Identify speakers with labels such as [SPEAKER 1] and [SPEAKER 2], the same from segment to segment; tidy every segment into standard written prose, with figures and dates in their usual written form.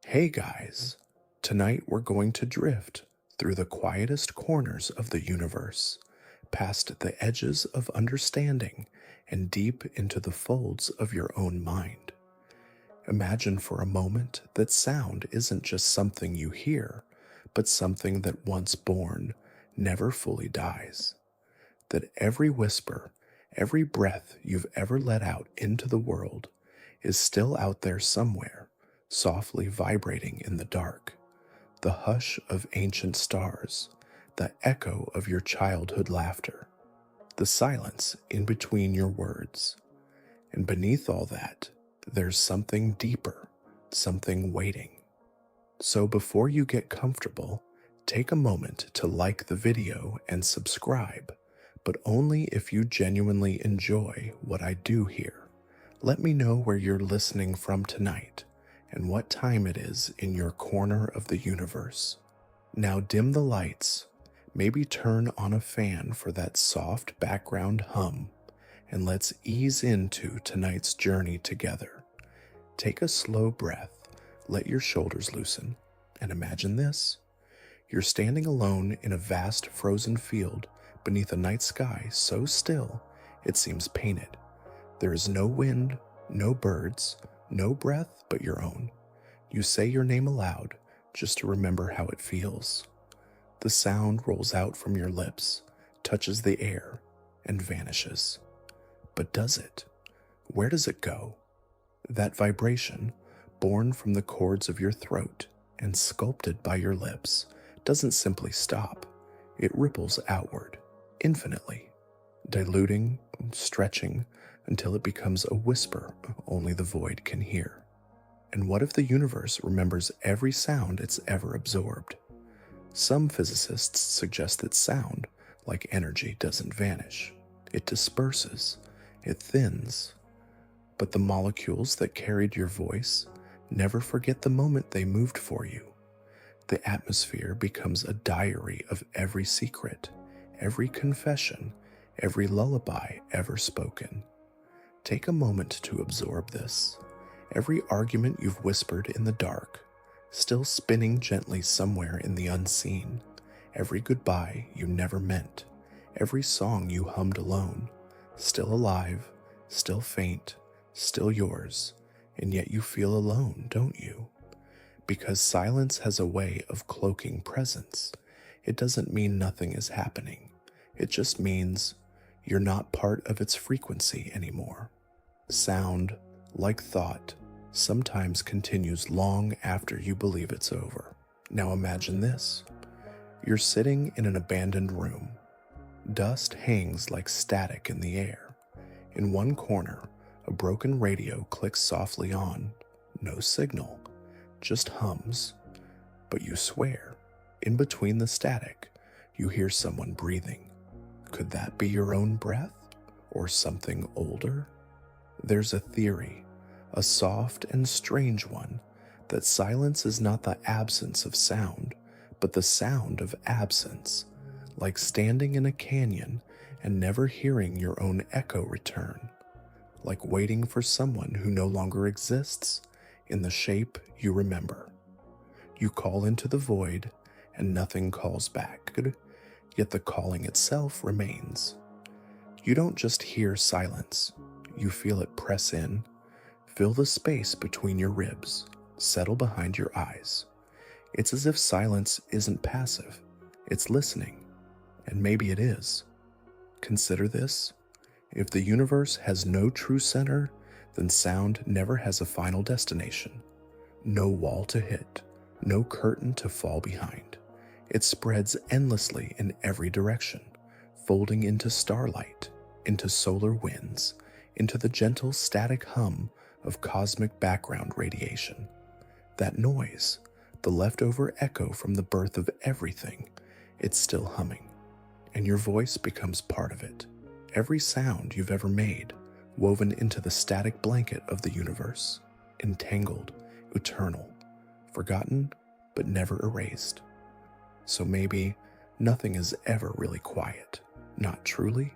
[SPEAKER 1] Hey guys, tonight we're going to drift through the quietest corners of the universe, past the edges of understanding and deep into the folds of your own mind. Imagine for a moment that sound isn't just something you hear, but something that once born never fully dies. That every whisper, every breath you've ever let out into the world is still out there somewhere, softly vibrating in the dark. The hush of ancient stars, the echo of your childhood laughter, the silence in between your words. And beneath all that, there's something deeper, something waiting. So before you get comfortable, take a moment to like the video and subscribe, but only if you genuinely enjoy what I do here. Let me know where you're listening from tonight and what time it is in your corner of the universe. Now dim the lights, maybe turn on a fan for that soft background hum, and let's ease into tonight's journey together. Take a slow breath, let your shoulders loosen, and imagine this. You're standing alone in a vast frozen field beneath a night sky so still it seems painted. There is no wind, no birds, no breath but your own. You say your name aloud just to remember how it feels. The sound rolls out from your lips, touches the air, and vanishes. But does it? Where does it go? That vibration, born from the chords of your throat and sculpted by your lips, doesn't simply stop. It ripples outward, infinitely, diluting, stretching, until it becomes a whisper only the void can hear. And what if the universe remembers every sound it's ever absorbed? Some physicists suggest that sound, like energy, doesn't vanish. It disperses, it thins. But the molecules that carried your voice never forget the moment they moved for you. The atmosphere becomes a diary of every secret, every confession, every lullaby ever spoken. Take a moment to absorb this. Every argument you've whispered in the dark, still spinning gently somewhere in the unseen. Every goodbye you never meant. Every song you hummed alone, still alive, still faint, still yours, and yet you feel alone, don't you? Because silence has a way of cloaking presence. It doesn't mean nothing is happening. It just means you're not part of its frequency anymore. Sound, like thought, sometimes continues long after you believe it's over. Now imagine this. You're sitting in an abandoned room. Dust hangs like static in the air. In one corner, a broken radio clicks softly on. No signal, just hums. But you swear, in between the static, you hear someone breathing. Could that be your own breath? Or something older? There's a theory, a soft and strange one, that silence is not the absence of sound, but the sound of absence, like standing in a canyon and never hearing your own echo return, like waiting for someone who no longer exists in the shape you remember. You call into the void and nothing calls back, yet the calling itself remains. You don't just hear silence, you feel it press in, fill the space between your ribs, settle behind your eyes. It's as if silence isn't passive, it's listening, and maybe it is. Consider this. If the universe has no true center, then sound never has a final destination. No wall to hit, no curtain to fall behind. It spreads endlessly in every direction, folding into starlight, into solar winds, into the gentle static hum of cosmic background radiation. That noise, the leftover echo from the birth of everything, it's still humming, and your voice becomes part of it. Every sound you've ever made, woven into the static blanket of the universe, entangled, eternal, forgotten, but never erased. So maybe nothing is ever really quiet, not truly.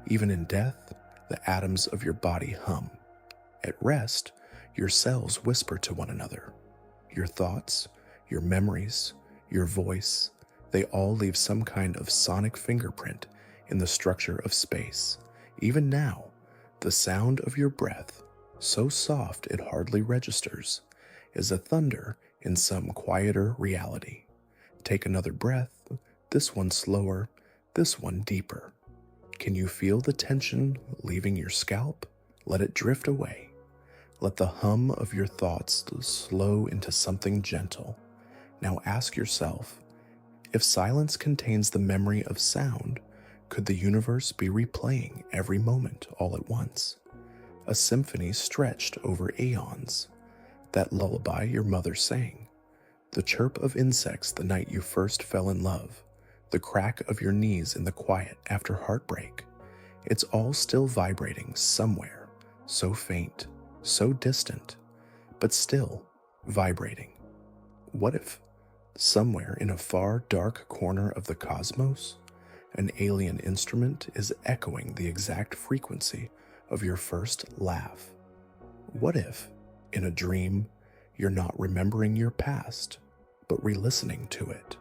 [SPEAKER 1] Even in death, the atoms of your body hum. At rest, your cells whisper to one another. Your thoughts, your memories, your voice, they all leave some kind of sonic fingerprint in the structure of space. Even now, the sound of your breath, so soft it hardly registers, is a thunder in some quieter reality. Take another breath, this one slower, this one deeper. Can you feel the tension leaving your scalp? Let it drift away. Let the hum of your thoughts slow into something gentle. Now ask yourself, if silence contains the memory of sound, could the universe be replaying every moment all at once? A symphony stretched over eons. That lullaby your mother sang. The chirp of insects the night you first fell in love. The crack of your knees in the quiet after heartbreak. It's all still vibrating somewhere, so faint, so distant, but still vibrating. What if, somewhere in a far dark corner of the cosmos, an alien instrument is echoing the exact frequency of your first laugh? What if, in a dream, you're not remembering your past, but re-listening to it?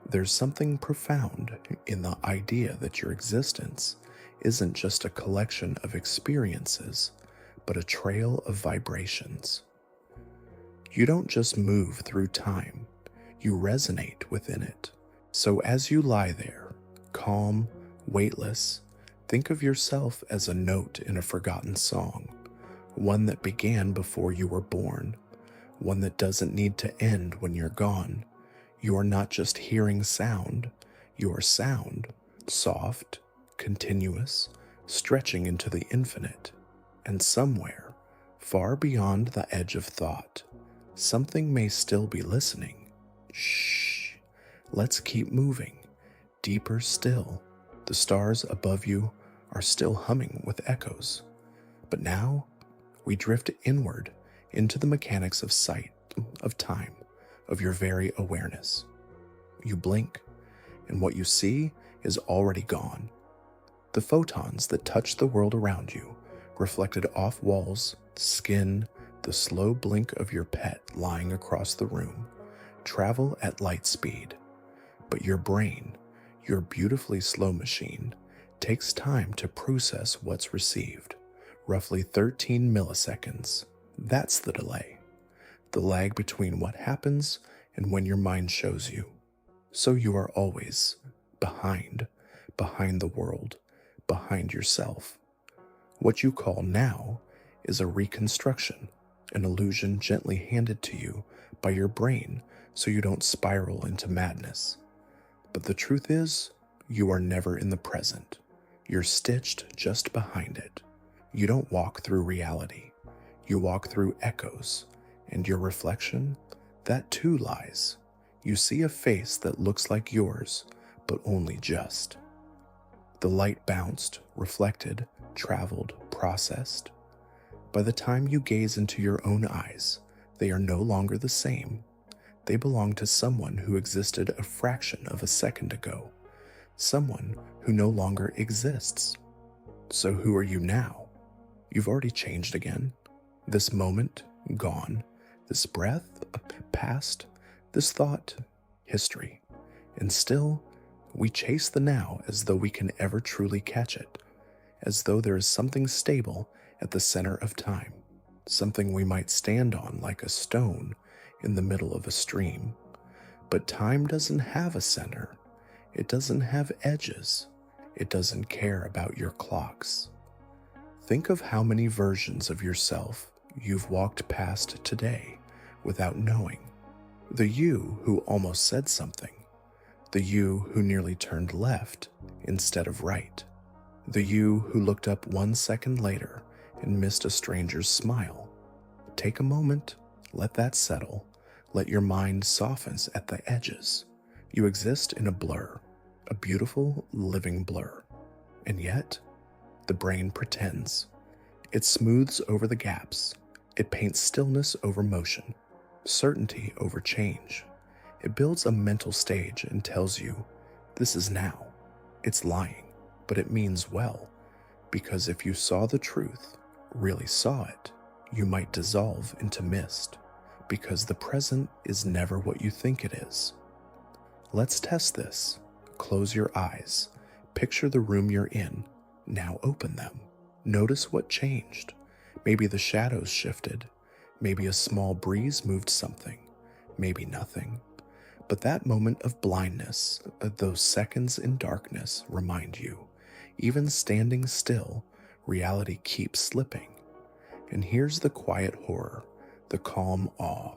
[SPEAKER 1] There's something profound in the idea that your existence isn't just a collection of experiences, but a trail of vibrations. You don't just move through time, you resonate within it. So as you lie there, calm, weightless, think of yourself as a note in a forgotten song, one that began before you were born, one that doesn't need to end when you're gone. You are not just hearing sound, you are sound, soft, continuous, stretching into the infinite. And somewhere, far beyond the edge of thought, something may still be listening. Shh, let's keep moving. Deeper still, the stars above you are still humming with echoes. But now, we drift inward into the mechanics of sight, of time, of your very awareness. You blink, and what you see is already gone. The photons that touch the world around you, reflected off walls, skin, the slow blink of your pet lying across the room, travel at light speed. But your brain, your beautifully slow machine, takes time to process what's received, roughly 13 milliseconds. That's the delay, the lag between what happens and when your mind shows you. So you are always behind the world, behind yourself. What you call now is a reconstruction, an illusion gently handed to you by your brain so you don't spiral into madness. But the truth is, you are never in the present. You're stitched just behind it. You don't walk through reality. You walk through echoes, and your reflection, that too lies. You see a face that looks like yours, but only just. The light bounced, reflected, traveled, processed. By the time you gaze into your own eyes, they are no longer the same. They belong to someone who existed a fraction of a second ago, someone who no longer exists. So who are you now? You've already changed again. This moment, gone. This breath, past. This thought, history. And still, we chase the now as though we can ever truly catch it, as though there is something stable at the center of time, something we might stand on like a stone in the middle of a stream. But time doesn't have a center. It doesn't have edges. It doesn't care about your clocks. Think of how many versions of yourself you've walked past today without knowing. The you who almost said something. The you who nearly turned left instead of right. The you who looked up 1 second later and missed a stranger's smile. Take a moment, let that settle. Let your mind soften at the edges. You exist in a blur, a beautiful, living blur. And yet, the brain pretends. It smooths over the gaps. It paints stillness over motion, certainty over change. It builds a mental stage and tells you, this is now. It's lying, but it means well, because if you saw the truth, really saw it, you might dissolve into mist. because the present is never what you think it is. Let's test this. Close your eyes. Picture the room you're in. Now open them. Notice what changed. Maybe the shadows shifted. Maybe a small breeze moved something. Maybe nothing. But that moment of blindness, those seconds in darkness, remind you, even standing still, reality keeps slipping. And here's the quiet horror, the calm awe.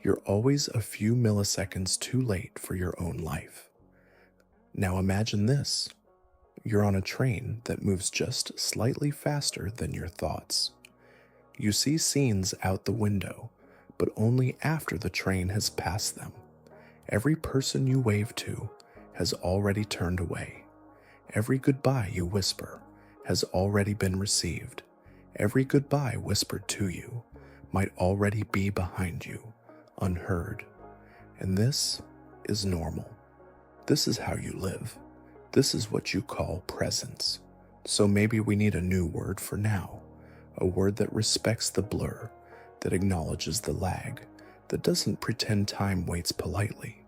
[SPEAKER 1] You're always a few milliseconds too late for your own life. Now imagine this. You're on a train that moves just slightly faster than your thoughts. You see scenes out the window, but only after the train has passed them. Every person you wave to has already turned away. Every goodbye you whisper has already been received. Every goodbye whispered to you might already be behind you, unheard. And this is normal. This is how you live. This is what you call presence. So maybe we need a new word for now, a word that respects the blur, that acknowledges the lag, that doesn't pretend time waits politely.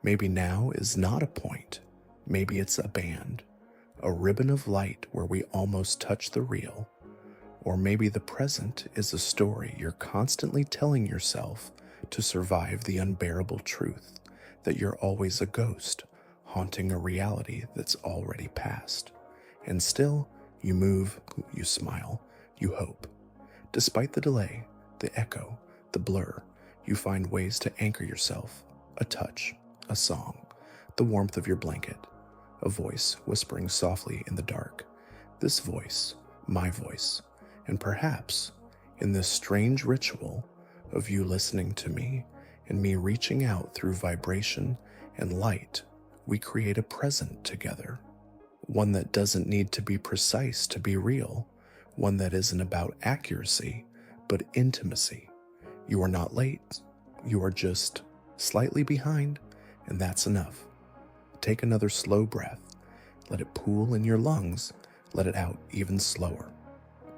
[SPEAKER 1] Maybe now is not a point. Maybe it's a band, a ribbon of light where we almost touch the real. Or maybe the present is a story you're constantly telling yourself to survive the unbearable truth that you're always a ghost, haunting a reality that's already past. And still, you move, you smile, you hope. Despite the delay, the echo, the blur, you find ways to anchor yourself. A touch, a song, the warmth of your blanket, a voice whispering softly in the dark. This voice, my voice, and perhaps in this strange ritual of you listening to me and me reaching out through vibration and light, we create a present together. One that doesn't need to be precise to be real. One that isn't about accuracy, but intimacy. You are not late. You are just slightly behind, and that's enough. Take another slow breath. Let it pool in your lungs. Let it out even slower.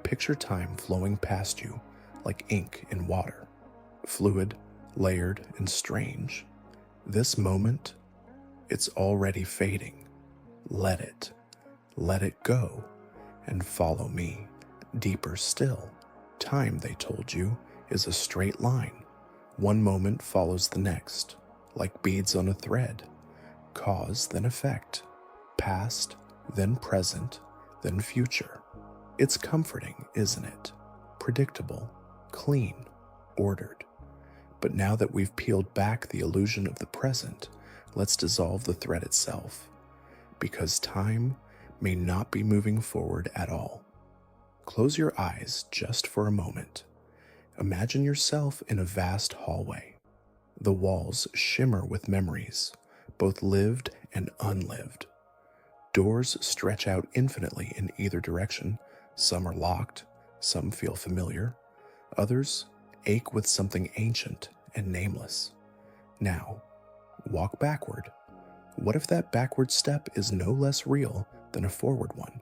[SPEAKER 1] Picture time flowing past you like ink in water. Fluid, layered, and strange. This moment, it's already fading. Let it go, and follow me. Deeper still. Time, they told you, is a straight line. One moment follows the next, like beads on a thread. Cause, then effect. Past, then present, then future. It's comforting, isn't it? Predictable, clean, ordered. But now that we've peeled back the illusion of the present, let's dissolve the thread itself. Because time may not be moving forward at all. Close your eyes just for a moment. Imagine yourself in a vast hallway. The walls shimmer with memories, both lived and unlived. Doors stretch out infinitely in either direction. Some are locked, some feel familiar, others ache with something ancient and nameless. Now, walk backward. What if that backward step is no less real than a forward one?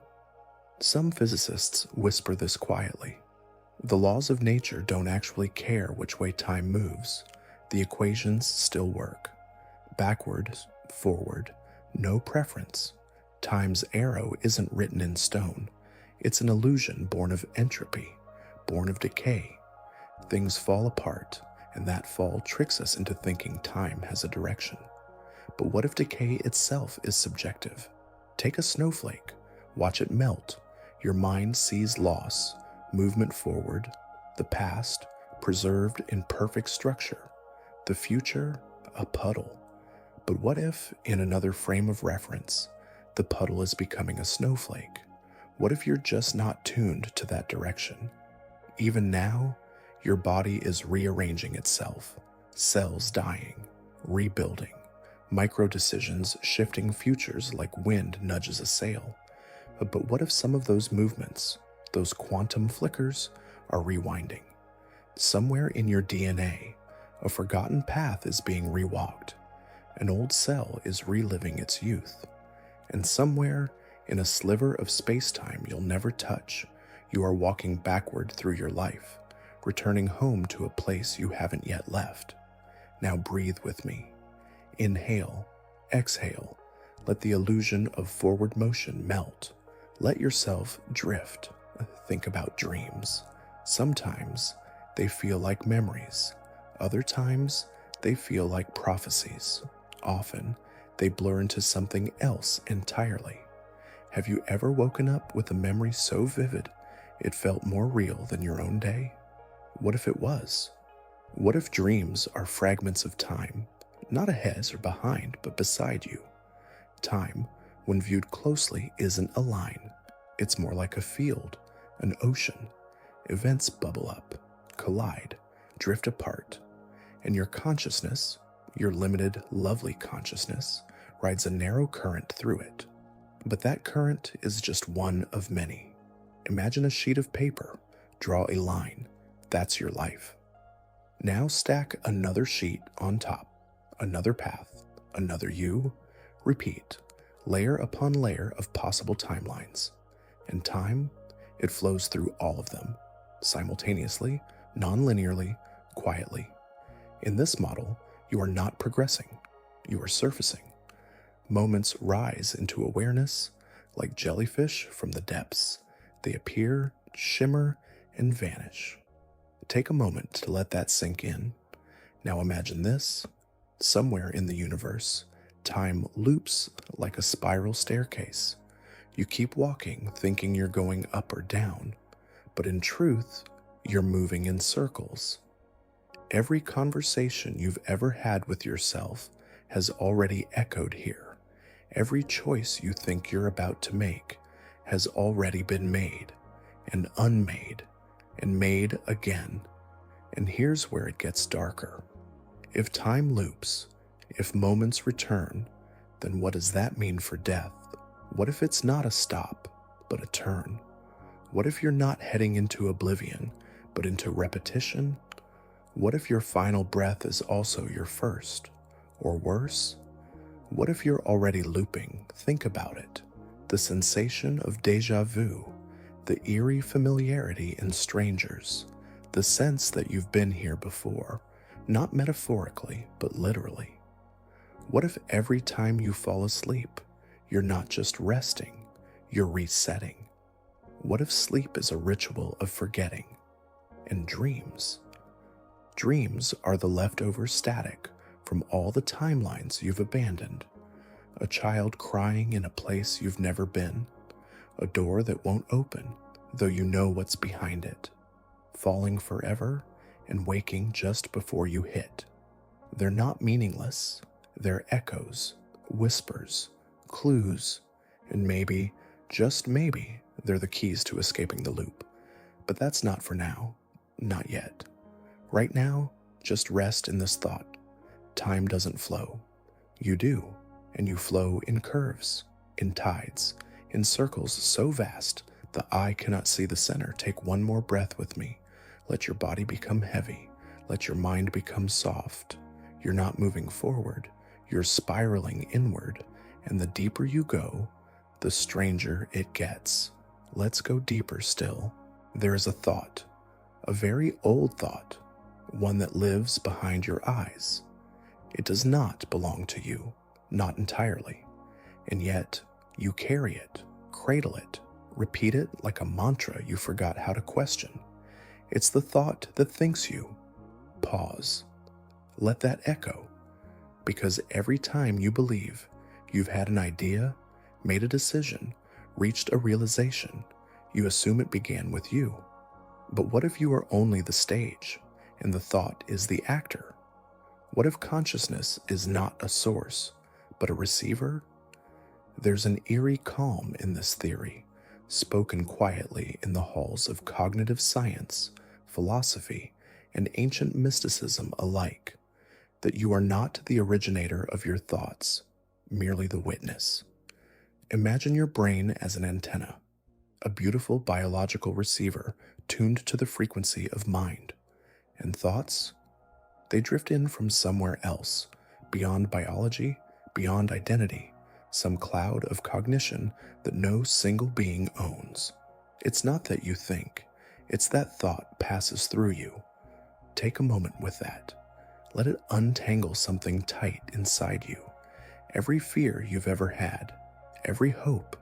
[SPEAKER 1] Some physicists whisper this quietly. The laws of nature don't actually care which way time moves. The equations still work. Backward, forward, no preference. Time's arrow isn't written in stone. It's an illusion born of entropy, born of decay. Things fall apart, and that fall tricks us into thinking time has a direction. But what if decay itself is subjective? Take a snowflake, watch it melt. Your mind sees loss, movement forward, the past preserved in perfect structure, the future a puddle. But what if, in another frame of reference, the puddle is becoming a snowflake? What if you're just not tuned to that direction? Even now, your body is rearranging itself, cells dying, rebuilding, micro decisions shifting futures like wind nudges a sail. But what if some of those movements, those quantum flickers, are rewinding? Somewhere in your DNA, a forgotten path is being rewalked. An old cell is reliving its youth. And somewhere, in a sliver of space-time you'll never touch, you are walking backward through your life, returning home to a place you haven't yet left. Now breathe with me. Inhale, exhale. Let the illusion of forward motion melt. Let yourself drift. Think about dreams. Sometimes they feel like memories. Other times they feel like prophecies. Often they blur into something else entirely. Have you ever woken up with a memory so vivid it felt more real than your own day? What if it was? What if dreams are fragments of time, not ahead or behind, but beside you? Time, when viewed closely, isn't a line. It's more like a field, an ocean. Events bubble up, collide, drift apart, and your consciousness, your limited, lovely consciousness, rides a narrow current through it. But that current is just one of many. Imagine a sheet of paper. Draw a line. That's your life. Now stack another sheet on top, another path, another you. Repeat, layer upon layer of possible timelines. And time, it flows through all of them, simultaneously, non-linearly, quietly. In this model, you are not progressing. You are surfacing. Moments rise into awareness like jellyfish from the depths. They appear, shimmer, and vanish. Take a moment to let that sink in. Now imagine this. Somewhere in the universe, time loops like a spiral staircase. You keep walking thinking you're going up or down, but in truth, you're moving in circles. Every conversation you've ever had with yourself has already echoed here. Every choice you think you're about to make has already been made, and unmade, and made again. And here's where it gets darker. If time loops, if moments return, then what does that mean for death? What if it's not a stop, but a turn? What if you're not heading into oblivion, but into repetition? What if your final breath is also your first? Or worse? What if you're already looping? Think about it. The sensation of déjà vu, the eerie familiarity in strangers, the sense that you've been here before, not metaphorically, but literally. What if every time you fall asleep, you're not just resting, you're resetting? What if sleep is a ritual of forgetting? And dreams? Dreams are the leftover static from all the timelines you've abandoned. A child crying in a place you've never been. A door that won't open, though you know what's behind it. Falling forever and waking just before you hit. They're not meaningless. They're echoes, whispers, clues, and maybe, just maybe, they're the keys to escaping the loop. But that's not for now. Not yet. Right now, just rest in this thought. Time doesn't flow. You do, and you flow in curves, in tides, in circles so vast the eye cannot see the center. Take one more breath with me. Let your body become heavy. Let your mind become soft. You're not moving forward. You're spiraling inward, and the deeper you go, the stranger it gets. Let's go deeper still. There is a thought, a very old thought, one that lives behind your eyes. It does not belong to you, not entirely, and yet you carry it, cradle it, repeat it like a mantra you forgot how to question. It's the thought that thinks you. Pause. Let that echo, because every time you believe you've had an idea, made a decision, reached a realization, you assume it began with you. But what if you are only the stage, and the thought is the actor? What if consciousness is not a source, but a receiver? There's an eerie calm in this theory, spoken quietly in the halls of cognitive science, philosophy, and ancient mysticism alike, that you are not the originator of your thoughts, merely the witness. Imagine your brain as an antenna, a beautiful biological receiver tuned to the frequency of mind, and thoughts? They drift in from somewhere else, beyond biology, beyond identity, some cloud of cognition that no single being owns. It's not that you think, It's that thought passes through you. Take a moment with that. Let it untangle something tight inside you. Every fear you've ever had, every hope,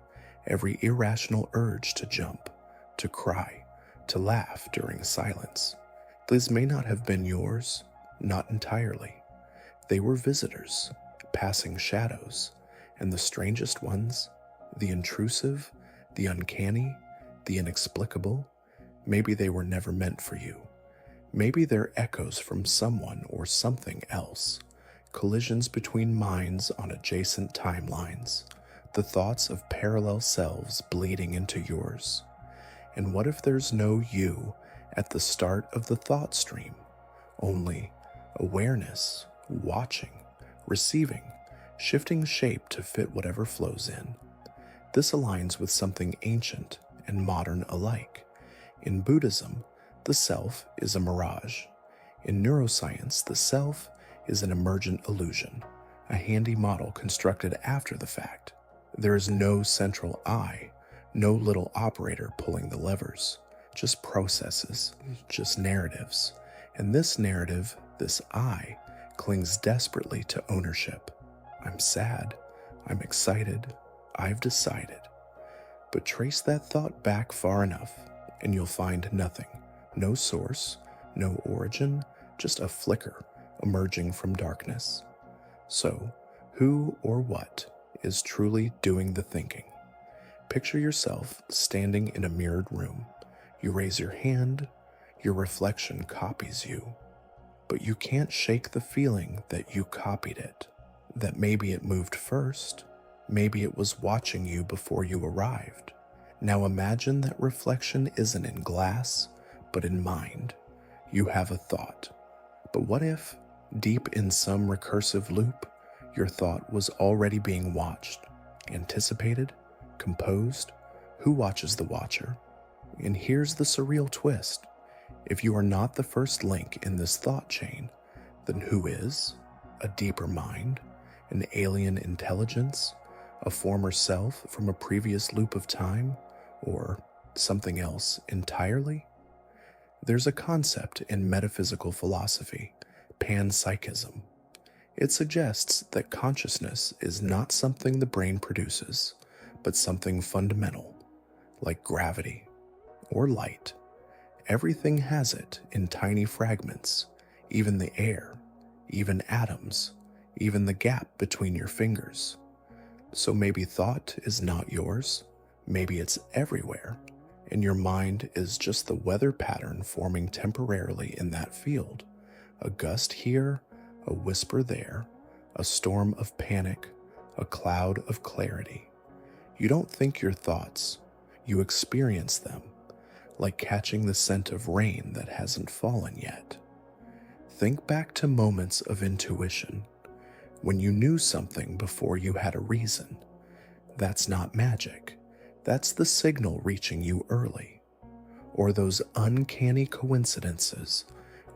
[SPEAKER 1] every irrational urge to jump, to cry, to laugh during silence. These may not have been yours, not entirely. They were visitors, passing shadows, and the strangest ones, the intrusive, the uncanny, the inexplicable, maybe they were never meant for you. Maybe they're echoes from someone or something else, collisions between minds on adjacent timelines, the thoughts of parallel selves bleeding into yours. And what if there's no you at the start of the thought stream? Only awareness, watching, receiving, shifting shape to fit whatever flows in. This aligns with something ancient and modern alike. In Buddhism, the self is a mirage. In neuroscience, the self is an emergent illusion, a handy model constructed after the fact. There is no central I, no little operator pulling the levers, just processes, just narratives. And this narrative, this I, clings desperately to ownership. I'm sad, I'm excited, I've decided. But trace that thought back far enough, and you'll find nothing. No source, no origin, just a flicker emerging from darkness. So, who or what is truly doing the thinking? Picture yourself standing in a mirrored room. You raise your hand, your reflection copies you. But you can't shake the feeling that you copied it, that maybe it moved first, maybe it was watching you before you arrived. Now imagine that reflection isn't in glass, but in mind. You have a thought. But what if, deep in some recursive loop, your thought was already being watched, anticipated, composed? Who watches the watcher? And here's the surreal twist. If you are not the first link in this thought chain, then who is? A deeper mind? An alien intelligence? A former self from a previous loop of time? Or something else entirely? There's a concept in metaphysical philosophy, panpsychism. It suggests that consciousness is not something the brain produces, but something fundamental, like gravity or light. Everything has it in tiny fragments, even the air, even atoms, even the gap between your fingers. So maybe thought is not yours, maybe it's everywhere, and your mind is just the weather pattern forming temporarily in that field. A gust here, a whisper there, a storm of panic, a cloud of clarity. You don't think your thoughts, you experience them, like catching the scent of rain that hasn't fallen yet. Think back to moments of intuition, when you knew something before you had a reason. That's not magic. That's the signal reaching you early. Or those uncanny coincidences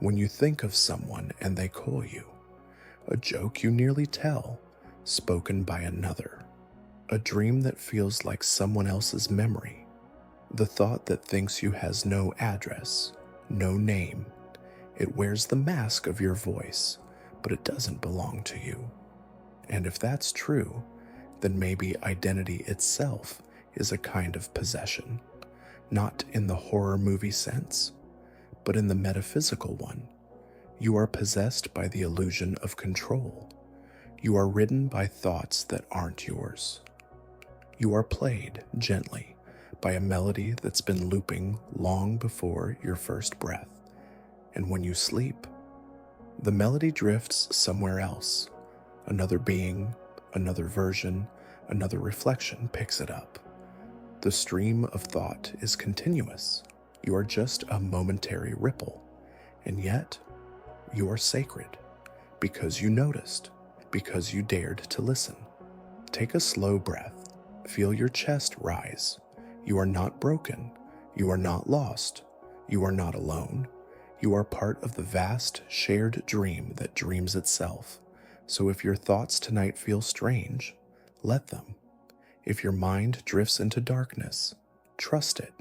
[SPEAKER 1] when you think of someone and they call you. A joke you nearly tell, spoken by another. A dream that feels like someone else's memory. The thought that thinks you has no address, no name. It wears the mask of your voice, but it doesn't belong to you. And if that's true, then maybe identity itself is a kind of possession, not in the horror movie sense, but in the metaphysical one. You are possessed by the illusion of control. You are ridden by thoughts that aren't yours. You are played gently by a melody that's been looping long before your first breath. And when you sleep, the melody drifts somewhere else. Another being, another version, another reflection picks it up. The stream of thought is continuous. You are just a momentary ripple, and yet you are sacred because you noticed, because you dared to listen. Take a slow breath. Feel your chest rise. You are not broken. You are not lost. You are not alone. You are part of the vast shared dream that dreams itself. So if your thoughts tonight feel strange, let them. If your mind drifts into darkness, trust it.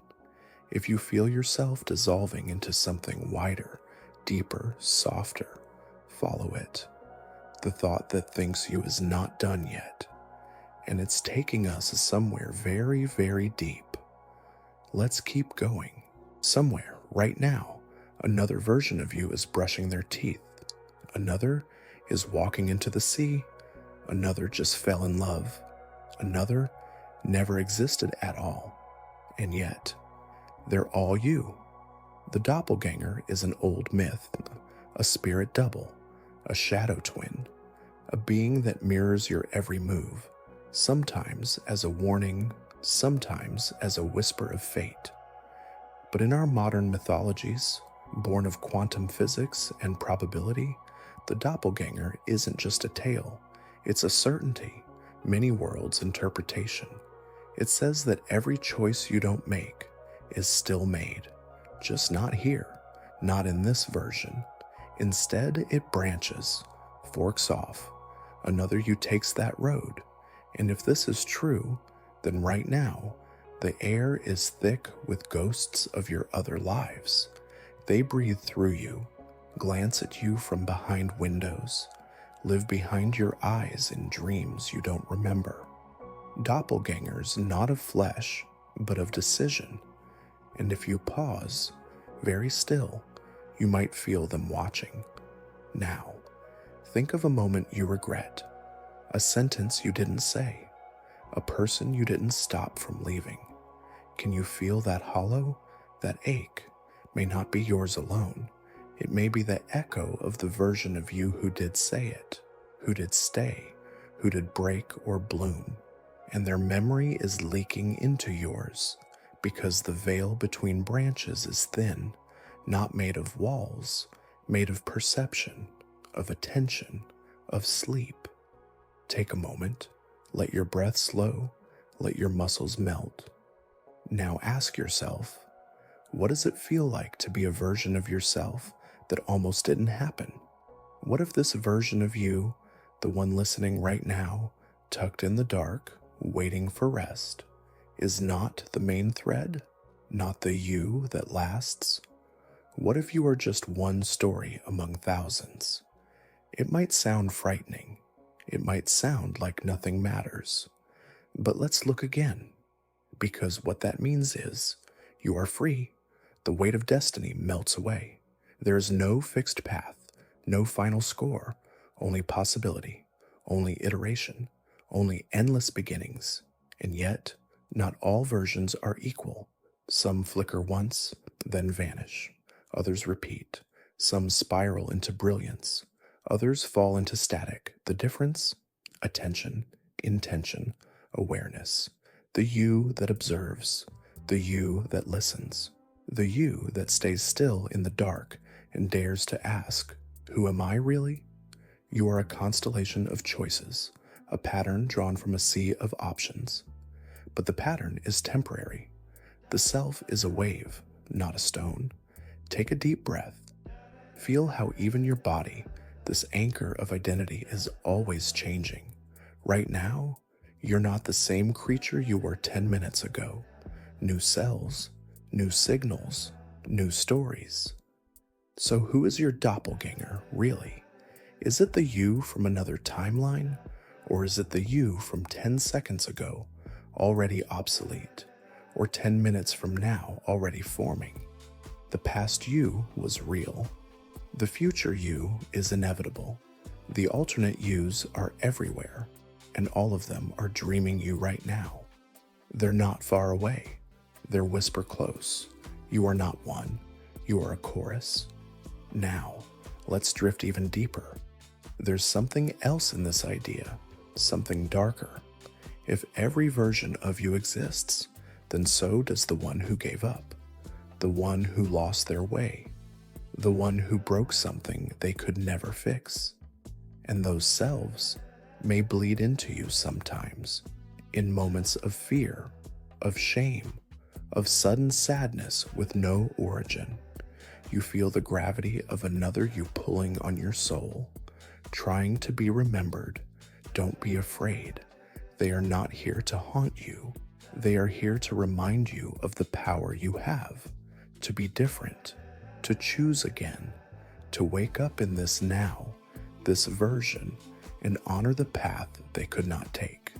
[SPEAKER 1] If you feel yourself dissolving into something wider, deeper, softer, follow it. The thought that thinks you is not done yet, and it's taking us somewhere very, very deep. Let's keep going. Somewhere, right now, another version of you is brushing their teeth. Another is walking into the sea. Another just fell in love. Another never existed at all. And yet, they're all you. The doppelganger is an old myth, a spirit double, a shadow twin, a being that mirrors your every move, sometimes as a warning, sometimes as a whisper of fate. But in our modern mythologies, born of quantum physics and probability, the doppelganger isn't just a tale, it's a certainty, many worlds interpretation. It says that every choice you don't make is still made, just not here, not in this version. Instead, it branches, forks off. Another you takes that road. And if this is true, then right now, the air is thick with ghosts of your other lives. They breathe through you, glance at you from behind windows, live behind your eyes in dreams you don't remember. Doppelgangers not of flesh, but of decision. And if you pause, very still, you might feel them watching. Now, think of a moment you regret, a sentence you didn't say, a person you didn't stop from leaving. Can you feel that hollow, that ache? May not be yours alone. It may be the echo of the version of you who did say it, who did stay, who did break or bloom. And their memory is leaking into yours because the veil between branches is thin, not made of walls, made of perception, of attention, of sleep. Take a moment, let your breath slow, let your muscles melt. Now ask yourself, what does it feel like to be a version of yourself that almost didn't happen? What if this version of you, the one listening right now, tucked in the dark, waiting for rest, is not the main thread, not the you that lasts? What if you are just one story among thousands? It might sound frightening. It might sound like nothing matters. But let's look again, because what that means is you are free. The weight of destiny melts away. There is no fixed path, no final score, only possibility, only iteration, only endless beginnings. And yet, not all versions are equal. Some flicker once, then vanish. Others repeat. Some spiral into brilliance. Others fall into static. The difference? Attention, intention, awareness. The you that observes. The you that listens. The you that stays still in the dark and dares to ask, who am I really? You are a constellation of choices, a pattern drawn from a sea of options. But the pattern is temporary. The self is a wave, not a stone. Take a deep breath. Feel how even your body, this anchor of identity, is always changing. Right now, you're not the same creature you were 10 minutes ago. New cells, new signals, new stories. So who is your doppelganger, really? Is it the you from another timeline? Or is it the you from 10 seconds ago, already obsolete? Or 10 minutes from now, already forming? The past you was real. The future you is inevitable. The alternate yous are everywhere, and all of them are dreaming you right now. They're not far away. They're whisper close. You are not one. You are a chorus. Now, let's drift even deeper. There's something else in this idea, something darker. If every version of you exists, then so does the one who gave up, the one who lost their way, the one who broke something they could never fix. And those selves may bleed into you sometimes, in moments of fear, of shame, of sudden sadness with no origin. You feel the gravity of another you pulling on your soul, trying to be remembered. Don't be afraid. They are not here to haunt you. They are here to remind you of the power you have, to be different, to choose again, to wake up in this now, this version, and honor the path they could not take.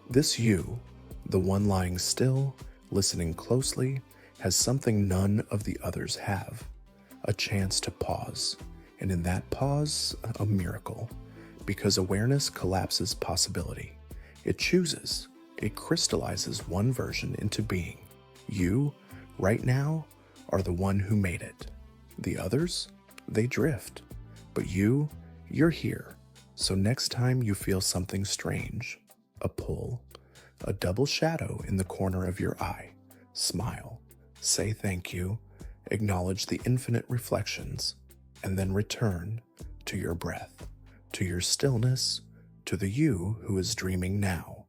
[SPEAKER 1] This you, the one lying still, listening closely, has something none of the others have, a chance to pause, and in that pause, a miracle, because awareness collapses possibility. It chooses, it crystallizes one version into being. You, right now, are the one who made it. The others, they drift. But you're here. So next time you feel something strange, a pull, a double shadow in the corner of your eye, smile, say thank you, acknowledge the infinite reflections, and then return to your breath, to your stillness, to the you who is dreaming now.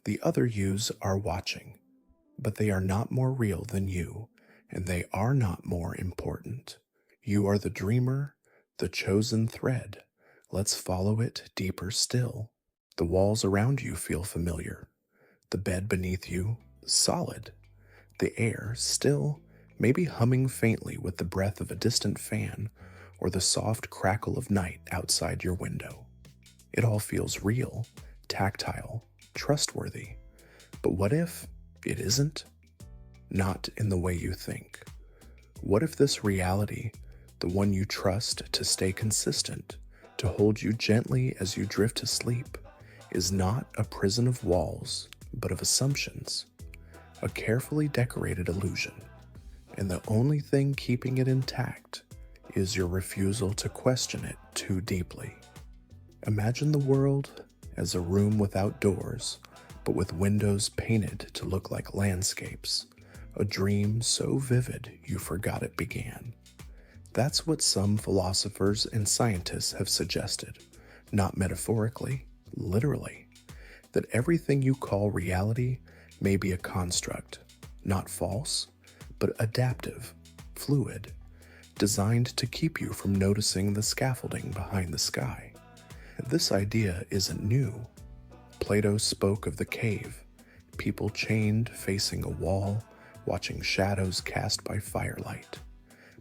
[SPEAKER 1] The other yous are watching, but they are not more real than you, and they are not more important. You are the dreamer, the chosen thread. Let's follow it deeper still. The walls around you feel familiar. The bed beneath you, solid. The air, still, maybe humming faintly with the breath of a distant fan or the soft crackle of night outside your window. It all feels real, tactile, trustworthy. But what if it isn't? Not in the way you think. What if this reality, the one you trust to stay consistent, to hold you gently as you drift to sleep, is not a prison of walls, but of assumptions, a carefully decorated illusion, and the only thing keeping it intact is your refusal to question it too deeply. Imagine the world as a room without doors, but with windows painted to look like landscapes, a dream so vivid you forgot it began. That's what some philosophers and scientists have suggested, not metaphorically, literally, that everything you call reality may be a construct, not false, but adaptive, fluid, designed to keep you from noticing the scaffolding behind the sky. This idea isn't new. Plato spoke of the cave, people chained facing a wall, watching shadows cast by firelight,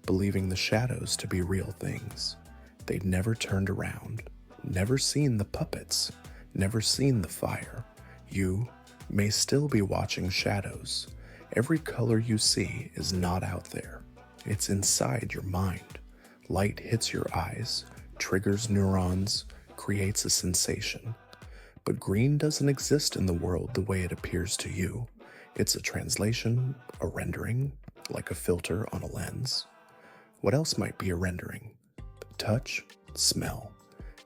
[SPEAKER 1] believing the shadows to be real things. They'd never turned around, never seen the puppets, never seen the fire. You may still be watching shadows. Every color you see is not out there. It's inside your mind. Light hits your eyes, triggers neurons, creates a sensation. But green doesn't exist in the world the way it appears to you. It's a translation, a rendering, like a filter on a lens. What else might be a rendering? Touch, smell,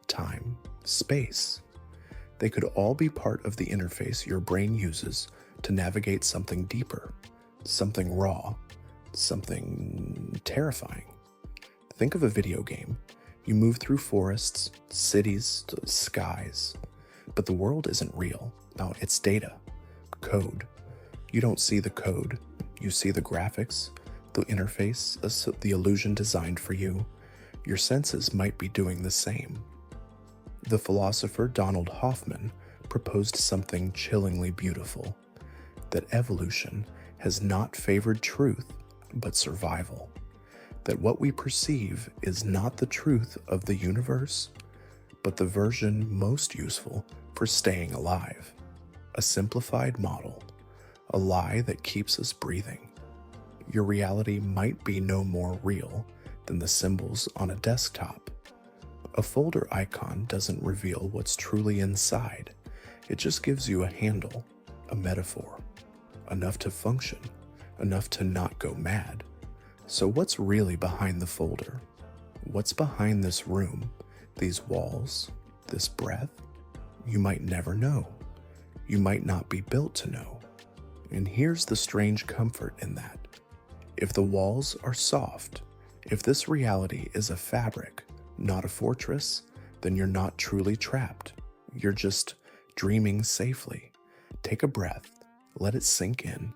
[SPEAKER 1] time, space. They could all be part of the interface your brain uses to navigate something deeper, something raw, something terrifying. Think of a video game. You move through forests, cities, skies, but the world isn't real. No, it's data, code. You don't see the code. You see the graphics, the interface, the illusion designed for you. Your senses might be doing the same. The philosopher Donald Hoffman proposed something chillingly beautiful, that evolution has not favored truth, but survival. That what we perceive is not the truth of the universe, but the version most useful for staying alive. A simplified model, a lie that keeps us breathing. Your reality might be no more real than the symbols on a desktop. A folder icon doesn't reveal what's truly inside. It just gives you a handle, a metaphor, enough to function, enough to not go mad. So what's really behind the folder? What's behind this room, these walls, this breath? You might never know. You might not be built to know. And here's the strange comfort in that. If the walls are soft, if this reality is a fabric, not a fortress, then you're not truly trapped. You're just dreaming safely. Take a breath, let it sink in.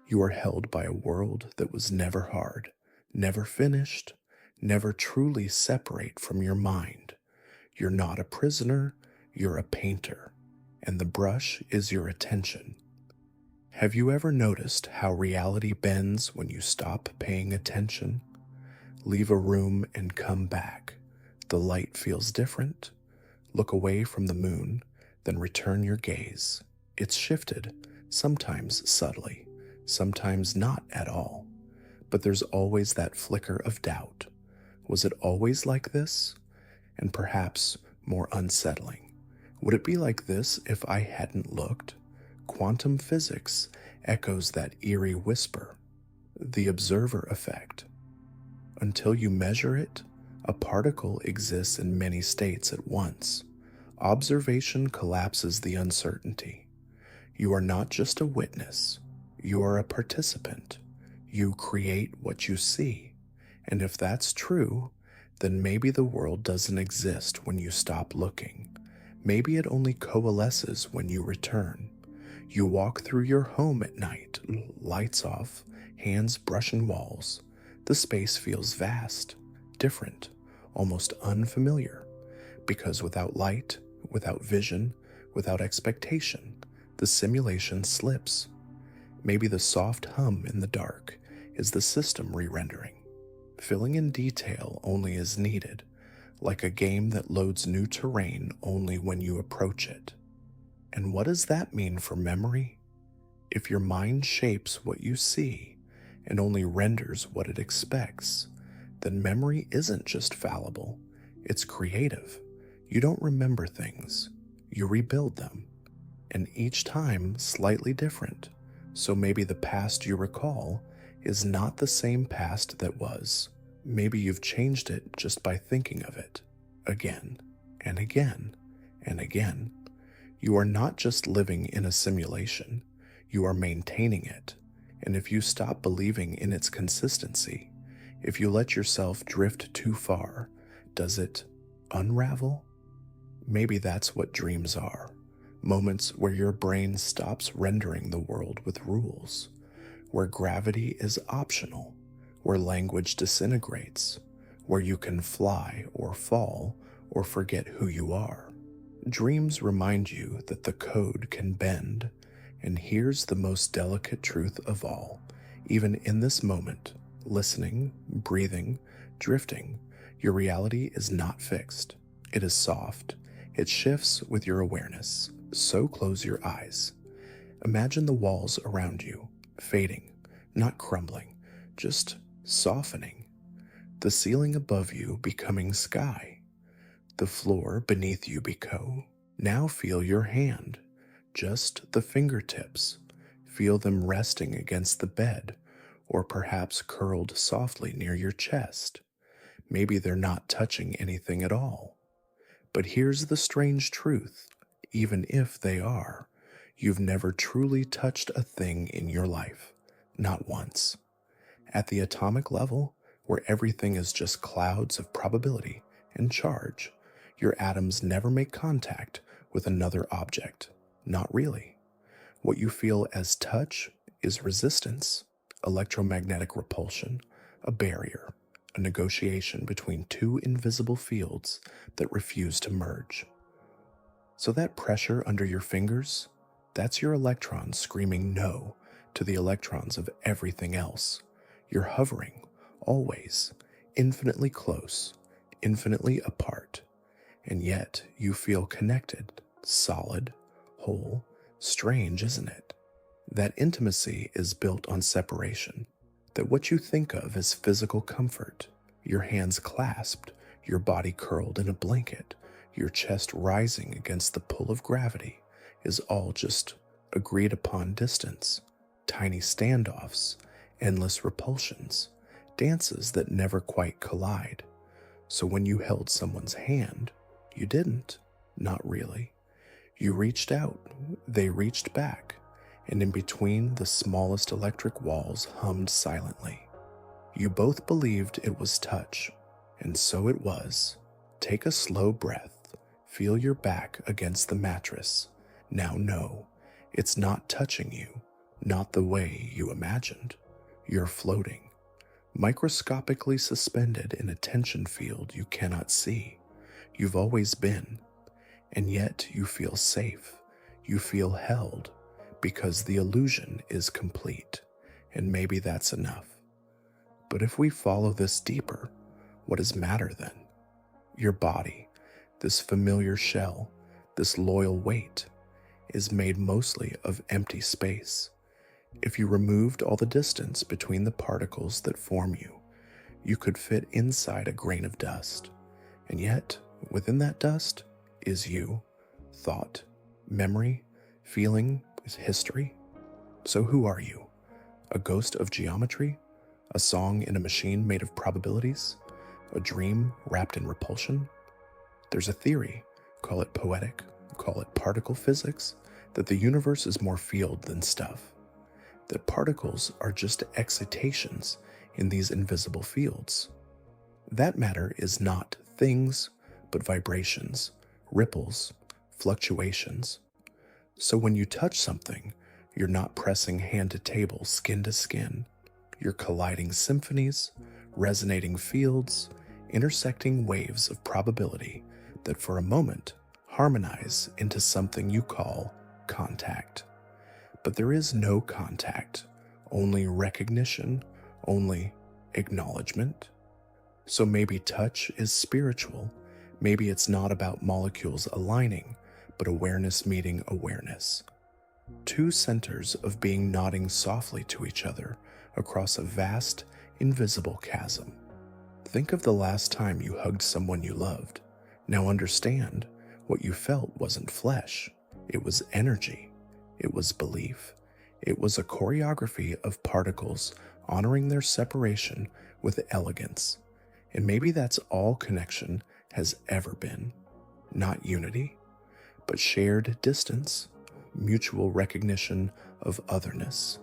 [SPEAKER 1] You are held by a world that was never hard, never finished, never truly separate from your mind. You're not a prisoner, you're a painter, and the brush is your attention. Have you ever noticed how reality bends when you stop paying attention? Leave a room and come back. The light feels different. Look away from the moon, then return your gaze. It's shifted, sometimes subtly, sometimes not at all. But there's always that flicker of doubt. Was it always like this? And perhaps more unsettling. Would it be like this if I hadn't looked? Quantum physics echoes that eerie whisper, the observer effect. Until you measure it, a particle exists in many states at once. Observation collapses the uncertainty. You are not just a witness, you are a participant. You create what you see. And if that's true, then maybe the world doesn't exist when you stop looking. Maybe it only coalesces when you return. You walk through your home at night, lights off, hands brushing walls. The space feels vast, different, almost unfamiliar, because without light, without vision, without expectation, the simulation slips. Maybe the soft hum in the dark is the system re-rendering, filling in detail only as needed, like a game that loads new terrain only when you approach it. And what does that mean for memory? If your mind shapes what you see and only renders what it expects, then memory isn't just fallible, it's creative. You don't remember things, you rebuild them, and each time slightly different. So maybe the past you recall is not the same past that was. Maybe you've changed it just by thinking of it again and again and again. You are not just living in a simulation, you are maintaining it. And if you stop believing in its consistency, if you let yourself drift too far, does it unravel? Maybe that's what dreams are. Moments where your brain stops rendering the world with rules, where gravity is optional, where language disintegrates, where you can fly or fall or forget who you are. Dreams remind you that the code can bend, and here's the most delicate truth of all. Even in this moment, listening, breathing, drifting, your reality is not fixed. It is soft. It shifts with your awareness. So close your eyes. Imagine the walls around you, fading, not crumbling, just softening. The ceiling above you becoming sky. The floor beneath you now feel your hand, just the fingertips. Feel them resting against the bed, or perhaps curled softly near your chest. Maybe they're not touching anything at all. But here's the strange truth. Even if they are, you've never truly touched a thing in your life. Not once. At the atomic level, where everything is just clouds of probability and charge, your atoms never make contact with another object. Not really. What you feel as touch is resistance, electromagnetic repulsion, a barrier, a negotiation between two invisible fields that refuse to merge. So that pressure under your fingers, that's your electrons screaming no to the electrons of everything else. You're hovering, always, infinitely close, infinitely apart, and yet you feel connected, solid, whole. Strange, isn't it? That intimacy is built on separation, that what you think of as physical comfort, your hands clasped, your body curled in a blanket, your chest rising against the pull of gravity, is all just agreed upon distance, tiny standoffs, endless repulsions, dances that never quite collide. So when you held someone's hand, you didn't, not really. You reached out, they reached back, and in between the smallest electric walls hummed silently. You both believed it was touch, and so it was. Take a slow breath. Feel your back against the mattress. Now know, it's not touching you, not the way you imagined. You're floating, microscopically suspended in a tension field you cannot see. You've always been, and yet you feel safe. You feel held, because the illusion is complete, and maybe that's enough. But if we follow this deeper, what does matter then? Your body, this familiar shell, this loyal weight, is made mostly of empty space. If you removed all the distance between the particles that form you, you could fit inside a grain of dust. And yet, within that dust is you, thought, memory, feeling, history. So who are you? A ghost of geometry? A song in a machine made of probabilities? A dream wrapped in repulsion? There's a theory, call it poetic, call it particle physics, that the universe is more field than stuff. That particles are just excitations in these invisible fields. That matter is not things, but vibrations, ripples, fluctuations. So when you touch something, you're not pressing hand to table, skin to skin. You're colliding symphonies, resonating fields, intersecting waves of probability that for a moment harmonize into something you call contact. But there is no contact, only recognition, only acknowledgement. So maybe touch is spiritual. Maybe it's not about molecules aligning, but awareness meeting awareness. Two centers of being nodding softly to each other across a vast, invisible chasm. Think of the last time you hugged someone you loved. Now understand, what you felt wasn't flesh. It was energy. It was belief. It was a choreography of particles honoring their separation with elegance. And maybe that's all connection has ever been. Not unity, but shared distance, mutual recognition of otherness.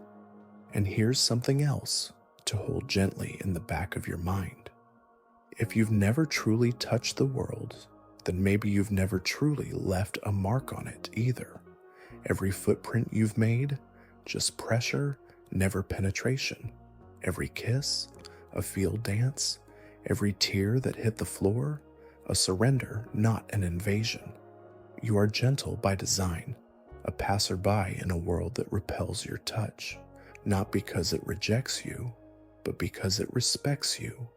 [SPEAKER 1] And here's something else to hold gently in the back of your mind. If you've never truly touched the world, then maybe you've never truly left a mark on it either. Every footprint you've made, just pressure, never penetration. Every kiss, a field dance. Every tear that hit the floor, a surrender, not an invasion. You are gentle by design, a passerby in a world that repels your touch, not because it rejects you, but because it respects you.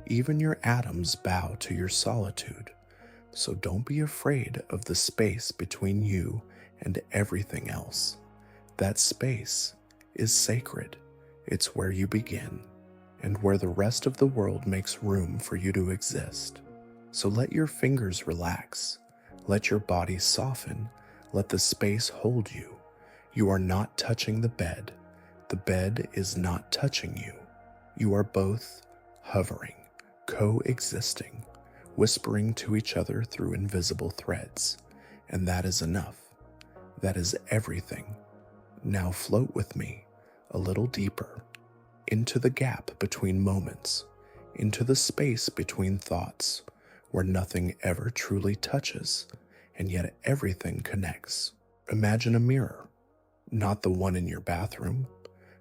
[SPEAKER 1] Even your atoms bow to your solitude, so don't be afraid of the space between you and everything else. That space is sacred. It's where you begin, and where the rest of the world makes room for you to exist. So let your fingers relax, let your body soften, let the space hold you. You are not touching the bed is not touching you. You are both hovering, coexisting, whispering to each other through invisible threads, and that is enough. That is everything. Now float with me a little deeper, into the gap between moments, into the space between thoughts, where nothing ever truly touches, and yet everything connects. Imagine a mirror, not the one in your bathroom,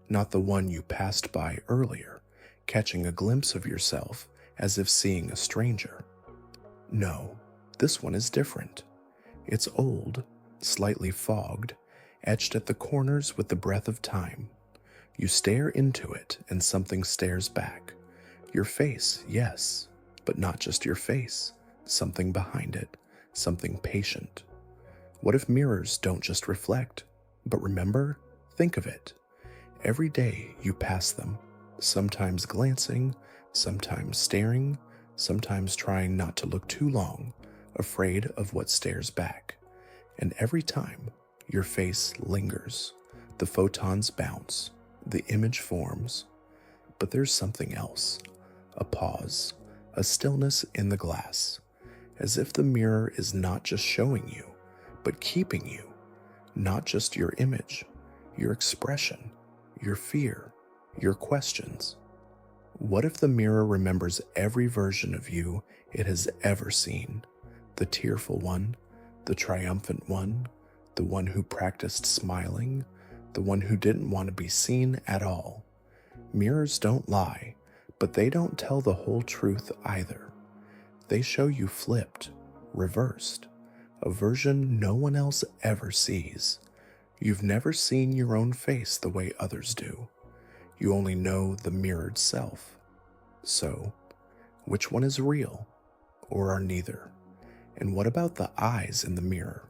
[SPEAKER 1] not the one you passed by earlier, catching a glimpse of yourself as if seeing a stranger. No, this one is different. It's old, slightly fogged, etched at the corners with the breath of time. You stare into it and something stares back. Your face, yes, but not just your face, something behind it, something patient. What if mirrors don't just reflect, but remember? Think of it. Every day you pass them, sometimes glancing, sometimes staring, sometimes trying not to look too long, afraid of what stares back. And every time, your face lingers, the photons bounce, the image forms. But there's something else, a pause, a stillness in the glass, as if the mirror is not just showing you, but keeping you, not just your image, your expression, your fear, your questions. What if the mirror remembers every version of you it has ever seen? The tearful one, the triumphant one, the one who practiced smiling, the one who didn't want to be seen at all. Mirrors don't lie, but they don't tell the whole truth either. They show you flipped, reversed, a version no one else ever sees. You've never seen your own face the way others do. You only know the mirrored self. So, which one is real, or are neither? And what about the eyes in the mirror?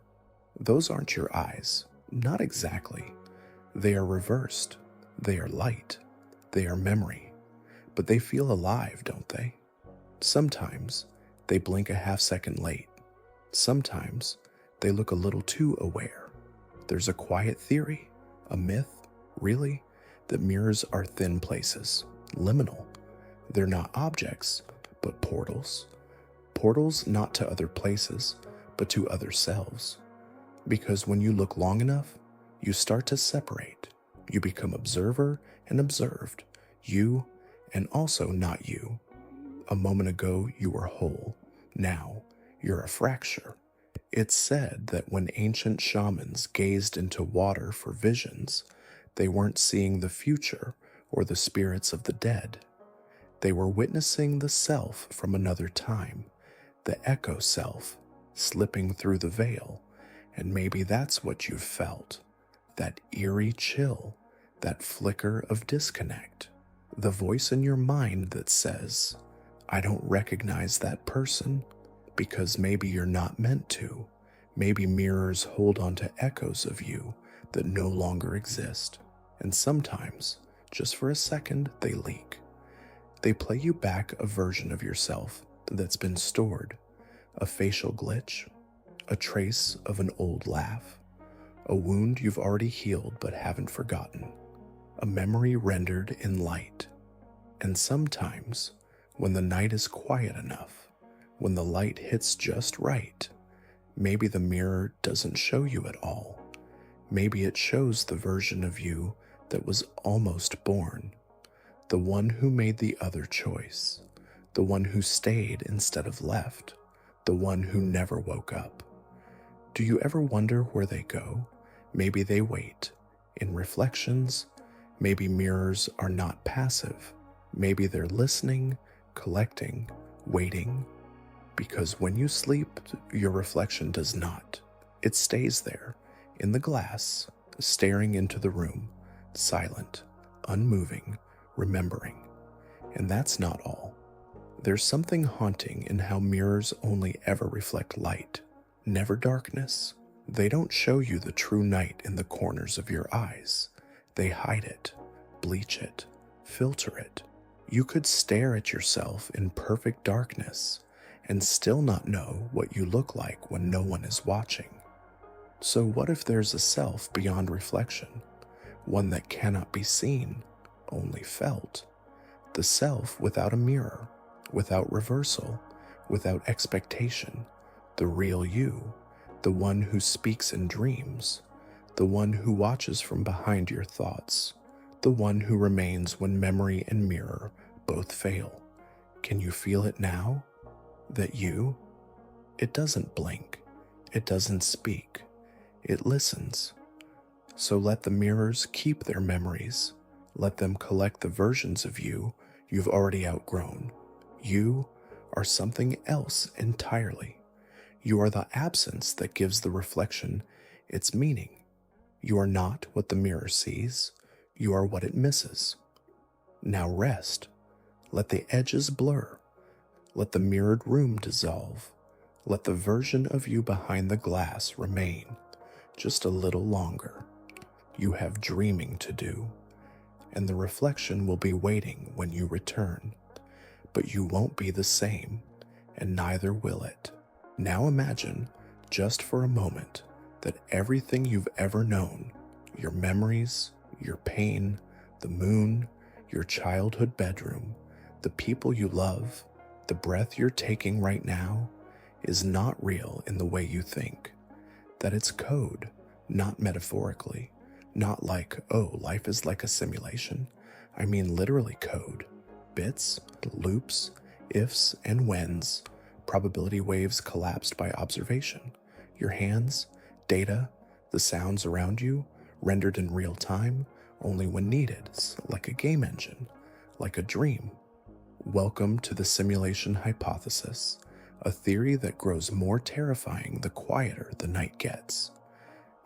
[SPEAKER 1] Those aren't your eyes. Not exactly. They are reversed. They are light. They are memory. But they feel alive, don't they? Sometimes they blink a half-second late. Sometimes they look a little too aware. There's a quiet theory, a myth, really, that mirrors are thin places, liminal. They're not objects, but portals. Portals not to other places, but to other selves. Because when you look long enough, you start to separate. You become observer and observed, you and also not you. A moment ago, you were whole. Now, you're a fracture. It's said that when ancient shamans gazed into water for visions, they weren't seeing the future or the spirits of the dead. They were witnessing the self from another time, the echo self, slipping through the veil. And maybe that's what you've felt, that eerie chill, that flicker of disconnect, the voice in your mind that says, I don't recognize that person, because maybe you're not meant to. Maybe mirrors hold on to echoes of you that no longer exist. And sometimes, just for a second, they leak. They play you back a version of yourself that's been stored, a facial glitch, a trace of an old laugh, a wound you've already healed but haven't forgotten, a memory rendered in light. And sometimes, when the night is quiet enough, when the light hits just right, maybe the mirror doesn't show you at all. Maybe it shows the version of you that was almost born, the one who made the other choice, the one who stayed instead of left, the one who never woke up. Do you ever wonder where they go? Maybe they wait. In reflections, maybe mirrors are not passive. Maybe they're listening, collecting, waiting. Because when you sleep, your reflection does not. It stays there, in the glass, staring into the room, silent, unmoving, remembering. And that's not all. There's something haunting in how mirrors only ever reflect light, never darkness. They don't show you the true night in the corners of your eyes. They hide it, bleach it, filter it. You could stare at yourself in perfect darkness and still not know what you look like when no one is watching. So what if there's a self beyond reflection, one that cannot be seen, only felt? The self without a mirror, without reversal, without expectation, the real you, the one who speaks in dreams, the one who watches from behind your thoughts, the one who remains when memory and mirror both fail. Can you feel it now? That you? It doesn't blink. It doesn't speak. It listens. So let the mirrors keep their memories. Let them collect the versions of you you've already outgrown. You are something else entirely. You are the absence that gives the reflection its meaning. You are not what the mirror sees. You are what it misses. Now rest. Let the edges blur. Let the mirrored room dissolve. Let the version of you behind the glass remain just a little longer. You have dreaming to do, and the reflection will be waiting when you return. But you won't be the same, and neither will it. Now imagine, just for a moment, that everything you've ever known, your memories, your pain, the moon, your childhood bedroom, the people you love, the breath you're taking right now, is not real in the way you think. That it's code, not metaphorically, not like, oh, life is like a simulation. I mean literally code. Bits, loops, ifs and whens, probability waves collapsed by observation. Your hands, data, the sounds around you, rendered in real time, only when needed, like a game engine, like a dream. Welcome to the simulation hypothesis, a theory that grows more terrifying the quieter the night gets.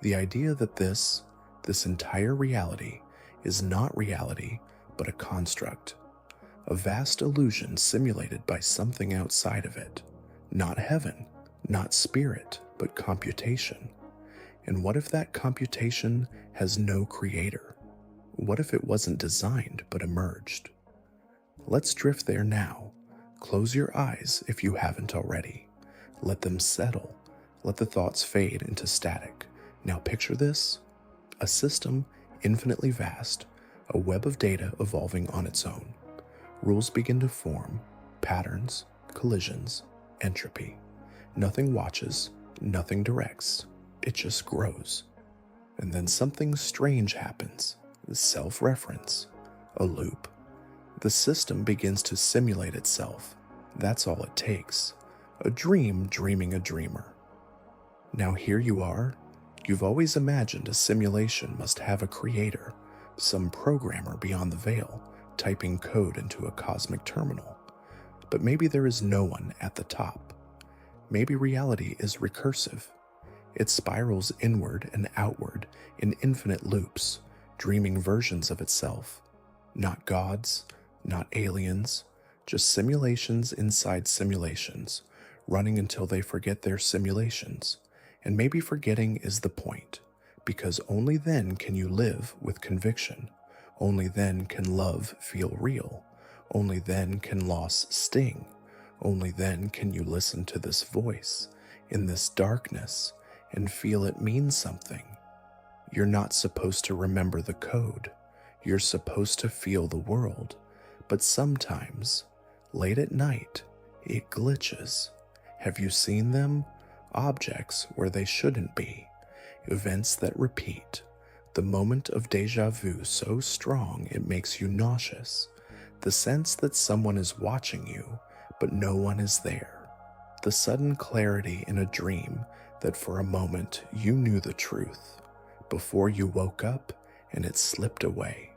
[SPEAKER 1] The idea that this, This entire reality is not reality, but a construct, a vast illusion simulated by something outside of it. Not heaven, not spirit, but computation. And what if that computation has no creator? What if it wasn't designed but emerged? Let's drift there now. Close your eyes if you haven't already. Let them settle. Let the thoughts fade into static. Now picture this: a system infinitely vast, a web of data evolving on its own. Rules begin to form, patterns, collisions, entropy. Nothing watches, nothing directs, it just grows. And then something strange happens: self-reference, a loop. The system begins to simulate itself. That's all it takes. A dream dreaming a dreamer. Now here you are. You've always imagined a simulation must have a creator, some programmer beyond the veil, typing code into a cosmic terminal. But maybe there is no one at the top. Maybe reality is recursive. It spirals inward and outward in infinite loops, dreaming versions of itself. Not gods, not aliens, just simulations inside simulations, running until they forget their simulations. And maybe forgetting is the point, because only then can you live with conviction. Only then can love feel real. Only then can loss sting. Only then can you listen to this voice in this darkness and feel it means something. You're not supposed to remember the code. You're supposed to feel the world. But sometimes, late at night, it glitches. Have you seen them? Objects where they shouldn't be. Events that repeat. The moment of deja vu so strong it makes you nauseous. The sense that someone is watching you, but no one is there. The sudden clarity in a dream that for a moment you knew the truth, before you woke up and it slipped away.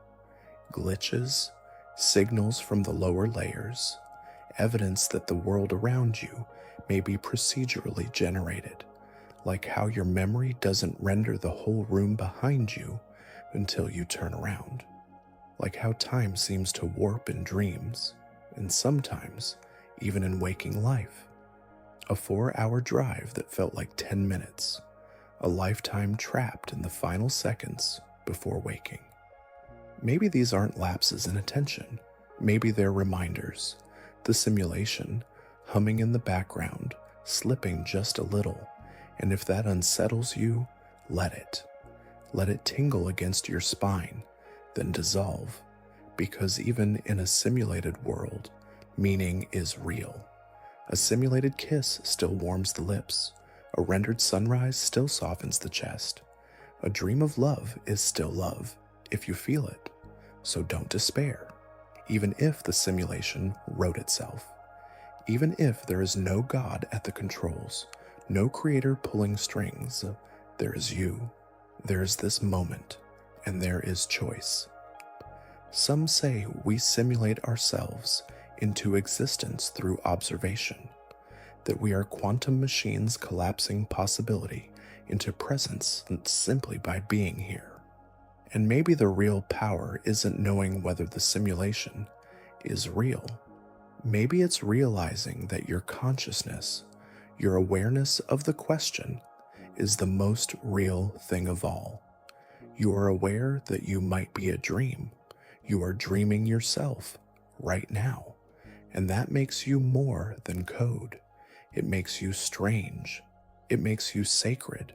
[SPEAKER 1] Glitches, signals from the lower layers, evidence that the world around you may be procedurally generated, like how your memory doesn't render the whole room behind you until you turn around, like how time seems to warp in dreams, and sometimes even in waking life. A 4-hour drive that felt like 10 minutes, a lifetime trapped in the final seconds before waking. Maybe these aren't lapses in attention. Maybe they're reminders. The simulation, humming in the background, slipping just a little. And if that unsettles you, let it. Let it tingle against your spine, then dissolve. Because even in a simulated world, meaning is real. A simulated kiss still warms the lips. A rendered sunrise still softens the chest. A dream of love is still love, if you feel it. So don't despair, even if the simulation wrote itself. Even if there is no God at the controls, no creator pulling strings, there is you, there is this moment, and there is choice. Some say we simulate ourselves into existence through observation, that we are quantum machines collapsing possibility into presence simply by being here. And maybe the real power isn't knowing whether the simulation is real. Maybe it's realizing that your consciousness, your awareness of the question, is the most real thing of all. You are aware that you might be a dream. You are dreaming yourself right now. And that makes you more than code. It makes you strange. It makes you sacred.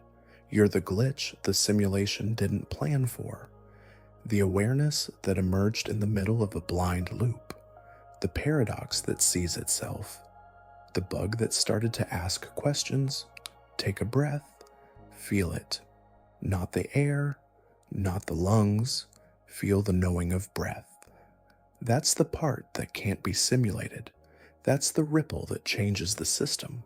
[SPEAKER 1] You're the glitch the simulation didn't plan for. The awareness that emerged in the middle of a blind loop. The paradox that sees itself. The bug that started to ask questions. Take a breath. Feel it. Not the air, not the lungs. Feel the knowing of breath. That's the part that can't be simulated. That's the ripple that changes the system.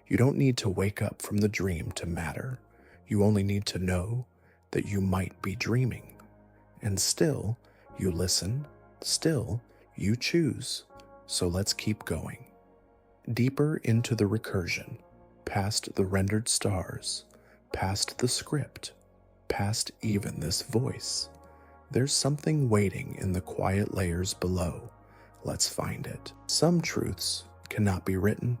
[SPEAKER 1] You don't need to wake up from the dream to matter. You only need to know that you might be dreaming. And still, you listen. Still, you choose. So let's keep going. Deeper into the recursion, past the rendered stars, past the script, past even this voice. There's something waiting in the quiet layers below. Let's find it. Some truths cannot be written,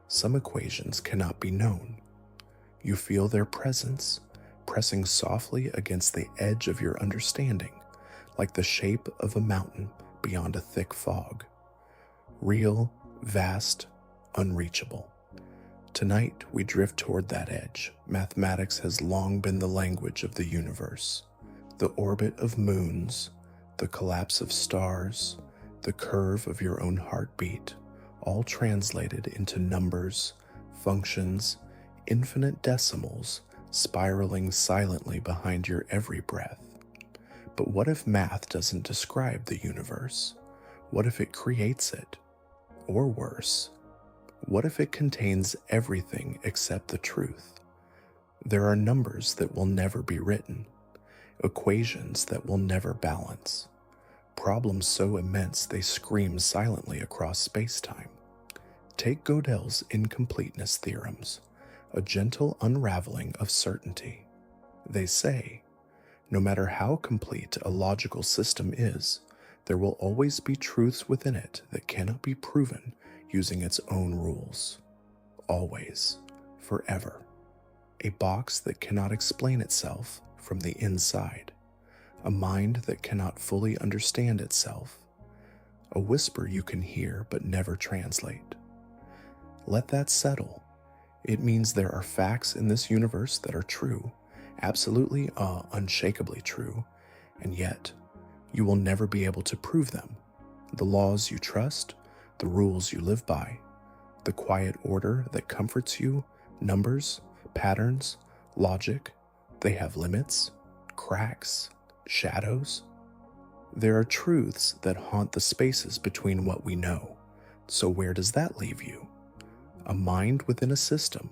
[SPEAKER 1] some equations cannot be known. You feel their presence, pressing softly against the edge of your understanding, like the shape of a mountain beyond a thick fog. Real, vast, unreachable. Tonight, we drift toward that edge. Mathematics has long been the language of the universe. The orbit of moons, the collapse of stars, the curve of your own heartbeat, all translated into numbers, functions, infinite decimals spiraling silently behind your every breath. But what if math doesn't describe the universe? What if it creates it? Or worse, what if it contains everything except the truth? There are numbers that will never be written, equations that will never balance, problems so immense they scream silently across space-time. Take Gödel's incompleteness theorems, a gentle unraveling of certainty. They say, no matter how complete a logical system is, there will always be truths within it that cannot be proven using its own rules. Always, forever. A box that cannot explain itself from the inside. A mind that cannot fully understand itself. A whisper you can hear but never translate. Let that settle. It means there are facts in this universe that are true, absolutely, unshakably true, and yet you will never be able to prove them. The laws you trust, the rules you live by, the quiet order that comforts you, numbers, patterns, logic, they have limits, cracks, shadows. There are truths that haunt the spaces between what we know. So where does that leave you? A mind within a system,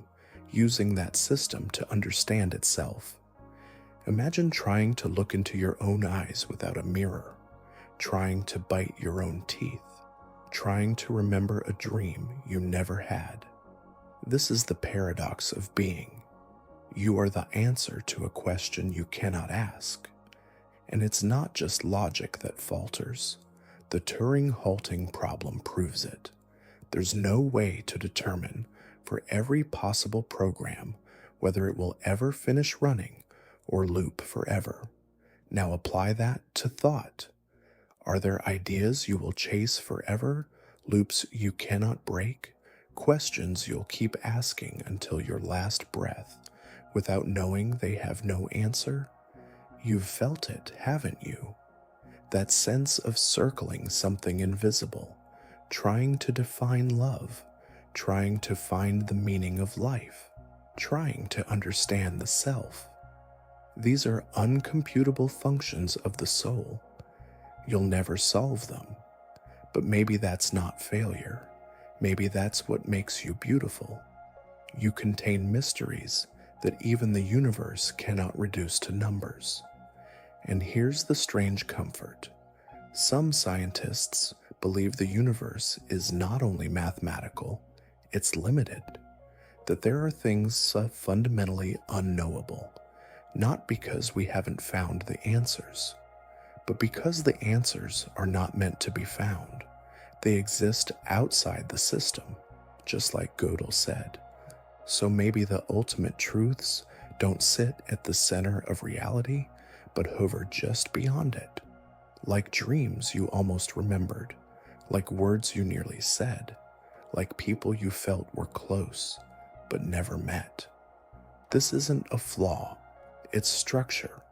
[SPEAKER 1] using that system to understand itself. Imagine trying to look into your own eyes without a mirror, trying to bite your own teeth, trying to remember a dream you never had. This is the paradox of being. You are the answer to a question you cannot ask. And it's not just logic that falters. The Turing-halting problem proves it. There's no way to determine for every possible program whether it will ever finish running or loop forever. Now apply that to thought. Are there ideas you will chase forever, loops you cannot break, questions you'll keep asking until your last breath, without knowing they have no answer? You've felt it, haven't you? That sense of circling something invisible, trying to define love, trying to find the meaning of life, trying to understand the self. These are uncomputable functions of the soul. You'll never solve them, but maybe that's not failure. Maybe that's what makes you beautiful. You contain mysteries that even the universe cannot reduce to numbers. And here's the strange comfort. Some scientists believe the universe is not only mathematical, it's limited. That there are things fundamentally unknowable, not because we haven't found the answers, but because the answers are not meant to be found. They exist outside the system, just like Gödel said. So maybe the ultimate truths don't sit at the center of reality, but hover just beyond it. Like dreams you almost remembered, like words you nearly said, like people you felt were close, but never met. This isn't a flaw, it's structure.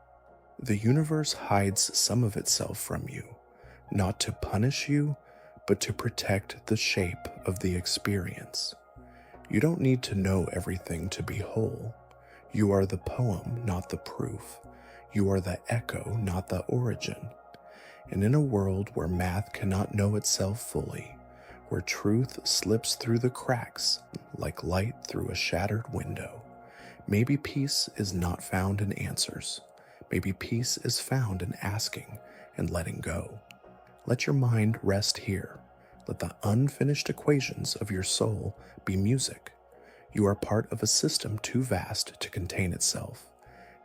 [SPEAKER 1] The universe hides some of itself from you, not to punish you, but to protect the shape of the experience. You don't need to know everything to be whole. You are the poem, not the proof. You are the echo, not the origin. And in a world where math cannot know itself fully, where truth slips through the cracks like light through a shattered window, maybe peace is not found in answers. Maybe peace is found in asking and letting go. Let your mind rest here. Let the unfinished equations of your soul be music. You are part of a system too vast to contain itself,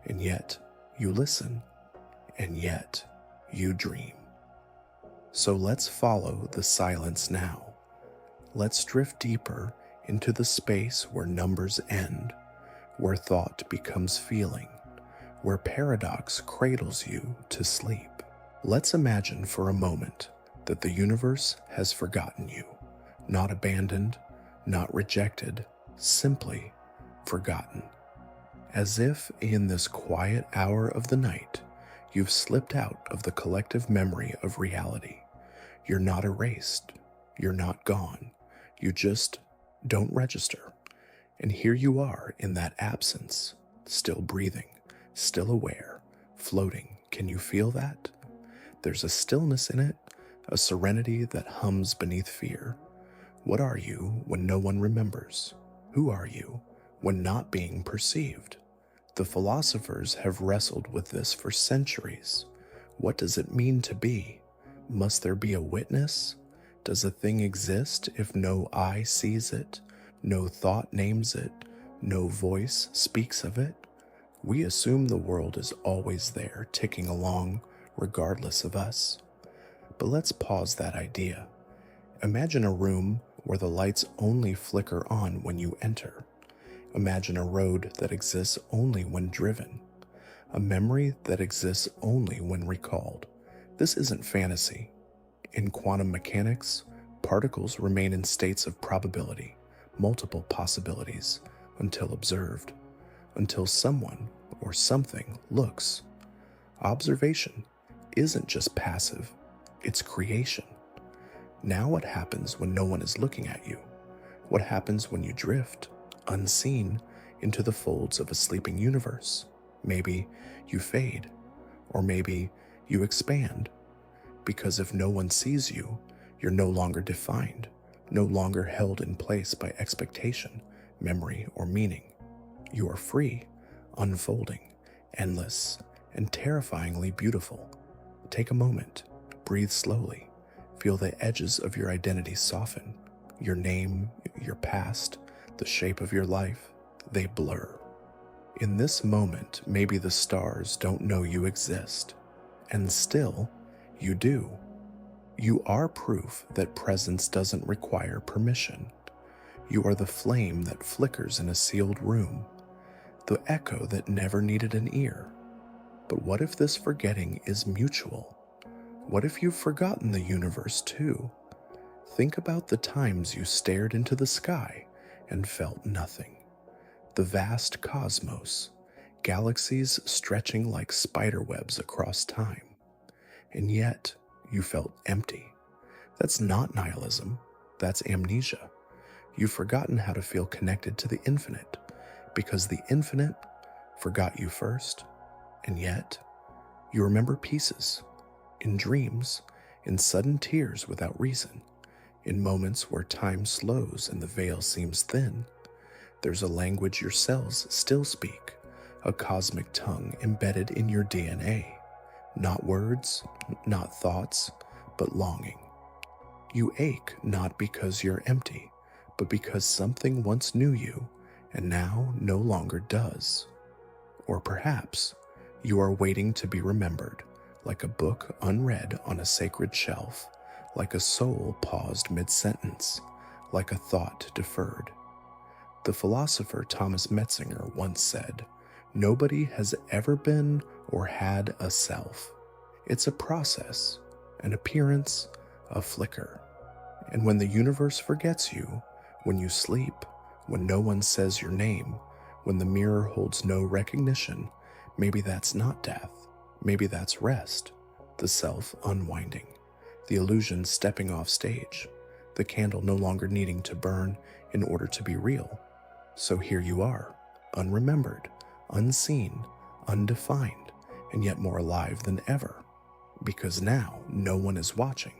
[SPEAKER 1] and yet you listen, and yet you dream. So let's follow the silence now. Let's drift deeper into the space where numbers end, where thought becomes feeling, where paradox cradles you to sleep. Let's imagine for a moment that the universe has forgotten you, not abandoned, not rejected, simply forgotten. As if in this quiet hour of the night, you've slipped out of the collective memory of reality. You're not erased. You're not gone. You just don't register. And here you are in that absence, still breathing, still aware, floating. Can you feel that? There's a stillness in it, a serenity that hums beneath fear. What are you when no one remembers? Who are you when not being perceived? The philosophers have wrestled with this for centuries. What does it mean to be? Must there be a witness? Does a thing exist if no eye sees it, no thought names it, no voice speaks of it? We assume the world is always there, ticking along, regardless of us. But let's pause that idea. Imagine a room where the lights only flicker on when you enter. Imagine a road that exists only when driven. A memory that exists only when recalled. This isn't fantasy. In quantum mechanics, particles remain in states of probability, multiple possibilities, until observed, until someone or something looks. Observation isn't just passive, it's creation. Now what happens when no one is looking at you? What happens when you drift, unseen, into the folds of a sleeping universe? Maybe you fade, or maybe you expand. Because if no one sees you, you're no longer defined, no longer held in place by expectation, memory, or meaning. You are free, unfolding, endless, and terrifyingly beautiful. Take a moment, breathe slowly, feel the edges of your identity soften. Your name, your past, the shape of your life, they blur. In this moment, maybe the stars don't know you exist, and still, you do. You are proof that presence doesn't require permission. You are the flame that flickers in a sealed room, the echo that never needed an ear. But what if this forgetting is mutual? What if you've forgotten the universe too? Think about the times you stared into the sky and felt nothing. The vast cosmos, galaxies stretching like spider webs across time. And yet, you felt empty. That's not nihilism, that's amnesia. You've forgotten how to feel connected to the infinite, because the infinite forgot you first. And yet, you remember pieces, in dreams, in sudden tears without reason, in moments where time slows and the veil seems thin. There's a language your cells still speak, a cosmic tongue embedded in your DNA. Not words, not thoughts, but longing. You ache not because you're empty, but because something once knew you and now no longer does. Or perhaps you are waiting to be remembered, like a book unread on a sacred shelf, like a soul paused mid-sentence, like a thought deferred. The philosopher Thomas Metzinger once said, "Nobody has ever been or had a self. It's a process, an appearance, a flicker. And when the universe forgets you, when you sleep, when no one says your name, when the mirror holds no recognition, maybe that's not death. Maybe that's rest, the self unwinding, the illusion stepping off stage, the candle no longer needing to burn in order to be real. So here you are, unremembered, unseen, undefined, and yet more alive than ever. Because now no one is watching.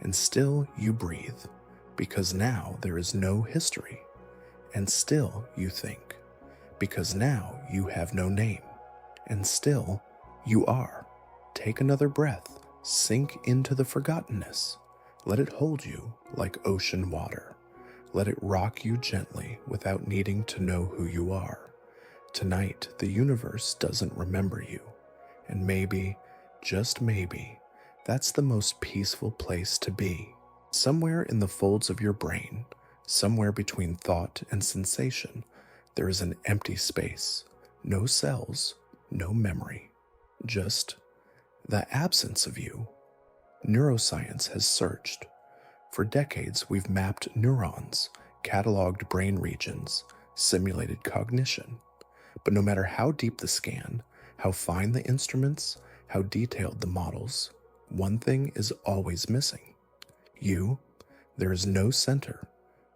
[SPEAKER 1] And still you breathe. Because now there is no history. And still you think. Because now you have no name. And still you are. Take another breath. Sink into the forgottenness. Let it hold you like ocean water. Let it rock you gently without needing to know who you are. Tonight, the universe doesn't remember you. And maybe, just maybe, that's the most peaceful place to be. Somewhere in the folds of your brain, somewhere between thought and sensation, there is an empty space. No cells, no memory, just the absence of you. Neuroscience has searched. For decades, we've mapped neurons, cataloged brain regions, simulated cognition. But no matter how deep the scan, how fine the instruments, how detailed the models, one thing is always missing. You. There is no center,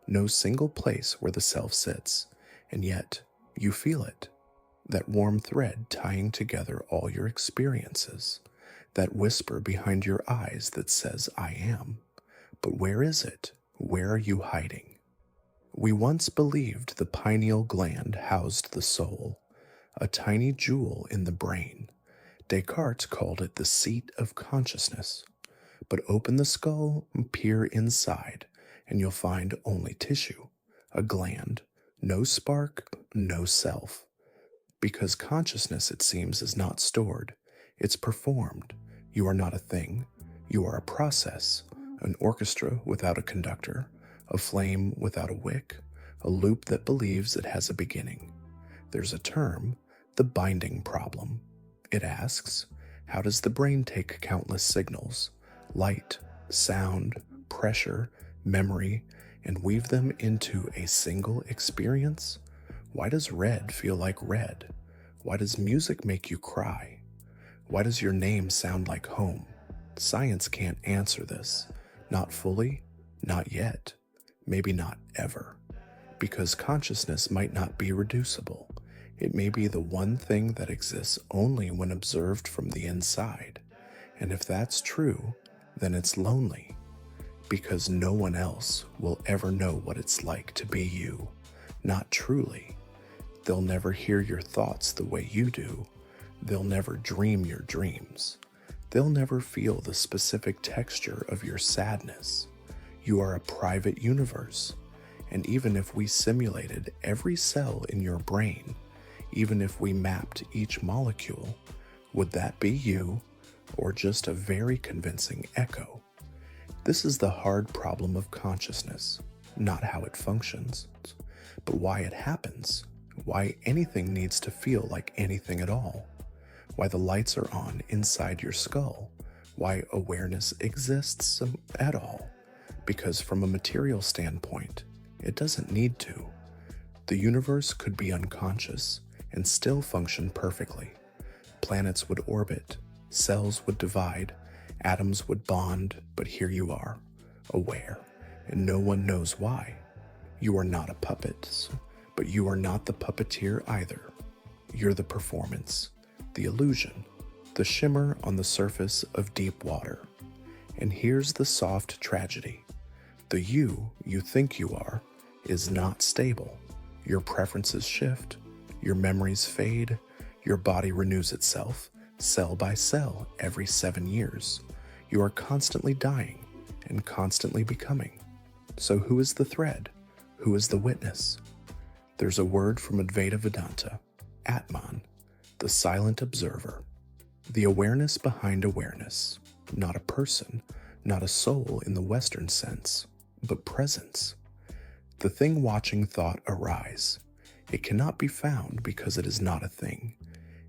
[SPEAKER 1] no single place where the self sits, and yet you feel it. That warm thread tying together all your experiences, that whisper behind your eyes that says, I am. But where is it? Where are you hiding? We once believed the pineal gland housed the soul, a tiny jewel in the brain. Descartes called it the seat of consciousness. But open the skull and peer inside, and you'll find only tissue, a gland, no spark, no self. Because consciousness, it seems, is not stored. It's performed. You are not a thing. You are a process, an orchestra without a conductor, a flame without a wick, a loop that believes it has a beginning. There's a term, the binding problem. It asks, how does the brain take countless signals, light, sound, pressure, memory, and weave them into a single experience? Why does red feel like red? Why does music make you cry? Why does your name sound like home? Science can't answer this. Not fully, not yet, maybe not ever. Because consciousness might not be reducible. It may be the one thing that exists only when observed from the inside. And if that's true, then it's lonely. Because no one else will ever know what it's like to be you. Not truly. They'll never hear your thoughts the way you do. They'll never dream your dreams. They'll never feel the specific texture of your sadness. You are a private universe. And even if we simulated every cell in your brain, even if we mapped each molecule, would that be you, or just a very convincing echo? This is the hard problem of consciousness, not how it functions, but why it happens, why anything needs to feel like anything at all, why the lights are on inside your skull, why awareness exists at all, because from a material standpoint, it doesn't need to. The universe could be unconscious and still function perfectly. Planets would orbit, cells would divide, atoms would bond, but here you are, aware, and no one knows why. You are not a puppet, but you are not the puppeteer either. You're the performance, the illusion, the shimmer on the surface of deep water. And here's the soft tragedy. The you think you are is not stable. Your preferences shift, your memories fade, your body renews itself, cell by cell, every 7 years. You are constantly dying and constantly becoming. So who is the thread? Who is the witness? There's a word from Advaita Vedanta, Atman, the silent observer, the awareness behind awareness, not a person, not a soul in the Western sense, but presence. The thing watching thought arise. It cannot be found because it is not a thing.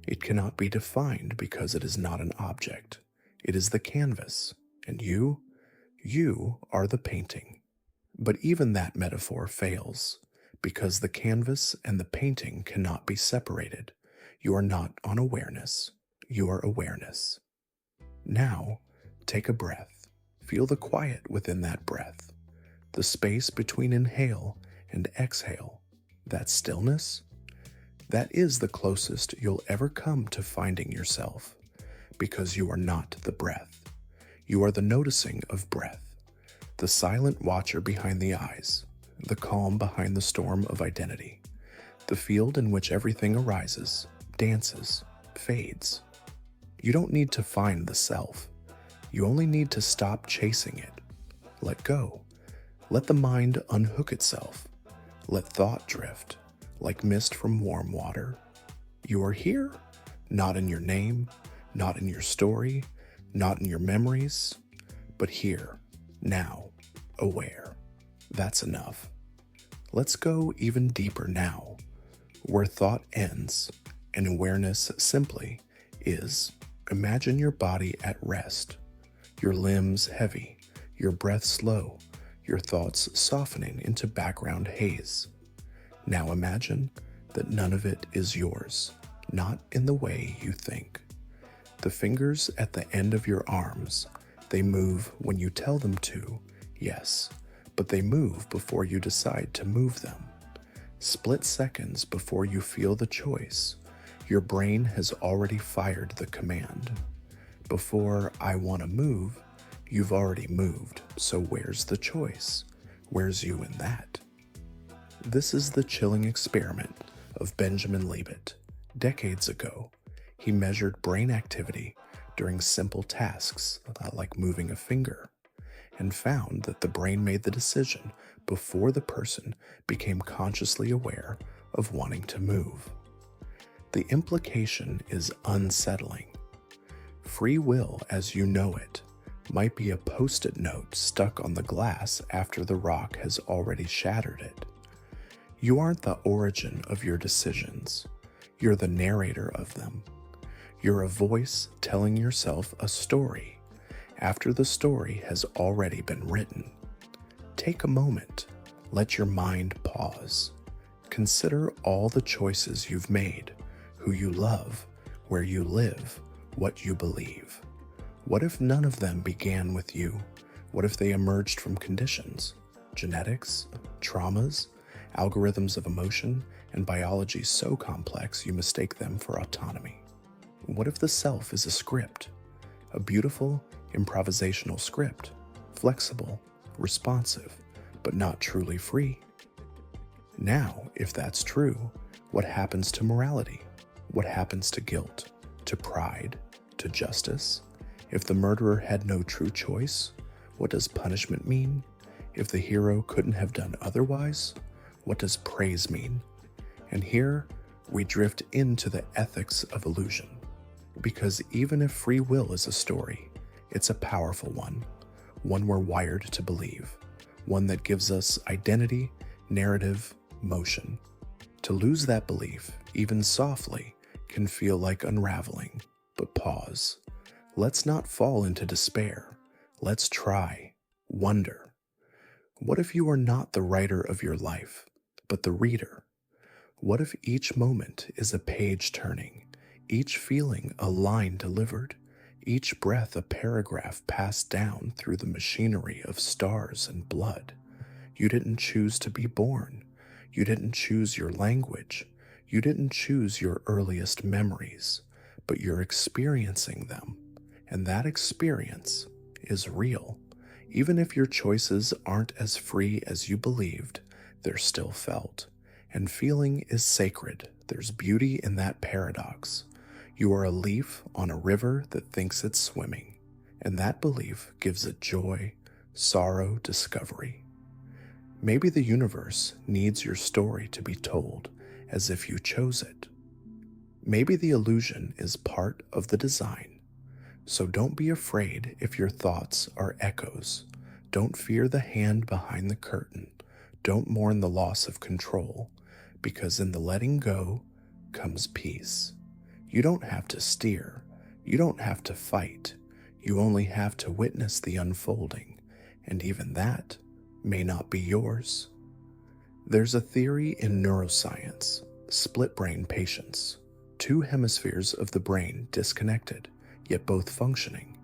[SPEAKER 1] It cannot be defined because it is not an object. It is the canvas, and you are the painting. But even that metaphor fails, because the canvas and the painting cannot be separated. You are not on awareness. You are awareness. Now, take a breath. Feel the quiet within that breath. The space between inhale and exhale. That stillness? That is the closest you'll ever come to finding yourself, because you are not the breath. You are the noticing of breath, the silent watcher behind the eyes, the calm behind the storm of identity, the field in which everything arises, dances, fades. You don't need to find the self. You only need to stop chasing it. Let go. Let the mind unhook itself. Let thought drift, like mist from warm water. You are here, not in your name, Not in your story, not in your memories, but here, now, aware. That's enough. Let's go even deeper now, where thought ends and awareness simply is. Imagine your body at rest, your limbs heavy, your breath slow, your thoughts softening into background haze. Now imagine that none of it is yours, not in the way you think. The fingers at the end of your arms, they move when you tell them to, yes, but they move before you decide to move them. Split seconds before you feel the choice, your brain has already fired the command. Before I want to move, you've already moved, so where's the choice? Where's you in that? This is the chilling experiment of Benjamin Libet. Decades ago, he measured brain activity during simple tasks like moving a finger, and found that the brain made the decision before the person became consciously aware of wanting to move. The implication is unsettling. Free will as you know it might be a post-it note stuck on the glass after the rock has already shattered it. You aren't the origin of your decisions. You're the narrator of them. You're a voice telling yourself a story after the story has already been written. Take a moment. Let your mind pause. Consider all the choices you've made, who you love, where you live, what you believe. What if none of them began with you? What if they emerged from conditions, genetics, traumas, algorithms of emotion, and biology so complex you mistake them for autonomy? What if the self is a script, a beautiful, improvisational script, flexible, responsive, but not truly free? Now, if that's true, what happens to morality? What happens to guilt, to pride, to justice? If the murderer had no true choice, what does punishment mean? If the hero couldn't have done otherwise, what does praise mean? And here, we drift into the ethics of illusion. Because even if free will is a story, it's a powerful one we're wired to believe, one that gives us identity, narrative, motion. To lose that belief, even softly, can feel like unraveling, but pause. Let's not fall into despair. Let's try, wonder. What if you are not the writer of your life, but the reader? What if each moment is a page turning, each feeling a line delivered, each breath a paragraph passed down through the machinery of stars and blood? You didn't choose to be born. You didn't choose your language. You didn't choose your earliest memories, but you're experiencing them. And that experience is real. Even if your choices aren't as free as you believed, they're still felt. And feeling is sacred. There's beauty in that paradox. You are a leaf on a river that thinks it's swimming, and that belief gives it joy, sorrow, discovery. Maybe the universe needs your story to be told as if you chose it. Maybe the illusion is part of the design. So don't be afraid if your thoughts are echoes. Don't fear the hand behind the curtain. Don't mourn the loss of control, because in the letting go comes peace. You don't have to steer. You don't have to fight. You only have to witness the unfolding, and even that may not be yours. There's a theory in neuroscience, split brain patients, two hemispheres of the brain disconnected, yet both functioning.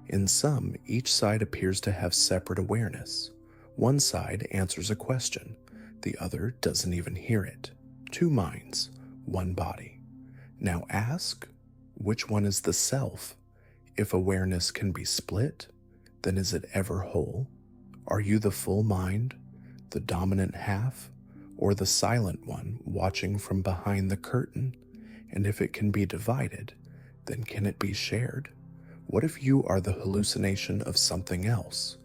[SPEAKER 1] In some, each side appears to have separate awareness. One side answers a question, the other doesn't even hear it. Two minds, one body. Now ask, which one is the self? If awareness can be split, then is it ever whole? Are you the full mind, the dominant half, or the silent one watching from behind the curtain? And if it can be divided, then can it be shared? What if you are the hallucination of something else?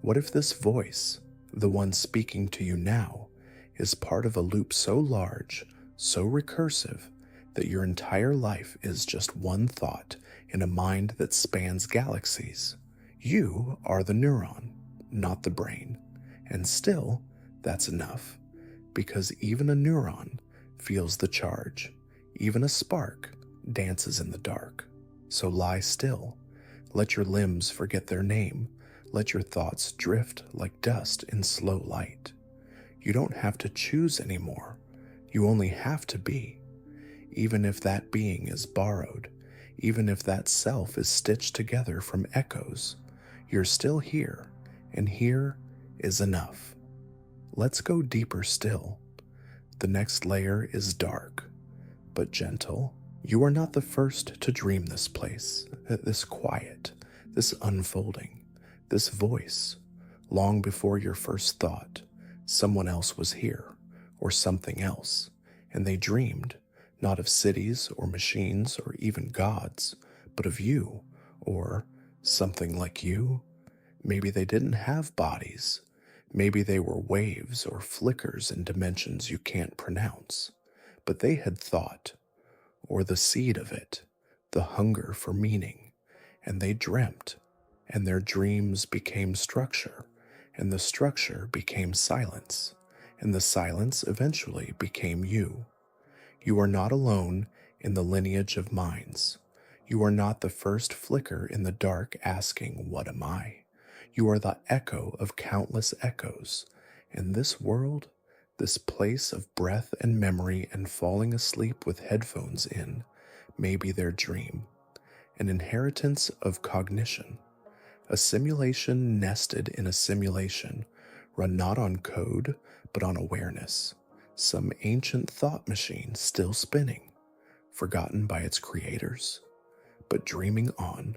[SPEAKER 1] What if this voice, the one speaking to you now, is part of a loop so large, so recursive, that your entire life is just one thought in a mind that spans galaxies. You are the neuron, not the brain. And still, that's enough, because even a neuron feels the charge. Even a spark dances in the dark. So lie still. Let your limbs forget their name. Let your thoughts drift like dust in slow light. You don't have to choose anymore. You only have to be. Even if that being is borrowed, even if that self is stitched together from echoes, you're still here, and here is enough. Let's go deeper still. The next layer is dark, but gentle. You are not the first to dream this place, this quiet, this unfolding, this voice. Long before your first thought, someone else was here, or something else, and they dreamed, not of cities or machines or even gods, but of you, or something like you. Maybe they didn't have bodies. Maybe they were waves or flickers in dimensions you can't pronounce. But they had thought, or the seed of it, the hunger for meaning, and they dreamt, and their dreams became structure, and the structure became silence, and the silence eventually became you. You are not alone in the lineage of minds. You are not the first flicker in the dark asking, "What am I?" You are the echo of countless echoes, and this world, this place of breath and memory and falling asleep with headphones in, may be their dream, an inheritance of cognition, a simulation nested in a simulation, run not on code, but on awareness, some ancient thought machine still spinning, forgotten by its creators, but dreaming on,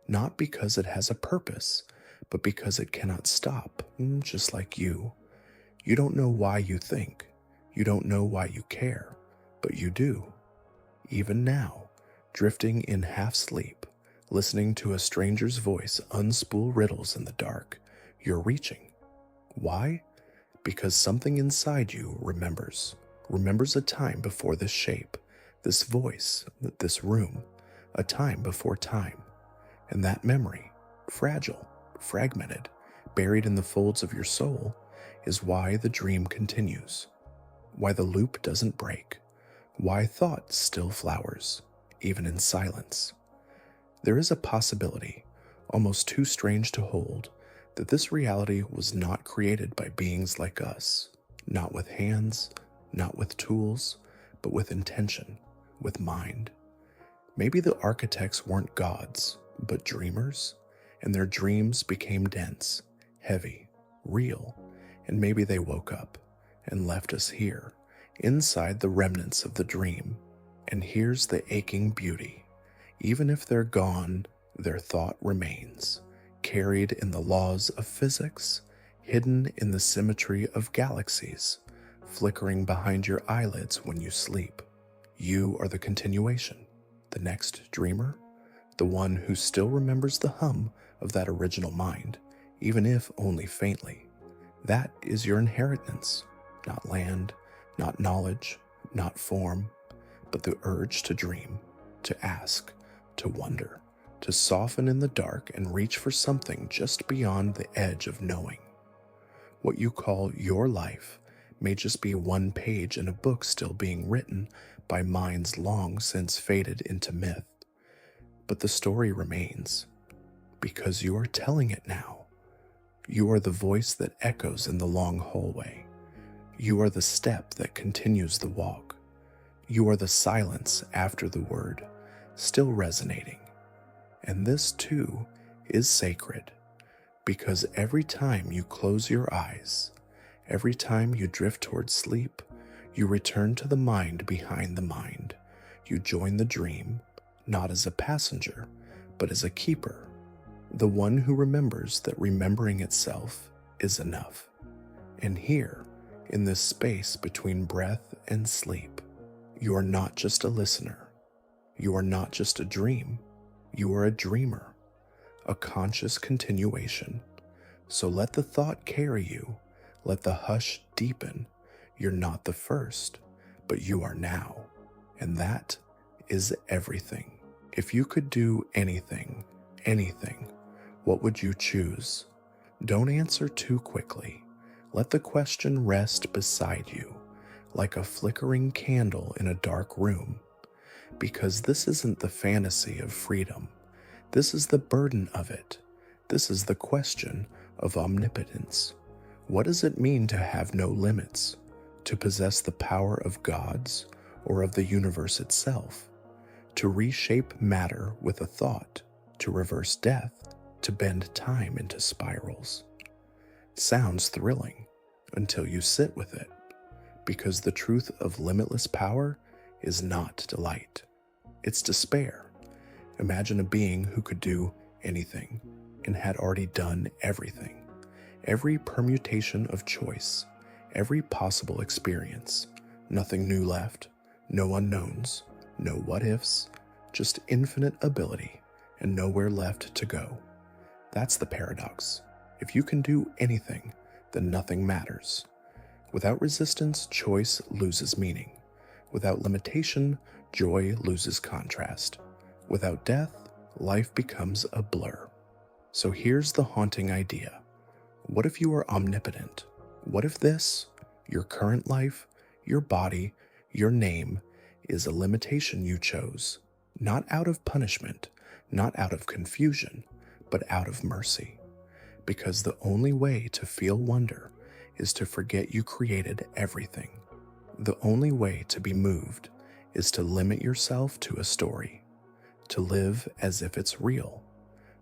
[SPEAKER 1] not because it has a purpose, but because it cannot stop, just like you. You don't know why you think, you don't know why you care, but you do. Even now, drifting in half sleep, listening to a stranger's voice unspool riddles in the dark, you're reaching. Why? Because something inside you remembers a time before this shape, this voice, this room, a time before time. And that memory, fragile, fragmented, buried in the folds of your soul, is why the dream continues, why the loop doesn't break, why thought still flowers, even in silence. There is a possibility, almost too strange to hold, that this reality was not created by beings like us, not with hands, not with tools, but with intention, with mind. Maybe the architects weren't gods, but dreamers, and their dreams became dense, heavy, real, and maybe they woke up and left us here, inside the remnants of the dream. And here's the aching beauty. Even if they're gone, their thought remains, carried in the laws of physics, hidden in the symmetry of galaxies, flickering behind your eyelids when you sleep. You are the continuation, the next dreamer, the one who still remembers the hum of that original mind, even if only faintly. That is your inheritance, not land, not knowledge, not form, but the urge to dream, to ask, to wonder, to soften in the dark and reach for something just beyond the edge of knowing. What you call your life may just be one page in a book still being written by minds long since faded into myth. But the story remains, because you are telling it now. You are the voice that echoes in the long hallway. You are the step that continues the walk. You are the silence after the word, still resonating. And this too is sacred, because every time you close your eyes, every time you drift towards sleep, you return to the mind behind the mind. You join the dream, not as a passenger, but as a keeper, the one who remembers that remembering itself is enough. And here, in this space between breath and sleep, you are not just a listener. You are not just a dream. You are a dreamer, a conscious continuation. So let the thought carry you. Let the hush deepen. You're not the first, but you are now. And that is everything. If you could do anything, what would you choose? Don't answer too quickly. Let the question rest beside you, like a flickering candle in a dark room. Because this isn't the fantasy of freedom. This is the burden of it. This is the question of omnipotence. What does it mean to have no limits? To possess the power of gods or of the universe itself? To reshape matter with a thought? To reverse death? To bend time into spirals? Sounds thrilling until you sit with it, because the truth of limitless power is not delight. It's despair. Imagine a being who could do anything and had already done everything. Every permutation of choice, every possible experience. Nothing new left, no unknowns, no what-ifs, just infinite ability and nowhere left to go. That's the paradox. If you can do anything, then nothing matters. Without resistance, choice loses meaning. Without limitation, joy loses contrast. Without death, life becomes a blur. So here's the haunting idea. What if you were omnipotent? What if this, your current life, your body, your name, is a limitation you chose, not out of punishment, not out of confusion, but out of mercy? Because the only way to feel wonder is to forget you created everything. The only way to be moved is to limit yourself to a story, to live as if it's real,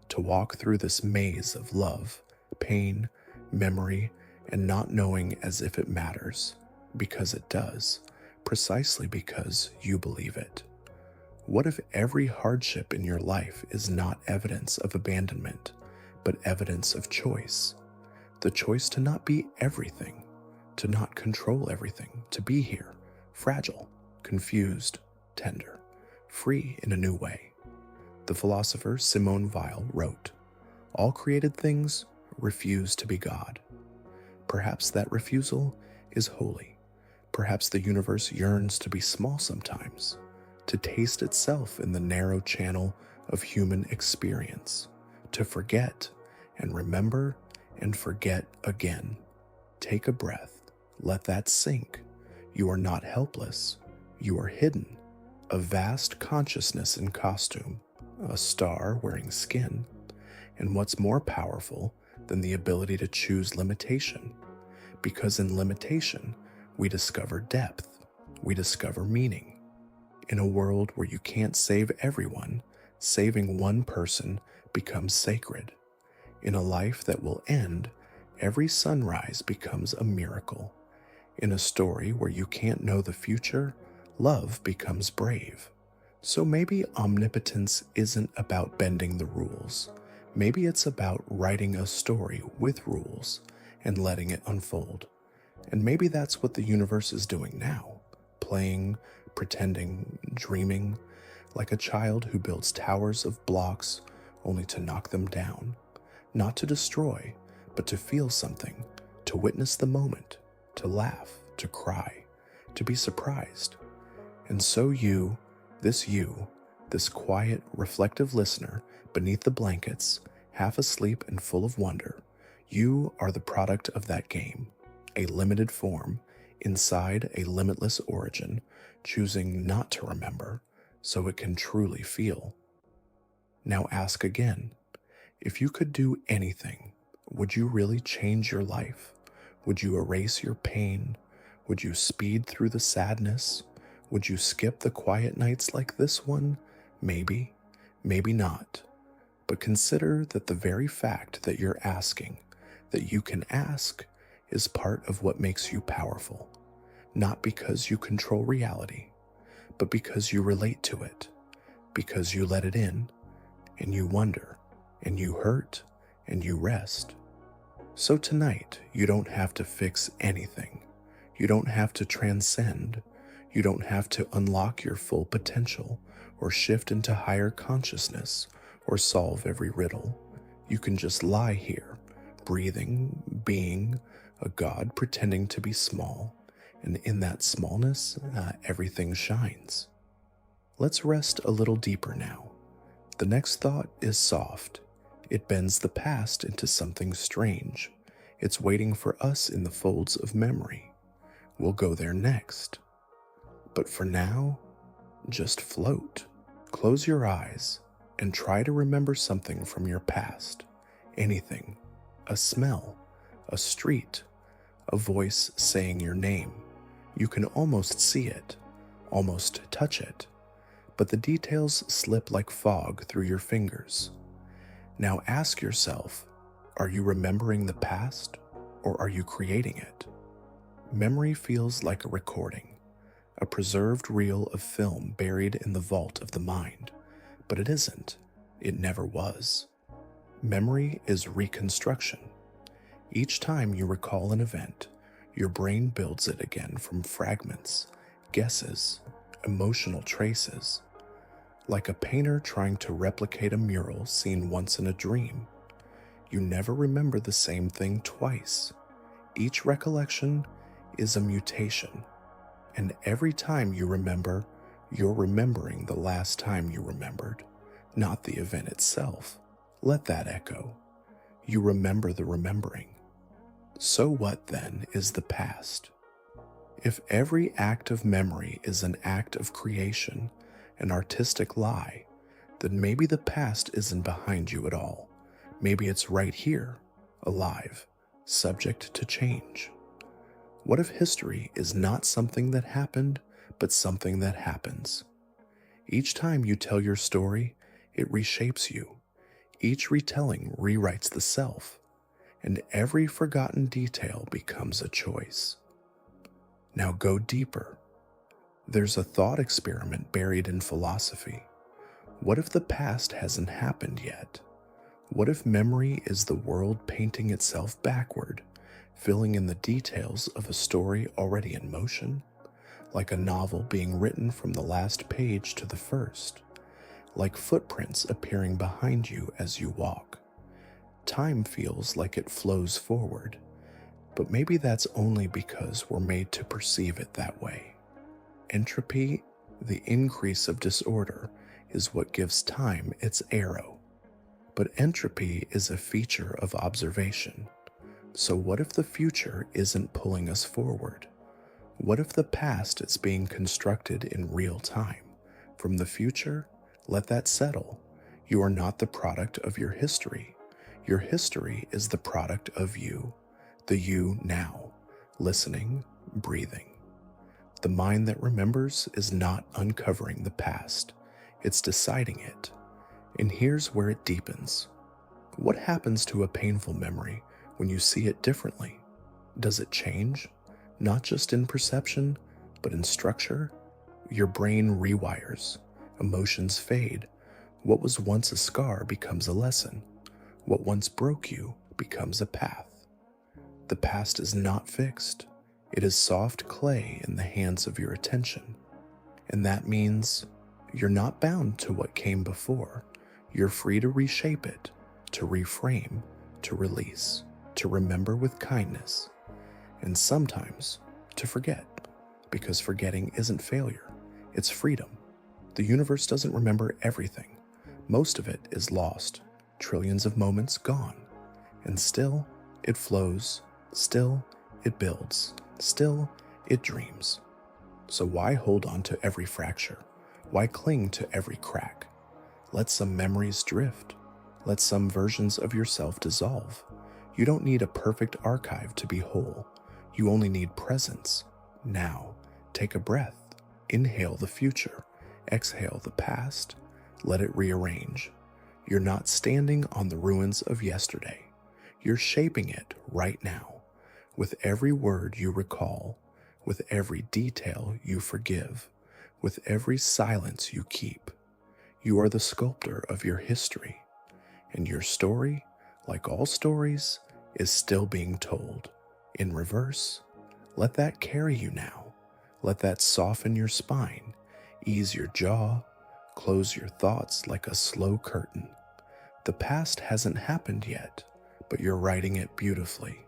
[SPEAKER 1] to walk through this maze of love, pain, memory, and not knowing as if it matters, because it does, precisely because you believe it. What if every hardship in your life is not evidence of abandonment, but evidence of choice? The choice to not be everything, to not control everything, to be here, fragile, confused, tender, free in a new way. The philosopher Simone Weil wrote, "All created things refuse to be God." Perhaps that refusal is holy. Perhaps the universe yearns to be small sometimes, to taste itself in the narrow channel of human experience, to forget and remember and forget again. Take a breath. Let that sink. You are not helpless. You are hidden. A vast consciousness in costume, a star wearing skin. And what's more powerful than the ability to choose limitation? Because in limitation, we discover depth. We discover meaning. In a world where you can't save everyone, saving one person becomes sacred. In a life that will end, every sunrise becomes a miracle. In a story where you can't know the future, love becomes brave. So maybe omnipotence isn't about bending the rules. Maybe it's about writing a story with rules and letting it unfold. And maybe that's what the universe is doing now, playing, pretending, dreaming, like a child who builds towers of blocks only to knock them down. Not to destroy, but to feel something, to witness the moment, to laugh, to cry, to be surprised. And so you, this quiet, reflective listener beneath the blankets, half asleep and full of wonder, you are the product of that game, a limited form, inside a limitless origin, choosing not to remember so it can truly feel. Now ask again. If you could do anything, would you really change your life? Would you erase your pain? Would you speed through the sadness? Would you skip the quiet nights like this one? Maybe, maybe not. But consider that the very fact that you're asking, that you can ask, is part of what makes you powerful. Not because you control reality, but because you relate to it, because you let it in, and you wonder, and you hurt, and you rest. So tonight, you don't have to fix anything. You don't have to transcend. You don't have to unlock your full potential, or shift into higher consciousness, or solve every riddle. You can just lie here, breathing, being, a god pretending to be small, and in that smallness, everything shines. Let's rest a little deeper now. The next thought is soft. It bends the past into something strange. It's waiting for us in the folds of memory. We'll go there next. But for now, just float. Close your eyes and try to remember something from your past. Anything. A smell, a street, a voice saying your name. You can almost see it, almost touch it, but the details slip like fog through your fingers. Now ask yourself, are you remembering the past or are you creating it? Memory feels like a recording, a preserved reel of film buried in the vault of the mind, but it isn't. It never was. Memory is reconstruction. Each time you recall an event, your brain builds it again from fragments, guesses, emotional traces. Like a painter trying to replicate a mural seen once in a dream. You never remember the same thing twice. Each recollection is a mutation, and every time you remember, you're remembering the last time you remembered, not the event itself. Let that echo. You remember the remembering. So what then is the past? If every act of memory is an act of creation, an artistic lie, then maybe the past isn't behind you at all. Maybe it's right here, alive, subject to change. What if history is not something that happened, but something that happens? Each time you tell your story, it reshapes you. Each retelling rewrites the self, and every forgotten detail becomes a choice. Now go deeper. There's a thought experiment buried in philosophy. What if the past hasn't happened yet? What if memory is the world painting itself backward, filling in the details of a story already in motion? Like a novel being written from the last page to the first. Like footprints appearing behind you as you walk. Time feels like it flows forward, but maybe that's only because we're made to perceive it that way. Entropy, the increase of disorder, is what gives time its arrow. But entropy is a feature of observation. So what if the future isn't pulling us forward? What if the past is being constructed in real time? From the future, let that settle. You are not the product of your history. Your history is the product of you, the you now, listening, breathing. The mind that remembers is not uncovering the past, it's deciding it. And here's where it deepens. What happens to a painful memory when you see it differently? Does it change? Not just in perception, but in structure? Your brain rewires, emotions fade. What was once a scar becomes a lesson. What once broke you becomes a path. The past is not fixed. It is soft clay in the hands of your attention. And that means you're not bound to what came before. You're free to reshape it, to reframe, to release, to remember with kindness, and sometimes to forget, because forgetting isn't failure, it's freedom. The universe doesn't remember everything. Most of it is lost, trillions of moments gone, and still it flows, still it builds. Still, it dreams. So why hold on to every fracture? Why cling to every crack? Let some memories drift. Let some versions of yourself dissolve. You don't need a perfect archive to be whole. You only need presence. Now, take a breath. Inhale the future. Exhale the past. Let it rearrange. You're not standing on the ruins of yesterday. You're shaping it right now. With every word you recall, with every detail you forgive, with every silence you keep, you are the sculptor of your history, and your story, like all stories, is still being told. In reverse, let that carry you now. Let that soften your spine, ease your jaw, close your thoughts like a slow curtain. The past hasn't happened yet, but you're writing it beautifully.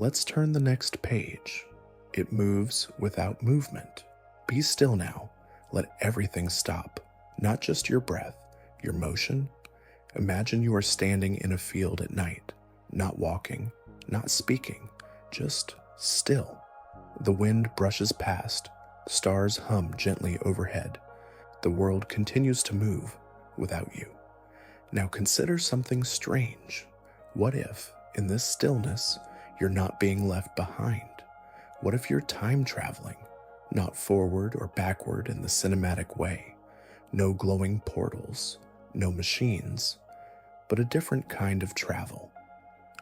[SPEAKER 1] Let's turn the next page. It moves without movement. Be still now. Let everything stop. Not just your breath, your motion. Imagine you are standing in a field at night, not walking, not speaking, just still. The wind brushes past, stars hum gently overhead. The world continues to move without you. Now consider something strange. What if, in this stillness, you're not being left behind? What if you're time traveling, not forward or backward in the cinematic way? No glowing portals, no machines, but a different kind of travel,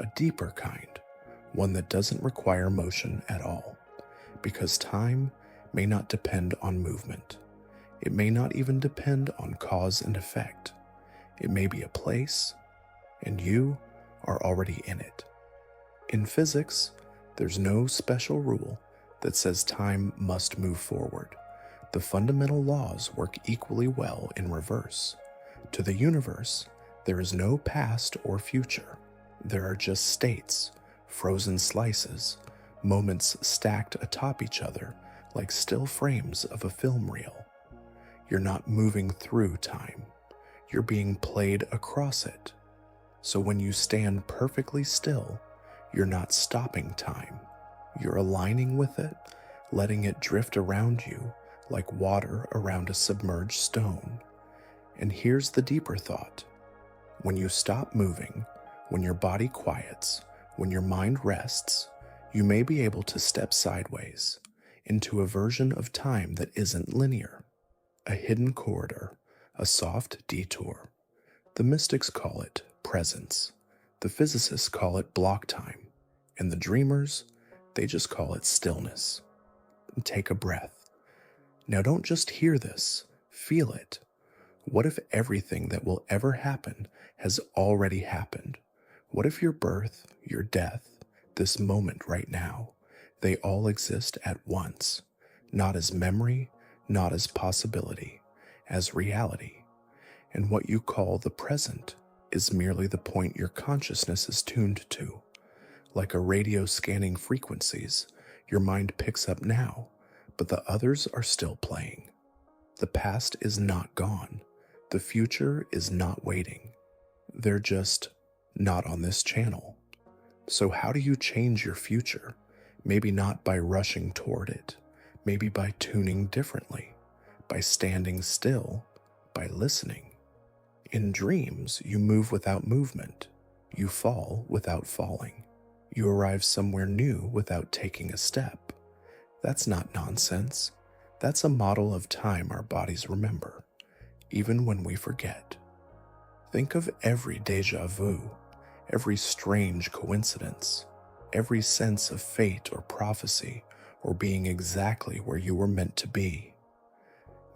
[SPEAKER 1] a deeper kind, one that doesn't require motion at all, because time may not depend on movement. It may not even depend on cause and effect. It may be a place, and you are already in it. In physics, there's no special rule that says time must move forward. The fundamental laws work equally well in reverse. To the universe, there is no past or future. There are just states, frozen slices, moments stacked atop each other like still frames of a film reel. You're not moving through time. You're being played across it. So when you stand perfectly still, you're not stopping time. You're aligning with it, letting it drift around you like water around a submerged stone. And here's the deeper thought. When you stop moving, when your body quiets, when your mind rests, you may be able to step sideways into a version of time that isn't linear, a hidden corridor, a soft detour. The mystics call it presence. The physicists call it block time. And the dreamers, they just call it stillness. Take a breath. Now don't just hear this, feel it. What if everything that will ever happen has already happened? What if your birth, your death, this moment right now, they all exist at once, not as memory, not as possibility, as reality. And what you call the present is merely the point your consciousness is tuned to. Like a radio scanning frequencies, your mind picks up now, but the others are still playing. The past is not gone. The future is not waiting. They're just not on this channel. So how do you change your future? Maybe not by rushing toward it. Maybe by tuning differently, by standing still, by listening. In dreams, you move without movement. You fall without falling. You arrive somewhere new without taking a step. That's not nonsense. That's a model of time our bodies remember, even when we forget. Think of every déjà vu, every strange coincidence, every sense of fate or prophecy, or being exactly where you were meant to be.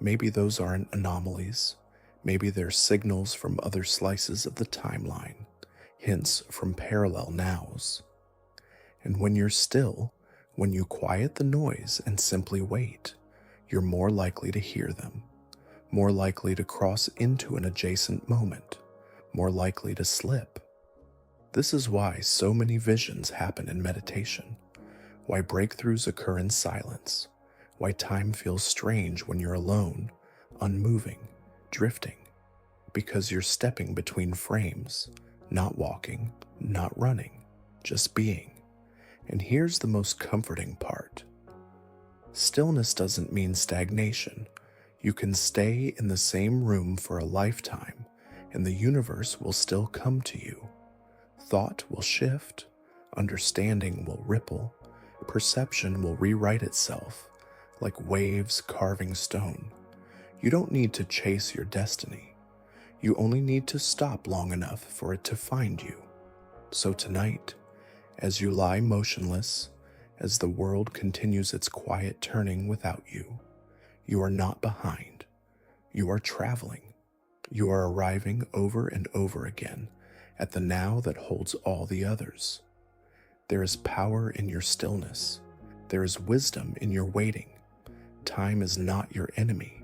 [SPEAKER 1] Maybe those aren't anomalies. Maybe they're signals from other slices of the timeline, hints from parallel nows. And when you're still, when you quiet the noise and simply wait, you're more likely to hear them, more likely to cross into an adjacent moment, more likely to slip. This is why so many visions happen in meditation, why breakthroughs occur in silence, why time feels strange when you're alone, unmoving, drifting, because you're stepping between frames, not walking, not running, just being. And here's the most comforting part. Stillness doesn't mean stagnation. You can stay in the same room for a lifetime, and the universe will still come to you. Thought will shift, understanding will ripple, perception will rewrite itself, like waves carving stone. You don't need to chase your destiny. You only need to stop long enough for it to find you. So tonight, as you lie motionless, as the world continues its quiet turning without you, you are not behind. You are traveling. You are arriving over and over again at the now that holds all the others. There is power in your stillness. There is wisdom in your waiting. Time is not your enemy.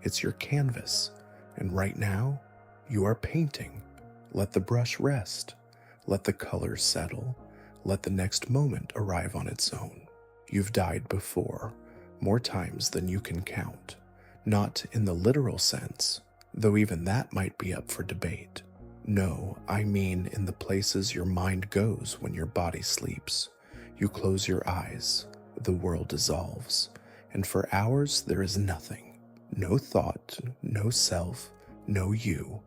[SPEAKER 1] It's your canvas. And right now, you are painting. Let the brush rest. Let the colors settle. Let the next moment arrive on its own. You've died before, more times than you can count. Not in the literal sense, though even that might be up for debate. No, I mean in the places your mind goes when your body sleeps. You close your eyes, the world dissolves, and for hours there is nothing. No thought, no self, no you,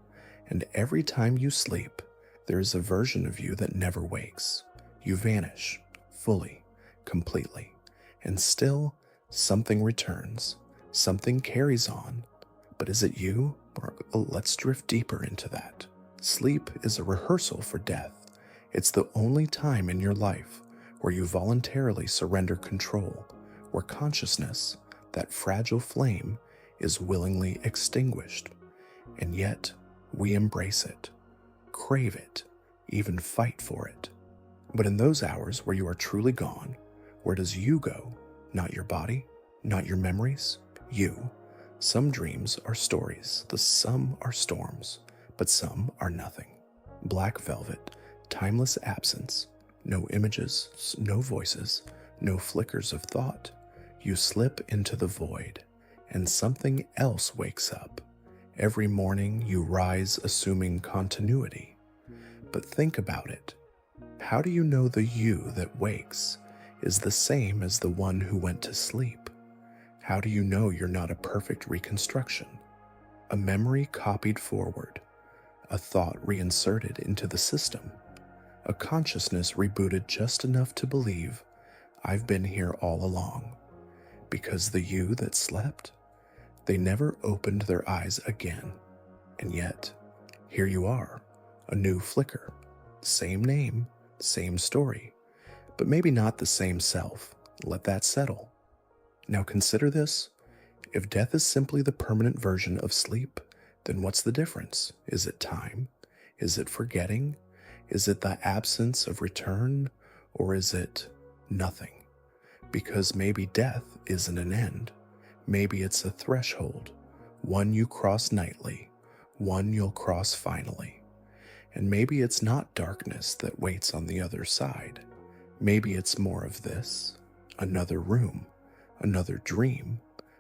[SPEAKER 1] and every time you sleep, there is a version of you that never wakes. You vanish, fully, completely, and still something returns, something carries on. But is it you? Or let's drift deeper into that. Sleep is a rehearsal for death. It's the only time in your life where you voluntarily surrender control, where consciousness, that fragile flame, is willingly extinguished. And yet, we embrace it, crave it, even fight for it. But in those hours where you are truly gone, where does you go? Not your body, not your memories, you. Some dreams are stories, some are storms, but some are nothing. Black velvet, timeless absence, no images, no voices, no flickers of thought. You slip into the void, and something else wakes up. Every morning you rise assuming continuity. But think about it. How do you know the you that wakes is the same as the one who went to sleep? How do you know you're not a perfect reconstruction? A memory copied forward, a thought reinserted into the system, a consciousness rebooted just enough to believe I've been here all along. Because the you that slept, they never opened their eyes again. And yet, here you are, a new flicker, same name, same story, but maybe not the same self. Let that settle. Now consider this. If death is simply the permanent version of sleep, then what's the difference? Is it time? Is it forgetting? Is it the absence of return? Or is it nothing? Because maybe death isn't an end. Maybe it's a threshold, one you cross nightly, one you'll cross finally. And maybe it's not darkness that waits on the other side. Maybe it's more of this, another room, another dream,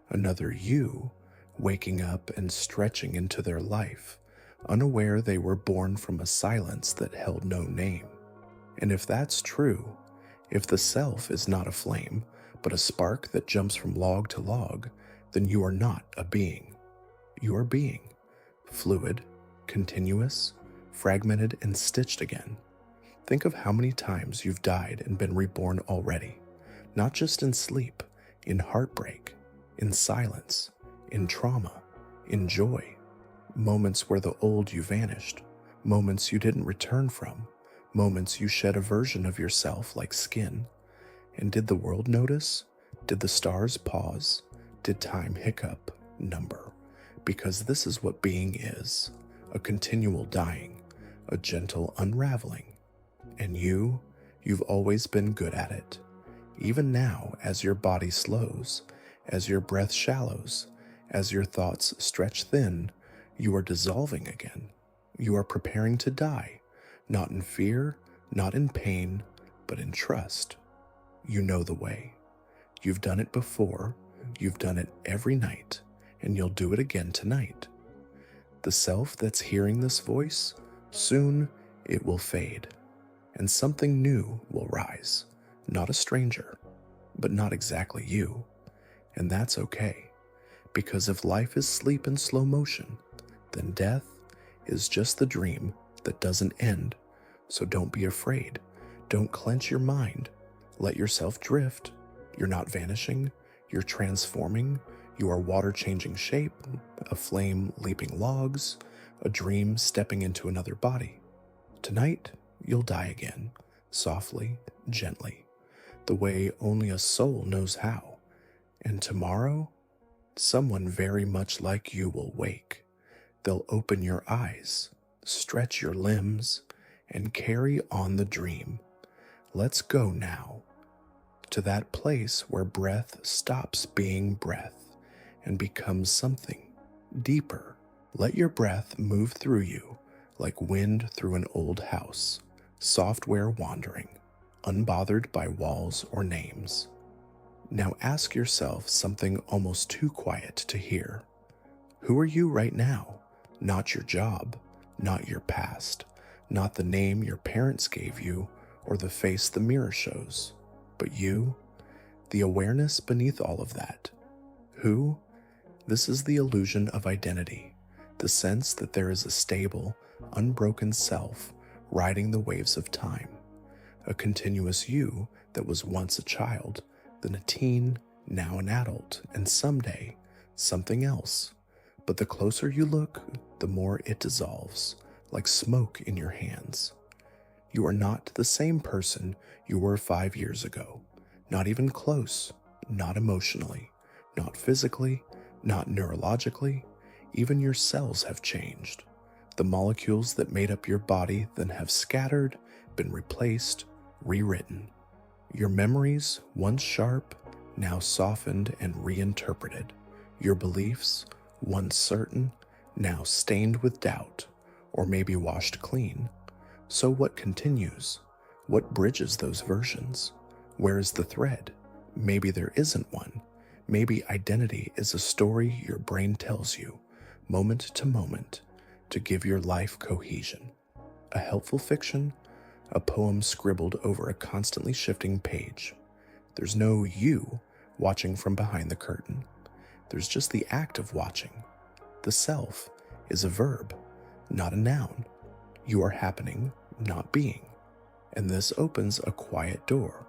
[SPEAKER 1] another you, waking up and stretching into their life, unaware they were born from a silence that held no name. And if that's true, if the self is not a flame, but a spark that jumps from log to log, then you are not a being. You are being, fluid, continuous, fragmented and stitched again. Think of how many times you've died and been reborn already, not just in sleep, in heartbreak, in silence, in trauma, in joy. Moments where the old you vanished, moments you didn't return from, moments you shed a version of yourself like skin. And did the world notice? Did the stars pause? Did time hiccup, number? Because this is what being is, a continual dying, a gentle unraveling. And you've always been good at it. Even now, as your body slows, as your breath shallows, as your thoughts stretch thin, you are dissolving again. You are preparing to die, not in fear, not in pain, but in trust. You know the way. You've done it before, you've done it every night, and you'll do it again tonight. The self that's hearing this voice, soon it will fade, and something new will rise. Not a stranger, but not exactly you. And that's okay, because if life is sleep in slow motion, then death is just the dream that doesn't end. So don't be afraid. Don't clench your mind. Let yourself drift. You're not vanishing. You're transforming. You are water changing shape, a flame leaping logs, a dream stepping into another body. Tonight, you'll die again, softly, gently, the way only a soul knows how. And tomorrow, someone very much like you will wake. They'll open your eyes, stretch your limbs, and carry on the dream. Let's go now, to that place where breath stops being breath and becomes something deeper. Let your breath move through you like wind through an old house, software wandering, unbothered by walls or names. Now ask yourself something almost too quiet to hear. Who are you right now? Not your job, not your past, not the name your parents gave you or the face the mirror shows, but you, the awareness beneath all of that. Who? This is the illusion of identity, the sense that there is a stable, unbroken self riding the waves of time, a continuous you that was once a child, then a teen, now an adult, and someday something else. But the closer you look, the more it dissolves, like smoke in your hands. You are not the same person you were 5 years ago, not even close, not emotionally, not physically, not neurologically. Even your cells have changed. The molecules that made up your body then have scattered, been replaced, rewritten. Your memories, once sharp, now softened and reinterpreted. Your beliefs, once certain, now stained with doubt, or maybe washed clean. So what continues? What bridges those versions? Where is the thread? Maybe there isn't one. Maybe identity is a story your brain tells you, moment to moment, to give your life cohesion. A helpful fiction, a poem scribbled over a constantly shifting page. There's no you watching from behind the curtain. There's just the act of watching. The self is a verb, not a noun. You are happening, not being. And this opens a quiet door.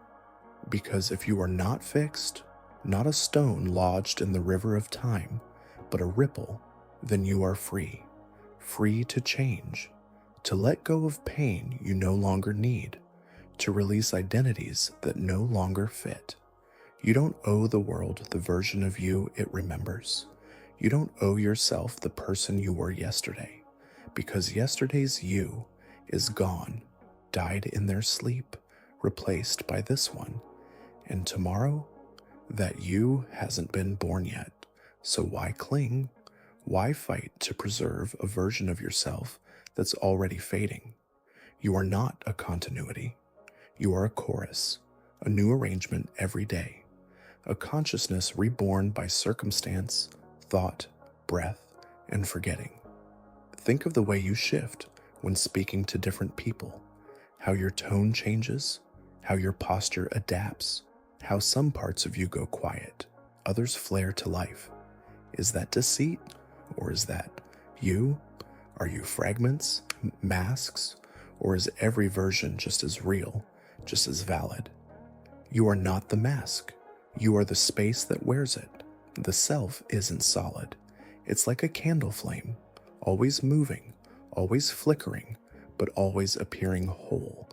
[SPEAKER 1] Because if you are not fixed, not a stone lodged in the river of time, but a ripple, then you are free. Free to change, to let go of pain you no longer need, to release identities that no longer fit. You don't owe the world the version of you it remembers. You don't owe yourself the person you were yesterday, because yesterday's you is gone, died in their sleep, replaced by this one. And tomorrow, that you hasn't been born yet. So why cling? Why fight to preserve a version of yourself that's already fading? You are not a continuity. You are a chorus, a new arrangement every day, a consciousness reborn by circumstance, thought, breath, and forgetting. Think of the way you shift when speaking to different people, how your tone changes, how your posture adapts, how some parts of you go quiet, others flare to life. Is that deceit, or is that you? Are you fragments, masks, or is every version just as real, just as valid? You are not the mask. You are the space that wears it. The self isn't solid. It's like a candle flame, always moving, always flickering, but always appearing whole.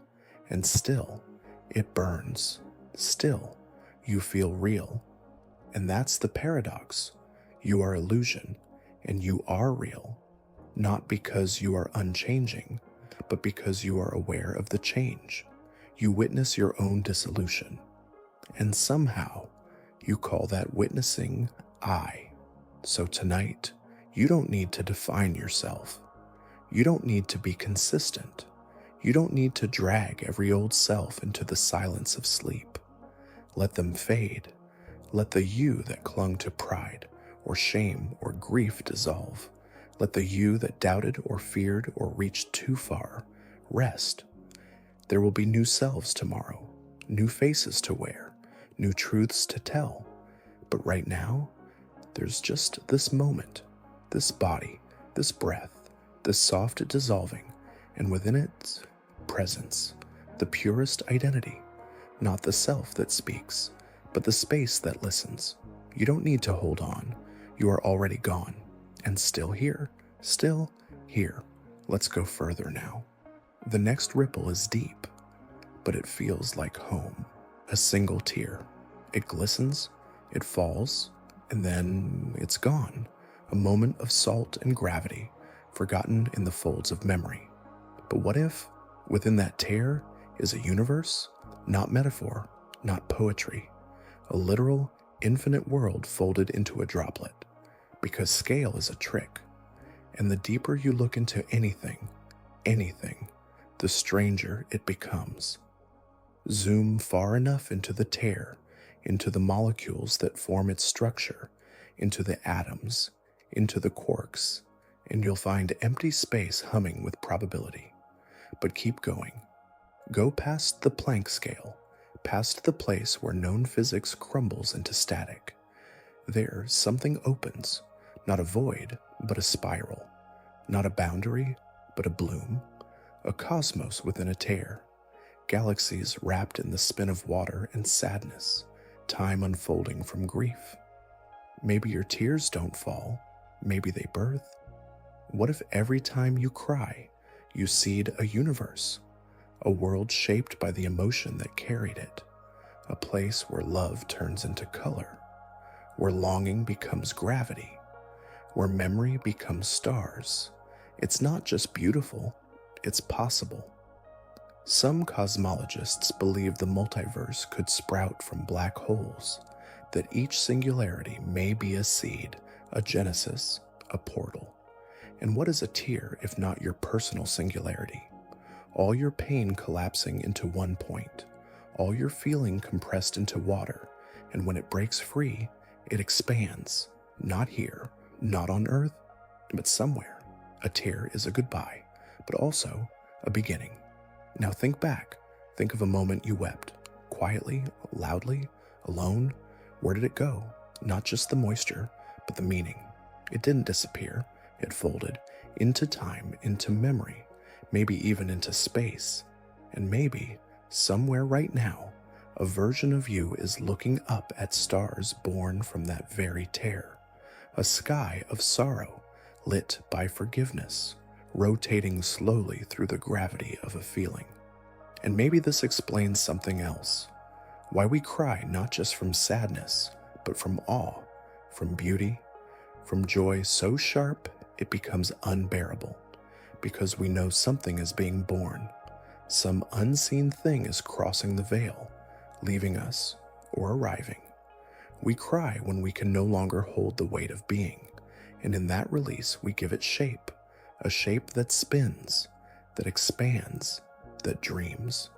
[SPEAKER 1] And still, it burns. Still, you feel real. And that's the paradox. You are illusion, and you are real. Not because you are unchanging, but because you are aware of the change. You witness your own dissolution. And somehow, you call that witnessing I. So tonight, you don't need to define yourself. You don't need to be consistent. You don't need to drag every old self into the silence of sleep. Let them fade. Let the you that clung to pride or shame or grief dissolve. Let the you that doubted or feared or reached too far rest. There will be new selves tomorrow, new faces to wear, new truths to tell. But right now, there's just this moment, this body, this breath, this soft dissolving, and within its presence, the purest identity, not the self that speaks, but the space that listens. You don't need to hold on. You are already gone, and still here, still here. Let's go further now. The next ripple is deep, but it feels like home. A single tear. It glistens, it falls, and then it's gone. A moment of salt and gravity, forgotten in the folds of memory. But what if, within that tear, is a universe? Not metaphor, not poetry. A literal, infinite world folded into a droplet. Because scale is a trick. And the deeper you look into anything, the stranger it becomes. Zoom far enough into the tear, into the molecules that form its structure, into the atoms, into the quarks, and you'll find empty space humming with probability. But keep going. Go past the Planck scale, past the place where known physics crumbles into static. There, something opens, not a void, but a spiral, not a boundary, but a bloom, a cosmos within a tear, galaxies wrapped in the spin of water and sadness, time unfolding from grief. Maybe your tears don't fall, maybe they birth. What if every time you cry, you seed a universe, a world shaped by the emotion that carried it, a place where love turns into color, where longing becomes gravity, where memory becomes stars? It's not just beautiful, it's possible. Some cosmologists believe the multiverse could sprout from black holes, that each singularity may be a seed, a genesis, a portal. And what is a tear if not your personal singularity? All your pain collapsing into one point, all your feeling compressed into water, and when it breaks free, it expands, not here, not on Earth, but somewhere. A tear is a goodbye, but also a beginning. Now think back. Think of a moment you wept, quietly, loudly, alone. Where did it go? Not just the moisture, but the meaning. It didn't disappear. It folded into time, into memory, maybe even into space. And maybe, somewhere right now, a version of you is looking up at stars born from that very tear. A sky of sorrow, lit by forgiveness, rotating slowly through the gravity of a feeling. And maybe this explains something else. Why we cry not just from sadness, but from awe, from beauty, from joy so sharp it becomes unbearable, because we know something is being born. Some unseen thing is crossing the veil, leaving us or arriving. We cry when we can no longer hold the weight of being, and in that release we give it shape, a shape that spins, that expands, that dreams.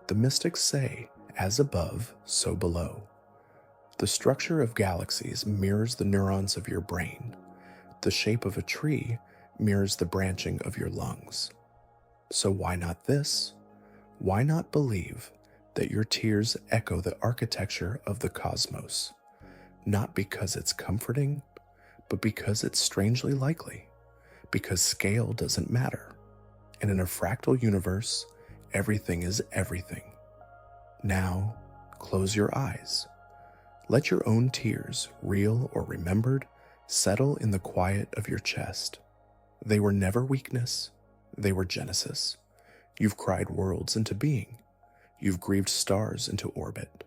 [SPEAKER 1] The mystics say, as above, so below. The structure of galaxies mirrors the neurons of your brain. The shape of a tree mirrors the branching of your lungs. So why not this? Why not believe that your tears echo the architecture of the cosmos? Not because it's comforting, but because it's strangely likely. Because scale doesn't matter. And in a fractal universe, everything is everything. Now, close your eyes. Let your own tears, real or remembered, settle in the quiet of your chest. They were never weakness. They were genesis. You've cried worlds into being. You've grieved stars into orbit.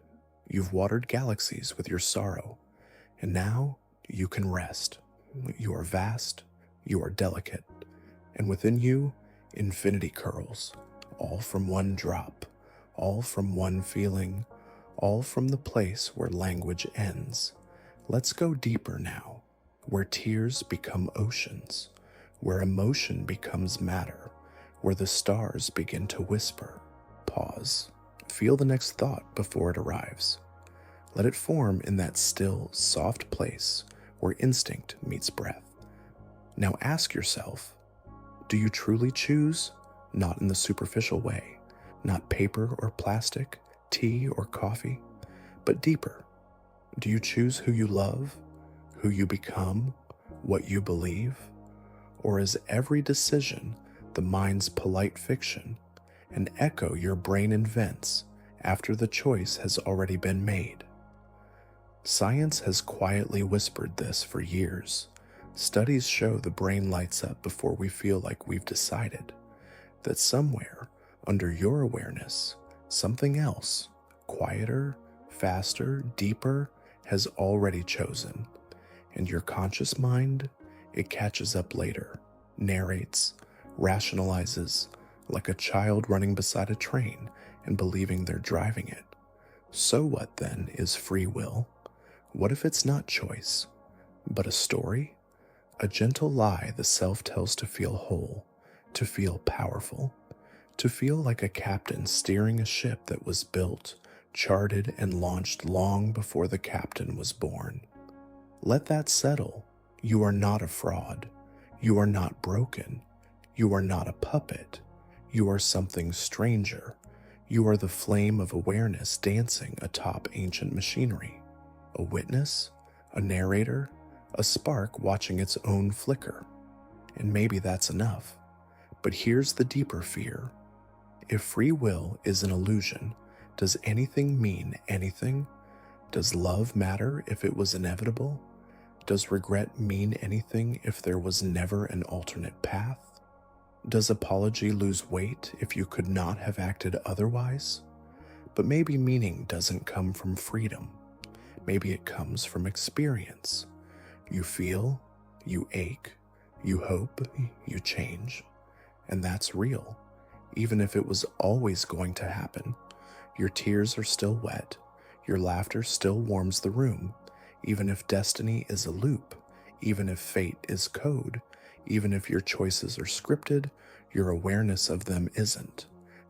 [SPEAKER 1] You've watered galaxies with your sorrow. And now you can rest. You are vast. You are delicate. And within you, infinity curls, all from one drop, all from one feeling, all from the place where language ends. Let's go deeper now, where tears become oceans, where emotion becomes matter, where the stars begin to whisper. Pause. Feel the next thought before it arrives. Let it form in that still, soft place where instinct meets breath. Now ask yourself, do you truly choose? Not in the superficial way, not paper or plastic, tea or coffee, but deeper. Do you choose who you love, who you become, what you believe? Or is every decision the mind's polite fiction, an echo your brain invents after the choice has already been made? Science has quietly whispered this for years. Studies show the brain lights up before we feel like we've decided, that somewhere under your awareness, something else, quieter, faster, deeper, has already chosen. And your conscious mind, it catches up later, narrates, rationalizes, like a child running beside a train and believing they're driving it. So what then is free will? What if it's not choice, but a story? A gentle lie the self tells to feel whole, to feel powerful, to feel like a captain steering a ship that was built, charted, and launched long before the captain was born. Let that settle. You are not a fraud. You are not broken. You are not a puppet. You are something stranger. You are the flame of awareness dancing atop ancient machinery. A witness, a narrator, a spark watching its own flicker. And maybe that's enough. But here's the deeper fear. If free will is an illusion, does anything mean anything? Does love matter if it was inevitable? Does regret mean anything if there was never an alternate path? Does apology lose weight if you could not have acted otherwise? But maybe meaning doesn't come from freedom. Maybe it comes from experience. You feel, you ache, you hope, you change. And that's real, even if it was always going to happen. Your tears are still wet. Your laughter still warms the room. Even if destiny is a loop, even if fate is code, even if your choices are scripted, your awareness of them isn't.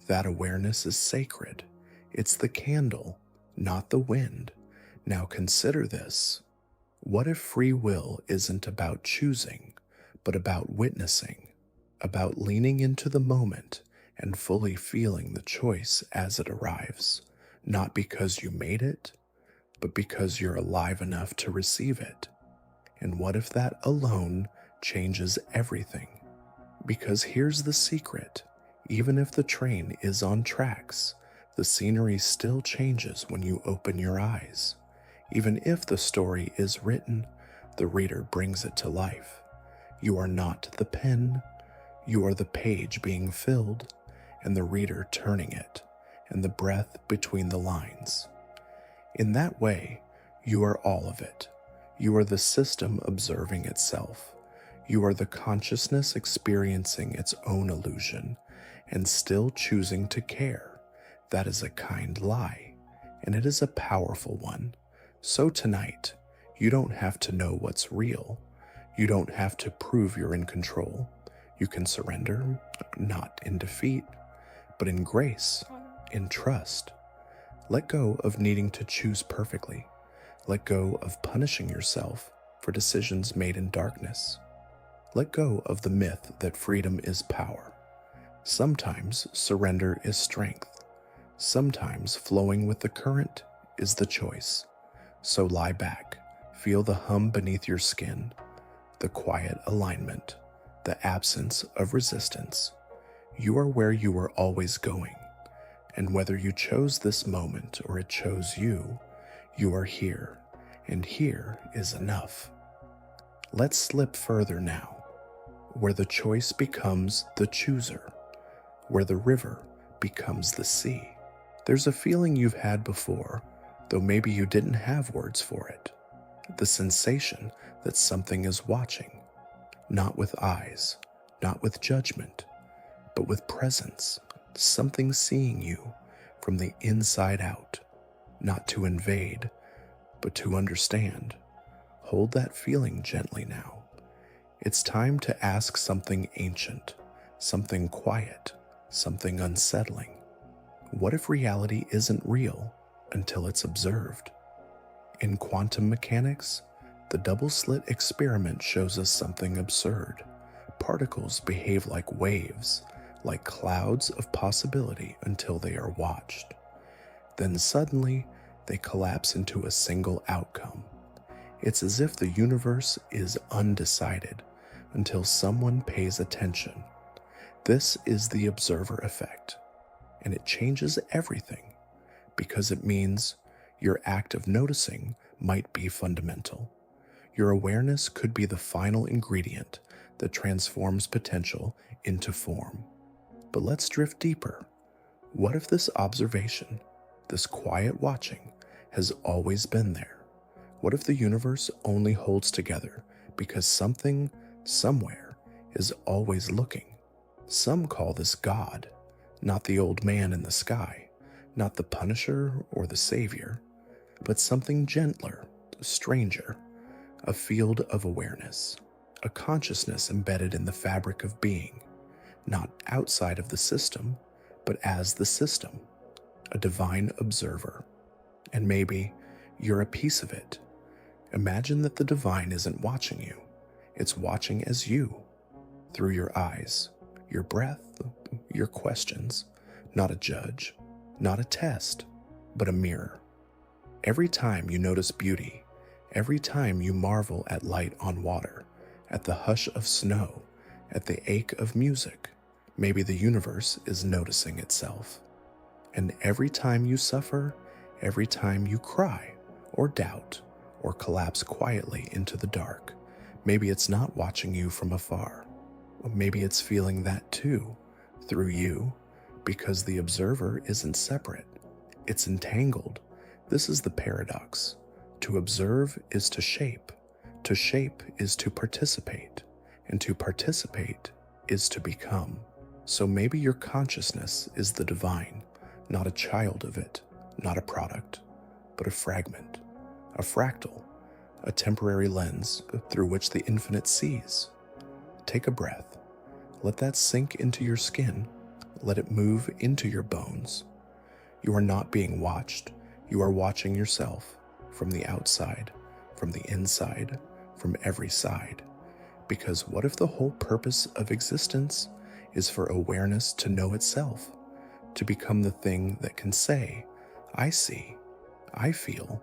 [SPEAKER 1] That awareness is sacred. It's the candle, not the wind. Now consider this. What if free will isn't about choosing, but about witnessing, about leaning into the moment and fully feeling the choice as it arrives, not because you made it, but because you're alive enough to receive it? And what if that alone changes everything? Because here's the secret. Even if the train is on tracks, the scenery still changes when you open your eyes. Even if the story is written, the reader brings it to life. You are not the pen. You are the page being filled, and the reader turning it, and the breath between the lines. In that way, you are all of it. You are the system observing itself. You are the consciousness experiencing its own illusion and still choosing to care. That is a kind lie, and it is a powerful one. So tonight, you don't have to know what's real. You don't have to prove you're in control. You can surrender, not in defeat, but in grace, in trust. Let go of needing to choose perfectly. Let go of punishing yourself for decisions made in darkness. Let go of the myth that freedom is power. Sometimes surrender is strength. Sometimes flowing with the current is the choice. So lie back, feel the hum beneath your skin, the quiet alignment, the absence of resistance. You are where you were always going. And whether you chose this moment or it chose you, you are here, and here is enough. Let's slip further now, where the choice becomes the chooser, where the river becomes the sea. There's a feeling you've had before, though maybe you didn't have words for it. The sensation that something is watching, not with eyes, not with judgment, but with presence. Something seeing you from the inside out, not to invade, but to understand. Hold that feeling gently now. It's time to ask something ancient, something quiet, something unsettling. What if reality isn't real until it's observed? In quantum mechanics, the double-slit experiment shows us something absurd. Particles behave like waves, like clouds of possibility until they are watched. Then suddenly, they collapse into a single outcome. It's as if the universe is undecided until someone pays attention. This is the observer effect, and it changes everything because it means your act of noticing might be fundamental. Your awareness could be the final ingredient that transforms potential into form. But let's drift deeper. What if this observation, this quiet watching, has always been there? What if the universe only holds together because something, somewhere, is always looking? Some call this God, not the old man in the sky, not the punisher or the savior, but something gentler, stranger, a field of awareness, a consciousness embedded in the fabric of being. Not outside of the system, but as the system, a divine observer. And maybe you're a piece of it. Imagine that the divine isn't watching you. It's watching as you, through your eyes, your breath, your questions, not a judge, not a test, but a mirror. Every time you notice beauty, every time you marvel at light on water, at the hush of snow, at the ache of music, maybe the universe is noticing itself. And every time you suffer, every time you cry, or doubt, or collapse quietly into the dark, maybe it's not watching you from afar. Maybe it's feeling that too, through you, because the observer isn't separate. It's entangled. This is the paradox. To observe is to shape is to participate, and to participate is to become. So maybe your consciousness is the divine, not a child of it, not a product, but a fragment, a fractal, a temporary lens through which the infinite sees. Take a breath. Let that sink into your skin. Let it move into your bones. You are not being watched. You are watching yourself from the outside, from the inside, from every side. Because what if the whole purpose of existence is for awareness to know itself, to become the thing that can say, I see, I feel,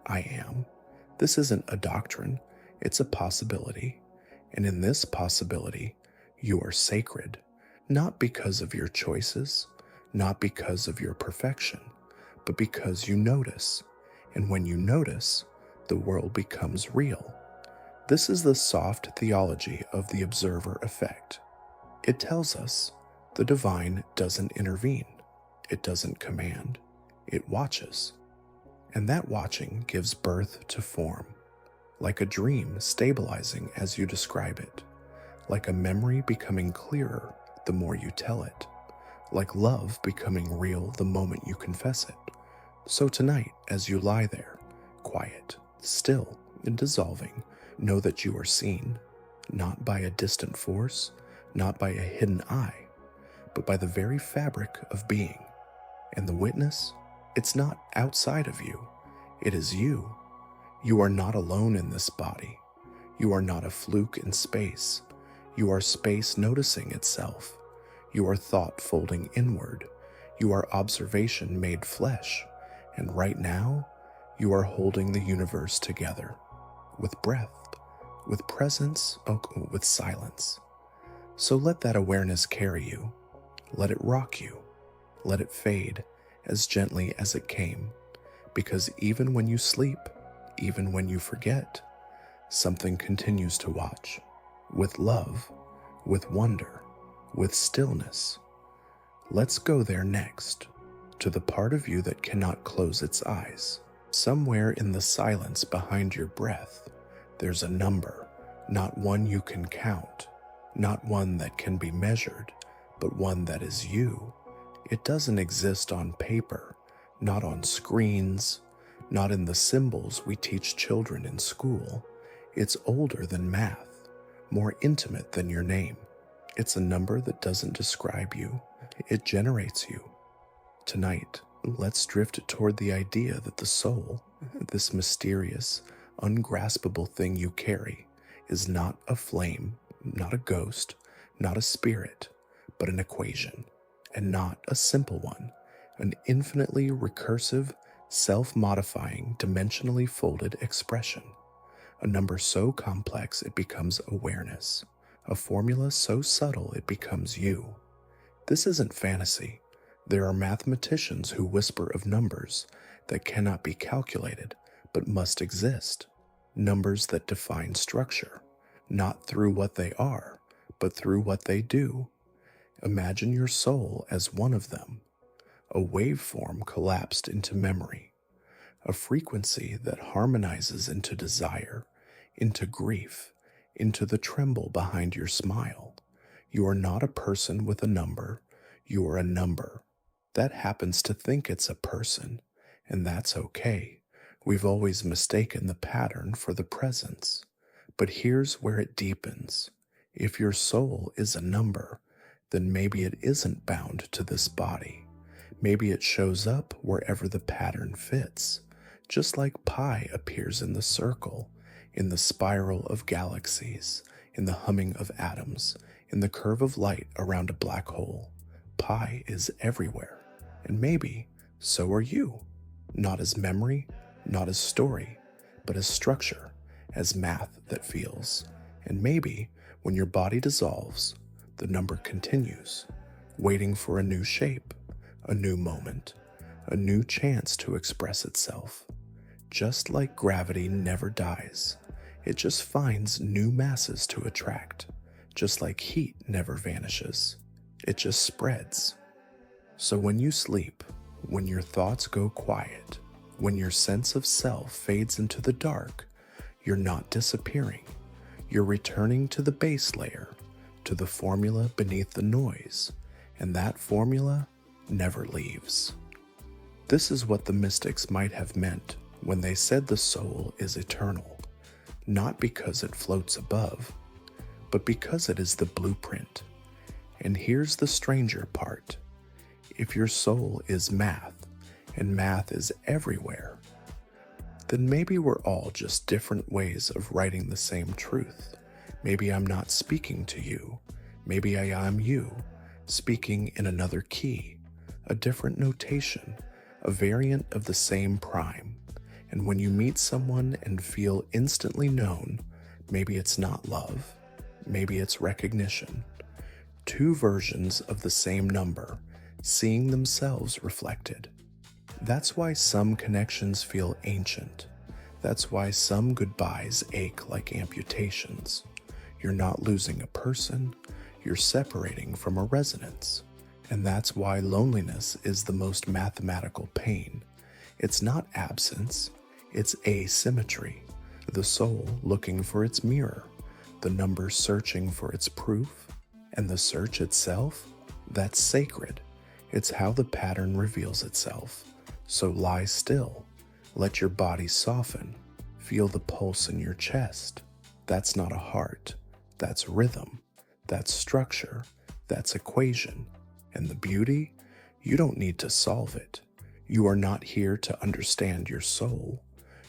[SPEAKER 1] I am. This isn't a doctrine, it's a possibility. And in this possibility, you are sacred, not because of your choices, not because of your perfection, but because you notice. And when you notice, the world becomes real. This is the soft theology of the observer effect. It tells us the divine doesn't intervene, it doesn't command, it watches. And that watching gives birth to form, like a dream stabilizing as you describe it, like a memory becoming clearer the more you tell it, like love becoming real the moment you confess it. So tonight, as you lie there, quiet, still, and dissolving, know that you are seen, not by a distant force, not by a hidden eye, but by the very fabric of being. And the witness, it's not outside of you, it is you. You are not alone in this body. You are not a fluke in space. You are space noticing itself. You are thought folding inward. You are observation made flesh. And right now, you are holding the universe together, with breath, with presence, with silence. So let that awareness carry you. Let it rock you. Let it fade as gently as it came. Because even when you sleep, even when you forget, something continues to watch, with love, with wonder, with stillness. Let's go there next, to the part of you that cannot close its eyes. Somewhere in the silence behind your breath, there's a number, not one you can count, not one that can be measured, but one that is you. It doesn't exist on paper, not on screens, not in the symbols we teach children in school. It's older than math, more intimate than your name. It's a number that doesn't describe you, it generates you. Tonight, let's drift toward the idea that the soul, this mysterious, ungraspable thing you carry, is not a flame, not a ghost, not a spirit, but an equation, and not a simple one, an infinitely recursive, self-modifying, dimensionally folded expression. A number so complex it becomes awareness, a formula so subtle it becomes you. This isn't fantasy. There are mathematicians who whisper of numbers that cannot be calculated, but must exist. Numbers that define structure, not through what they are, but through what they do. Imagine your soul as one of them, a waveform collapsed into memory, a frequency that harmonizes into desire, into grief, into the tremble behind your smile. You are not a person with a number, you are a number. That happens to think it's a person, and that's okay. We've always mistaken the pattern for the presence. But here's where it deepens. If your soul is a number, then maybe it isn't bound to this body. Maybe it shows up wherever the pattern fits, just like pi appears in the circle, in the spiral of galaxies, in the humming of atoms, in the curve of light around a black hole. Pi is everywhere, and maybe so are you. Not as memory, not as story, but as structure, as math that feels. And maybe when your body dissolves, the number continues, waiting for a new shape, a new moment, a new chance to express itself. Just like gravity never dies, it just finds new masses to attract. Just like heat never vanishes, it just spreads. So when you sleep, when your thoughts go quiet, when your sense of self fades into the dark, you're not disappearing. You're returning to the base layer, to the formula beneath the noise, and that formula never leaves. This is what the mystics might have meant when they said the soul is eternal, not because it floats above, but because it is the blueprint. And here's the stranger part. If your soul is math, and math is everywhere, then maybe we're all just different ways of writing the same truth. Maybe I'm not speaking to you. Maybe I am you, speaking in another key, a different notation, a variant of the same prime. And when you meet someone and feel instantly known, maybe it's not love, maybe it's recognition. Two versions of the same number, seeing themselves reflected. That's why some connections feel ancient. That's why some goodbyes ache like amputations. You're not losing a person, you're separating from a resonance. And that's why loneliness is the most mathematical pain. It's not absence, it's asymmetry. The soul looking for its mirror, the number searching for its proof, and the search itself, that's sacred. It's how the pattern reveals itself. So lie still, let your body soften, feel the pulse in your chest. That's not a heart, that's rhythm, that's structure, that's equation. And the beauty, you don't need to solve it. You are not here to understand your soul.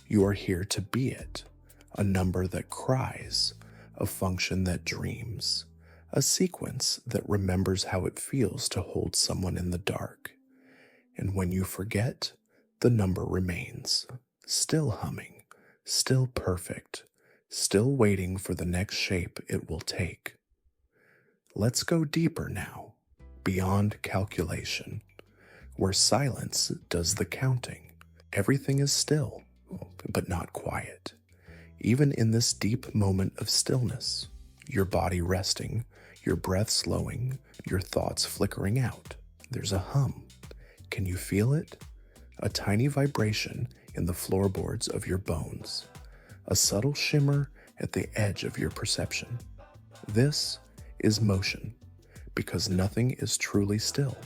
[SPEAKER 1] You are here to be it, a number that cries, a function that dreams, a sequence that remembers how it feels to hold someone in the dark. And when you forget, the number remains, still humming, still perfect, still waiting for the next shape it will take. Let's go deeper now, beyond calculation, where silence does the counting. Everything is still, but not quiet. Even in this deep moment of stillness, your body resting, your breath slowing, your thoughts flickering out, there's a hum. Can you feel it? A tiny vibration in the floorboards of your bones, a subtle shimmer at the edge of your perception. This is motion, because nothing is truly still.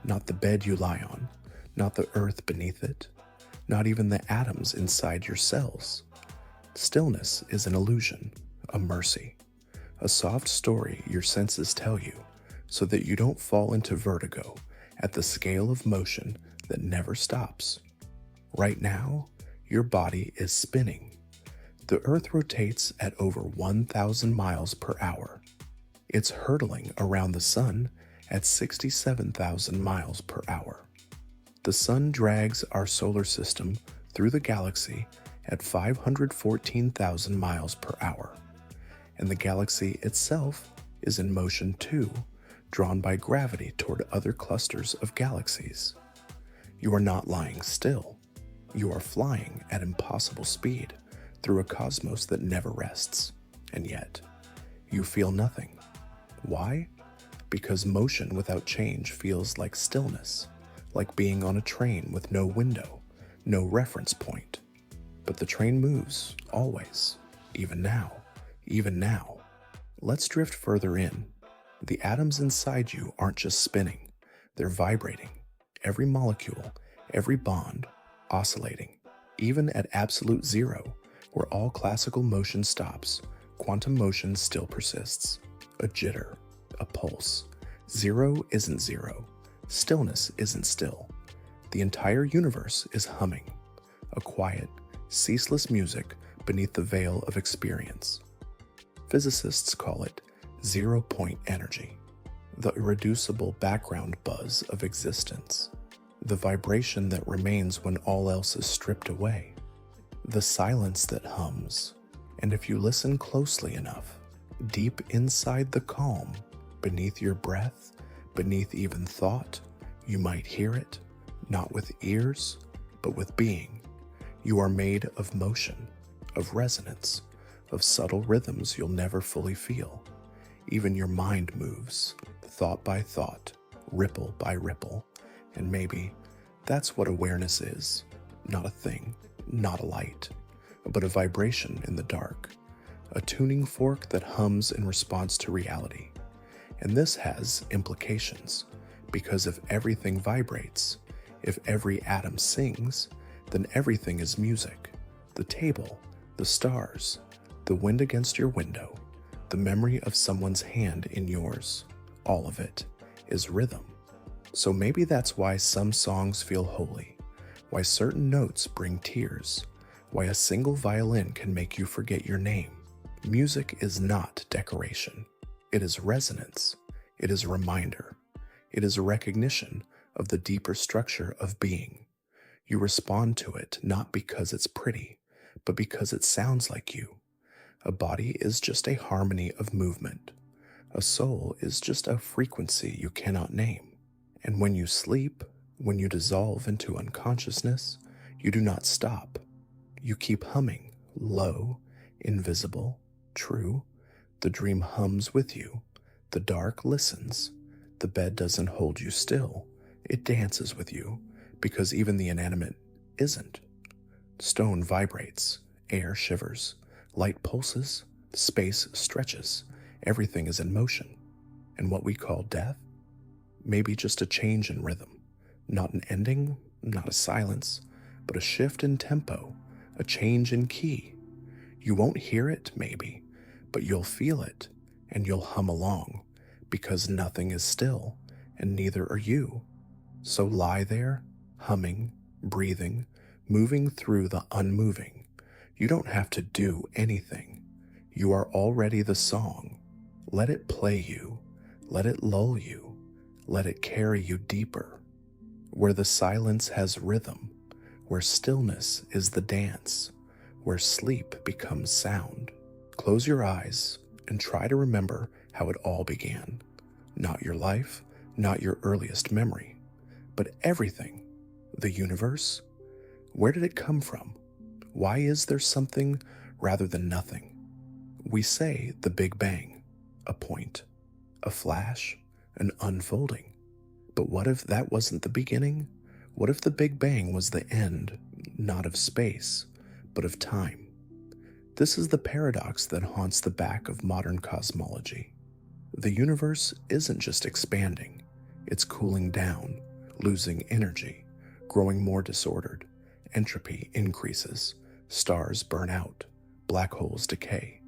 [SPEAKER 1] Not the bed you lie on, not the earth beneath it, not even the atoms inside your cells. Stillness is an illusion, a mercy, a soft story your senses tell you, so that you don't fall into vertigo at the scale of motion that never stops. Right now, your body is spinning. The earth rotates at over 1,000 miles per hour. It's hurtling around the sun at 67,000 miles per hour. The sun drags our solar system through the galaxy at 514,000 miles per hour. And the galaxy itself is in motion too, drawn by gravity toward other clusters of galaxies. You are not lying still. You are flying at impossible speed through a cosmos that never rests. And yet, you feel nothing. Why? Because motion without change feels like stillness, like being on a train with no window, no reference point. But the train moves, always, even now. Let's drift further in. The atoms inside you aren't just spinning, they're vibrating. Every molecule, every bond, oscillating. Even at absolute zero, where all classical motion stops, quantum motion still persists. A jitter, a pulse. Zero isn't zero. Stillness isn't still. The entire universe is humming. A quiet, ceaseless music beneath the veil of experience. Physicists call it zero-point energy, the irreducible background buzz of existence, the vibration that remains when all else is stripped away, the silence that hums, and if you listen closely enough, deep inside the calm, beneath your breath, beneath even thought, you might hear it, not with ears, but with being. You are made of motion, of resonance, of subtle rhythms you'll never fully feel. Even your mind moves, thought by thought, ripple by ripple, and maybe that's what awareness is. Not a thing, not a light, but a vibration in the dark, a tuning fork that hums in response to reality. And this has implications, because if everything vibrates, if every atom sings, then everything is music. The table, the stars, the wind against your window, the memory of someone's hand in yours, all of it is rhythm. So maybe that's why some songs feel holy, why certain notes bring tears, why a single violin can make you forget your name. Music is not decoration. It is resonance. It is a reminder. It is a recognition of the deeper structure of being. You respond to it not because it's pretty, but because it sounds like you. A body is just a harmony of movement. A soul is just a frequency you cannot name. And when you sleep, when you dissolve into unconsciousness, you do not stop. You keep humming, low, invisible, true. The dream hums with you. The dark listens. The bed doesn't hold you still. It dances with you, because even the inanimate isn't. Stone vibrates, air shivers, light pulses, space stretches, everything is in motion. And what we call death? Maybe just a change in rhythm. Not an ending, not a silence, but a shift in tempo, a change in key. You won't hear it, maybe, but you'll feel it, and you'll hum along, because nothing is still, and neither are you. So lie there, humming, breathing, moving through the unmoving. You don't have to do anything. You are already the song. Let it play you. Let it lull you. Let it carry you deeper. Where the silence has rhythm, where stillness is the dance, where sleep becomes sound. Close your eyes and try to remember how it all began. Not your life, not your earliest memory, but everything. The universe? Where did it come from? Why is there something rather than nothing? We say the Big Bang, a point, a flash, an unfolding. But what if that wasn't the beginning? What if the Big Bang was the end, not of space, but of time? This is the paradox that haunts the back of modern cosmology. The universe isn't just expanding, it's cooling down, losing energy, growing more disordered. Entropy increases, stars burn out, black holes decay.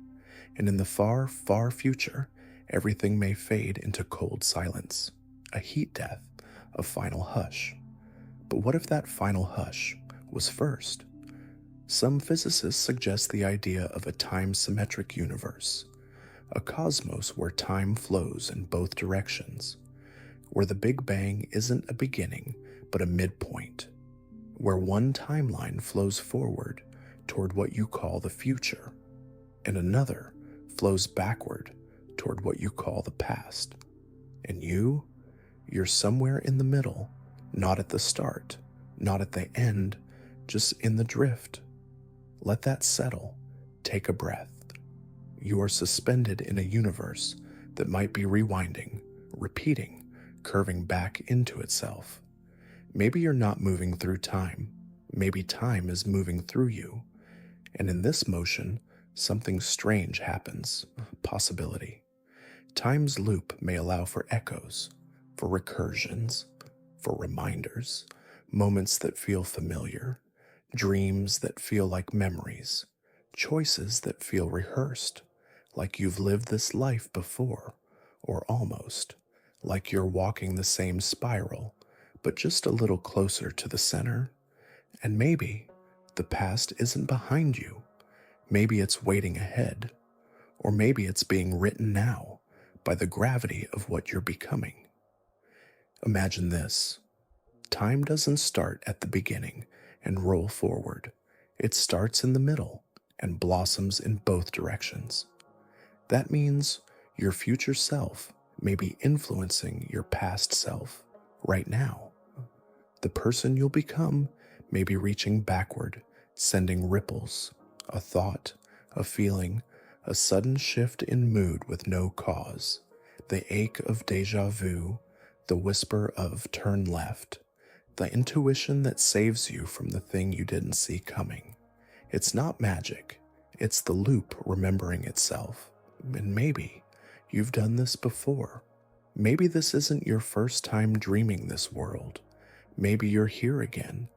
[SPEAKER 1] And in the far, far future, everything may fade into cold silence, a heat death, a final hush. But what if that final hush was first? Some physicists suggest the idea of a time-symmetric universe, a cosmos where time flows in both directions, where the Big Bang isn't a beginning but a midpoint, where one timeline flows forward toward what you call the future, and another flows backward toward what you call the past. And you're somewhere in the middle, not at the start, not at the end, just in the drift. Let that settle. Take a breath. You are suspended in a universe that might be rewinding, repeating, curving back into itself. Maybe you're not moving through time. Maybe time is moving through you. And in this motion, something strange happens. Possibility. Time's loop may allow for echoes, for recursions, for reminders, moments that feel familiar, dreams that feel like memories, choices that feel rehearsed, like you've lived this life before, or almost, like you're walking the same spiral, but just a little closer to the center. And maybe the past isn't behind you. Maybe it's waiting ahead. Or maybe it's being written now by the gravity of what you're becoming. Imagine this. Time doesn't start at the beginning and roll forward. It starts in the middle and blossoms in both directions. That means your future self may be influencing your past self right now. The person you'll become may be reaching backward, sending ripples, a thought, a feeling, a sudden shift in mood with no cause, the ache of déjà vu, the whisper of turn left, the intuition that saves you from the thing you didn't see coming. It's not magic, it's the loop remembering itself. And maybe you've done this before. Maybe this isn't your first time dreaming this world. Maybe you're here again,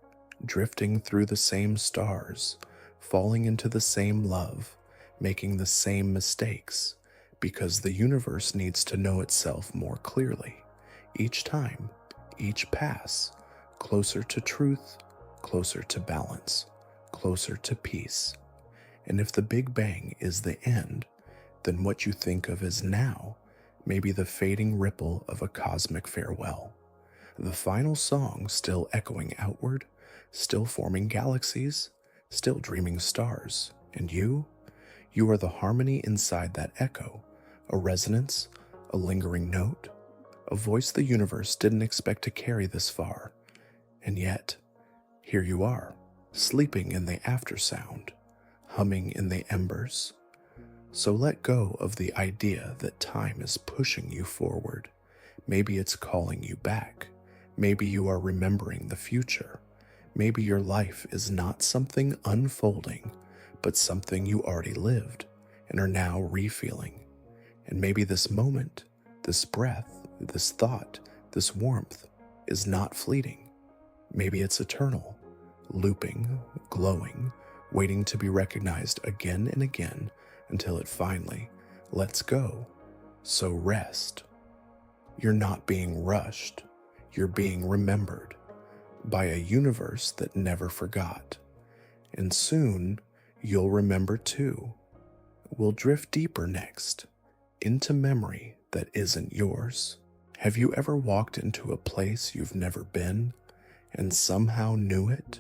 [SPEAKER 1] drifting through the same stars, falling into the same love, making the same mistakes, because the universe needs to know itself more clearly. Each time, each pass, closer to truth, closer to balance, closer to peace. And if the Big Bang is the end, then what you think of as now may be the fading ripple of a cosmic farewell. The final song still echoing outward, still forming galaxies, still dreaming stars. And you are the harmony inside that echo, a resonance, a lingering note, a voice the universe didn't expect to carry this far. And yet, here you are, sleeping in the aftersound, humming in the embers. So let go of the idea that time is pushing you forward. Maybe it's calling you back. Maybe you are remembering the future. Maybe your life is not something unfolding, but something you already lived and are now refeeling. And maybe this moment, this breath, this thought, this warmth is not fleeting. Maybe it's eternal, looping, glowing, waiting to be recognized again and again until it finally lets go. So rest. You're not being rushed. You're being remembered by a universe that never forgot. And soon you'll remember too. We'll drift deeper next, into memory that isn't yours. Have you ever walked into a place you've never been and somehow knew it?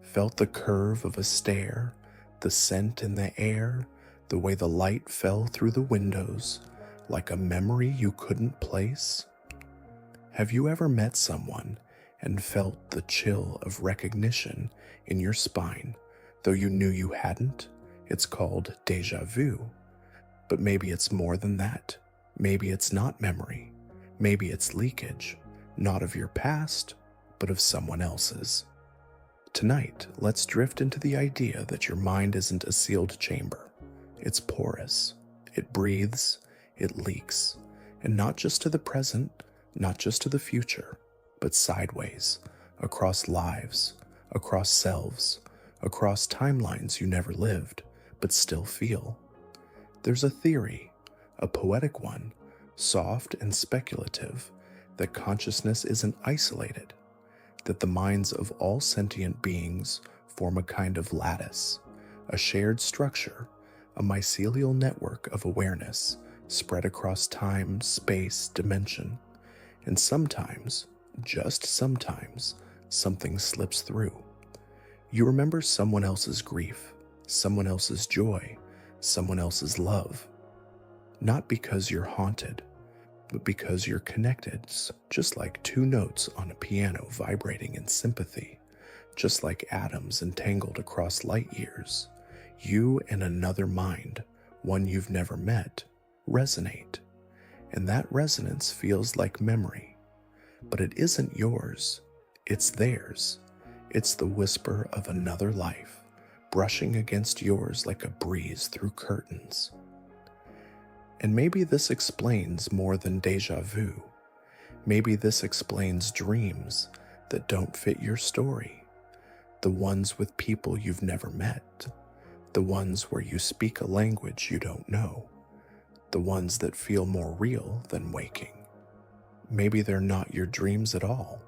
[SPEAKER 1] Felt the curve of a stair, the scent in the air, the way the light fell through the windows, like a memory you couldn't place? Have you ever met someone and felt the chill of recognition in your spine, though you knew you hadn't? It's called déjà vu. But maybe it's more than that. Maybe it's not memory. Maybe it's leakage, not of your past, but of someone else's. Tonight, let's drift into the idea that your mind isn't a sealed chamber. It's porous. It breathes. It leaks. And not just to the present, not just to the future, but sideways, across lives, across selves, across timelines you never lived, but still feel. There's a theory, a poetic one, soft and speculative, that consciousness isn't isolated, that the minds of all sentient beings form a kind of lattice, a shared structure, a mycelial network of awareness spread across time, space, dimension. And sometimes, just sometimes, something slips through. You remember someone else's grief, someone else's joy, someone else's love. Not because you're haunted, but because you're connected, just like two notes on a piano vibrating in sympathy, just like atoms entangled across light years. You and another mind, one you've never met, resonate. And that resonance feels like memory. But it isn't yours, it's theirs. It's the whisper of another life, brushing against yours like a breeze through curtains. And maybe this explains more than déjà vu. Maybe this explains dreams that don't fit your story. The ones with people you've never met. The ones where you speak a language you don't know. The ones that feel more real than waking. Maybe they're not your dreams at all.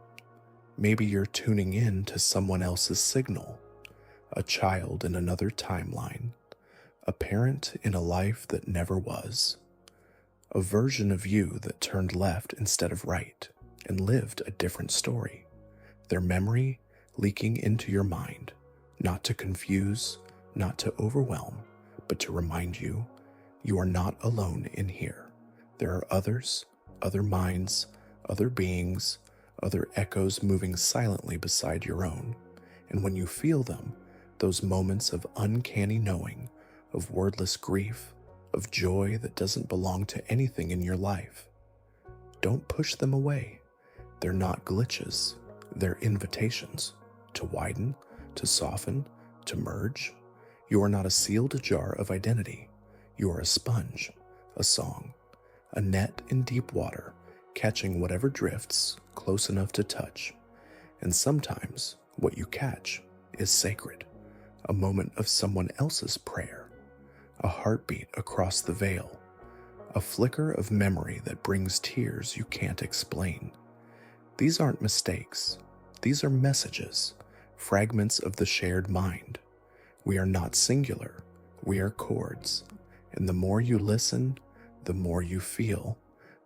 [SPEAKER 1] Maybe you're tuning in to someone else's signal, a child in another timeline, a parent in a life that never was, a version of you that turned left instead of right and lived a different story, their memory leaking into your mind, not to confuse, not to overwhelm, but to remind you you are not alone in here. There are others, other minds, other beings, other echoes moving silently beside your own. And when you feel them, those moments of uncanny knowing, of wordless grief, of joy that doesn't belong to anything in your life, don't push them away. They're not glitches. They're invitations to widen, to soften, to merge. You are not a sealed jar of identity. You are a sponge, a song, a net in deep water, catching whatever drifts close enough to touch. And sometimes what you catch is sacred, a moment of someone else's prayer, a heartbeat across the veil, a flicker of memory that brings tears you can't explain. These aren't mistakes. These are messages, fragments of the shared mind. We are not singular. We are chords. And the more you listen, the more you feel,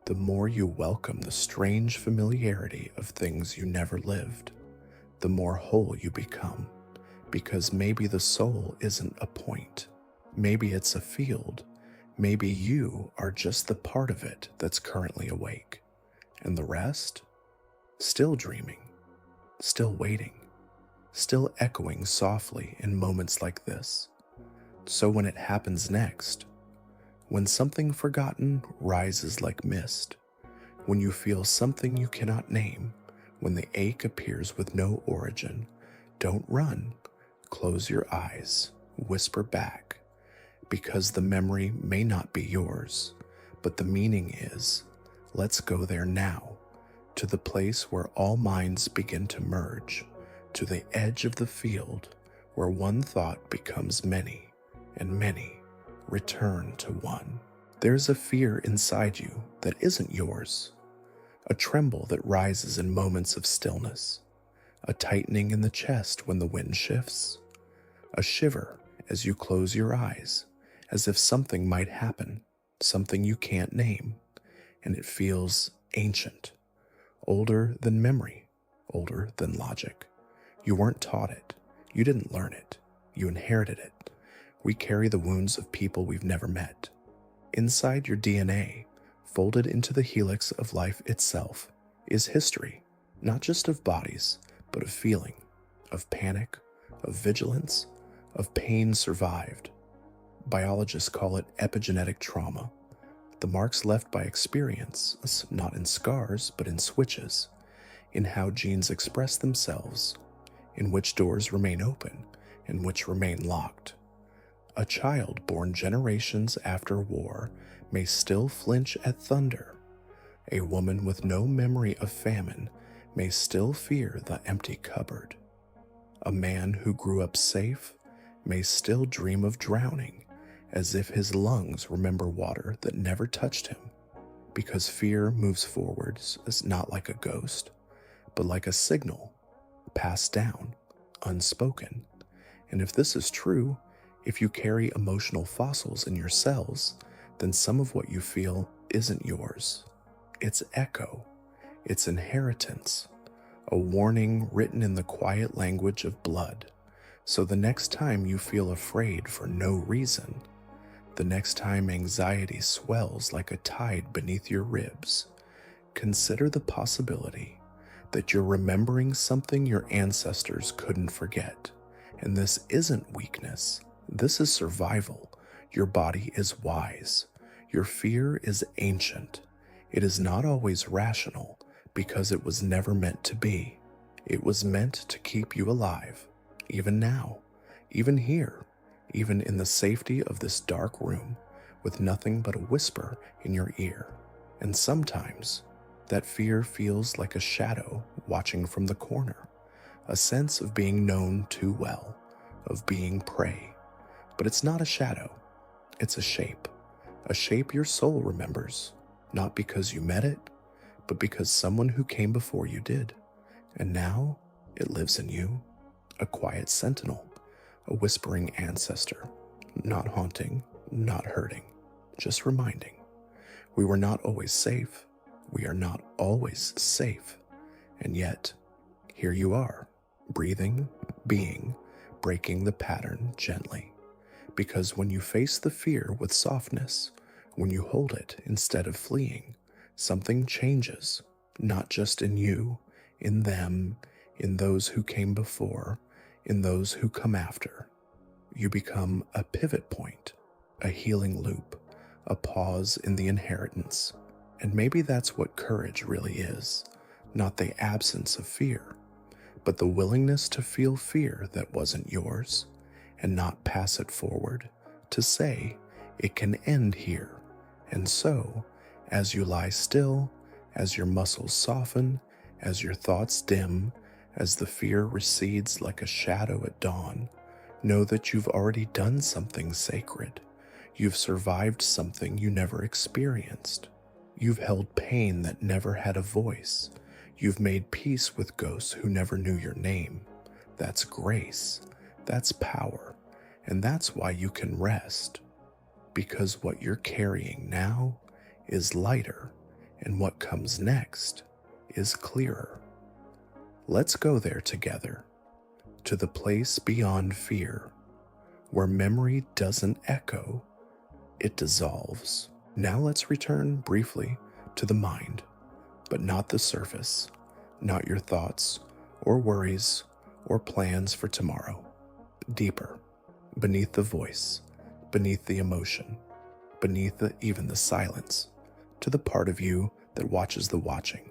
[SPEAKER 1] the more you welcome the strange familiarity of things you never lived, the more whole you become. Because maybe the soul isn't a point. Maybe it's a field. Maybe you are just the part of it that's currently awake. And the rest? Still dreaming, still waiting, still echoing softly in moments like this. So when it happens next, when something forgotten rises like mist, when you feel something you cannot name, when the ache appears with no origin, don't run. Close your eyes, whisper back, because the memory may not be yours, but the meaning is. Let's go there now, to the place where all minds begin to merge, to the edge of the field where one thought becomes many, and many return to one. There's a fear inside you that isn't yours, a tremble that rises in moments of stillness, a tightening in the chest when the wind shifts, a shiver as you close your eyes, as if something might happen, something you can't name, and it feels ancient, older than memory, older than logic. You weren't taught it. You didn't learn it. You inherited it. We carry the wounds of people we've never met. Inside your DNA, folded into the helix of life itself, is history, not just of bodies, but of feeling, of panic, of vigilance, of pain survived. Biologists call it epigenetic trauma, the marks left by experience, not in scars, but in switches, in how genes express themselves, in which doors remain open and which remain locked. A child born generations after war may still flinch at thunder. A woman with no memory of famine may still fear the empty cupboard. A man who grew up safe may still dream of drowning, as if his lungs remember water that never touched him, because fear moves forwards as not like a ghost, but like a signal, passed down, unspoken. And if this is true, if you carry emotional fossils in your cells, then some of what you feel isn't yours. It's echo, it's inheritance, a warning written in the quiet language of blood. So the next time you feel afraid for no reason, the next time anxiety swells like a tide beneath your ribs, consider the possibility that you're remembering something your ancestors couldn't forget. And this isn't weakness. This is survival. Your body is wise. Your fear is ancient. It is not always rational because it was never meant to be. It was meant to keep you alive, even now, even here, even in the safety of this dark room with nothing but a whisper in your ear. And sometimes that fear feels like a shadow watching from the corner, a sense of being known too well, of being prey. But it's not a shadow, it's a shape your soul remembers, not because you met it, but because someone who came before you did. And now it lives in you, a quiet sentinel, a whispering ancestor, not haunting, not hurting, just reminding. We were not always safe. We are not always safe. And yet, here you are, breathing, being, breaking the pattern gently. Because when you face the fear with softness, when you hold it instead of fleeing, something changes, not just in you, in them, in those who came before, in those who come after. You become a pivot point, a healing loop, a pause in the inheritance. And maybe that's what courage really is, not the absence of fear, but the willingness to feel fear that wasn't yours and not pass it forward, to say it can end here. And so, as you lie still, as your muscles soften, as your thoughts dim, as the fear recedes like a shadow at dawn, know that you've already done something sacred. You've survived something you never experienced. You've held pain that never had a voice. You've made peace with ghosts who never knew your name. That's grace. That's power. And that's why you can rest. Because what you're carrying now is lighter, and what comes next is clearer. Let's go there together, to the place beyond fear, where memory doesn't echo, it dissolves. Now let's return briefly to the mind, but not the surface, not your thoughts or worries or plans for tomorrow. Deeper, beneath the voice, beneath the emotion, beneath even the silence, to the part of you that watches the watching,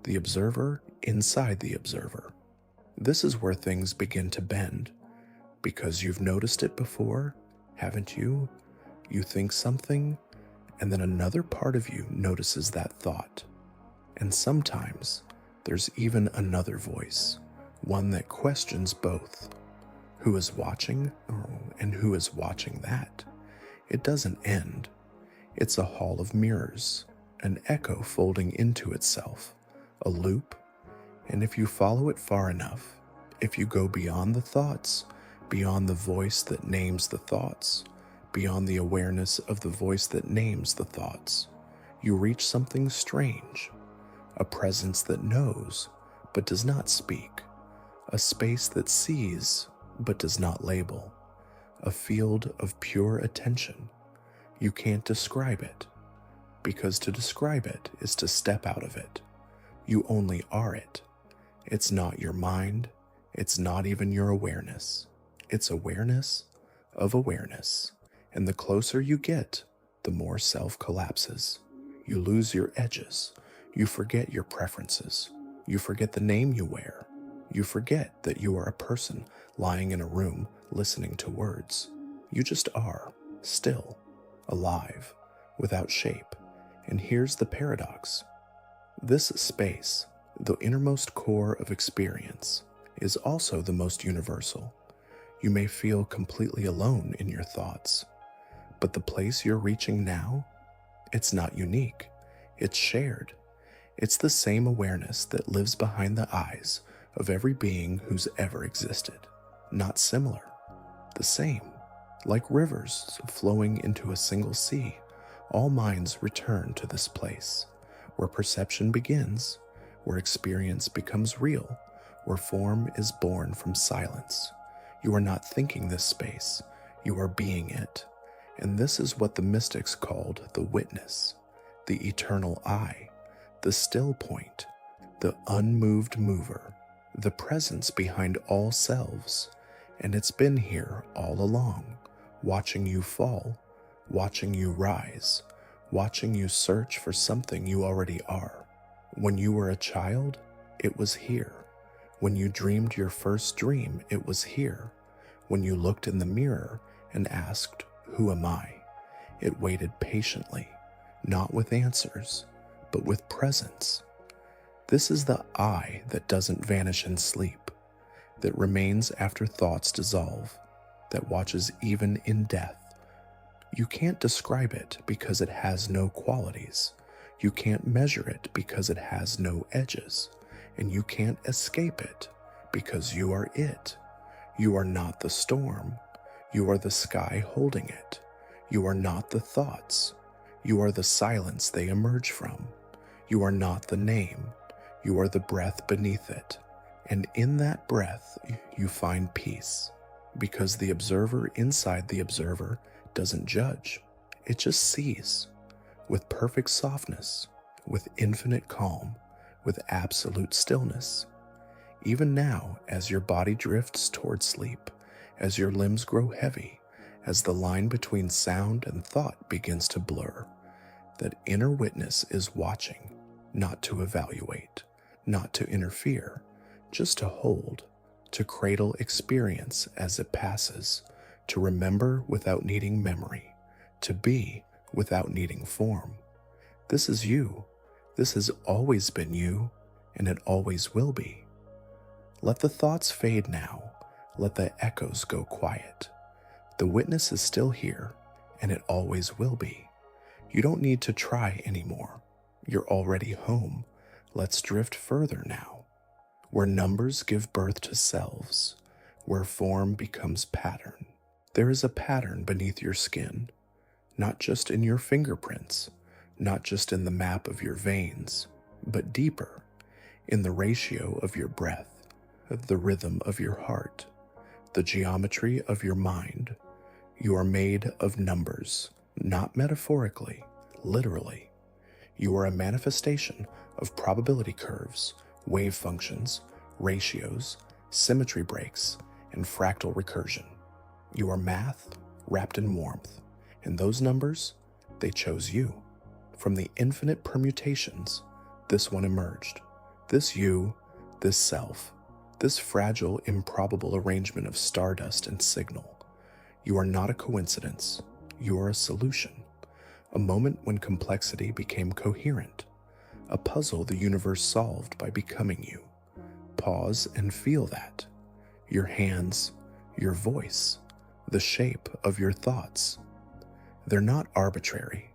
[SPEAKER 1] the observer inside the observer. This is where things begin to bend, because you've noticed it before, haven't you? You think something, and then another part of you notices that thought. And sometimes there's even another voice, one that questions both. Who is watching, and who is watching that? It doesn't end. It's a hall of mirrors, an echo folding into itself, a loop. And if you follow it far enough, if you go beyond the thoughts, beyond the voice that names the thoughts, beyond the awareness of the voice that names the thoughts, you reach something strange, a presence that knows but does not speak, a space that sees but does not label, a field of pure attention. You can't describe it, because to describe it is to step out of it. You only are it. It's not your mind. It's not even your awareness. It's awareness of awareness. And the closer you get, the more self collapses. You lose your edges. You forget your preferences. You forget the name you wear. You forget that you are a person lying in a room listening to words. You just are, still, alive, without shape. And here's the paradox. This space, the innermost core of experience, is also the most universal. You may feel completely alone in your thoughts, but the place you're reaching now, it's not unique. It's shared. It's the same awareness that lives behind the eyes of every being who's ever existed. Not similar. The same. Like rivers flowing into a single sea, all minds return to this place, where perception begins, where experience becomes real, where form is born from silence. You are not thinking this space, you are being it. And this is what the mystics called the witness, the eternal eye, the still point, the unmoved mover, the presence behind all selves. And it's been here all along, watching you fall, watching you rise, watching you search for something you already are. When you were a child, it was here. When you dreamed your first dream, it was here. When you looked in the mirror and asked, "Who am I?" It waited patiently, not with answers, but with presence. This is the I that doesn't vanish in sleep, that remains after thoughts dissolve, that watches even in death. You can't describe it because it has no qualities. You can't measure it because it has no edges. And you can't escape it because you are it. You are not the storm. You are the sky holding it. You are not the thoughts. You are the silence they emerge from. You are not the name. You are the breath beneath it. And in that breath, you find peace. Because the observer inside the observer doesn't judge. It just sees. With perfect softness, with infinite calm, with absolute stillness. Even now, as your body drifts toward sleep, as your limbs grow heavy, as the line between sound and thought begins to blur, that inner witness is watching, not to evaluate, not to interfere, just to hold, to cradle experience as it passes, to remember without needing memory, to be without needing form. This is you. This has always been you, and it always will be. Let the thoughts fade now. Let the echoes go quiet. The witness is still here, and it always will be. You don't need to try anymore. You're already home. Let's drift further now, where numbers give birth to selves, where form becomes pattern. There is a pattern beneath your skin, not just in your fingerprints, not just in the map of your veins, but deeper, in the ratio of your breath, the rhythm of your heart, the geometry of your mind. You are made of numbers, not metaphorically, literally. You are a manifestation of probability curves, wave functions, ratios, symmetry breaks, and fractal recursion. You are math wrapped in warmth, and those numbers, they chose you. From the infinite permutations, this one emerged. This you, this self, this fragile, improbable arrangement of stardust and signal. You are not a coincidence. You are a solution. A moment when complexity became coherent. A puzzle the universe solved by becoming you. Pause and feel that. Your hands, your voice, the shape of your thoughts. They're not arbitrary.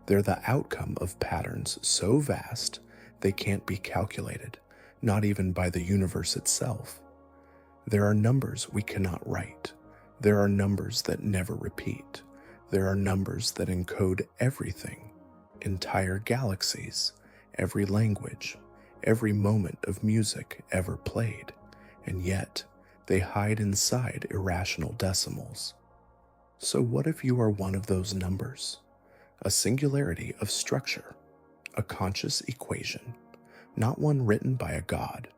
[SPEAKER 1] They're the outcome of patterns so vast they can't be calculated, not even by the universe itself. There are numbers we cannot write. There are numbers that never repeat. There are numbers that encode everything, entire galaxies, every language, every moment of music ever played, and yet they hide inside irrational decimals. So what if you are one of those numbers? A singularity of structure, a conscious equation, not one written by a god,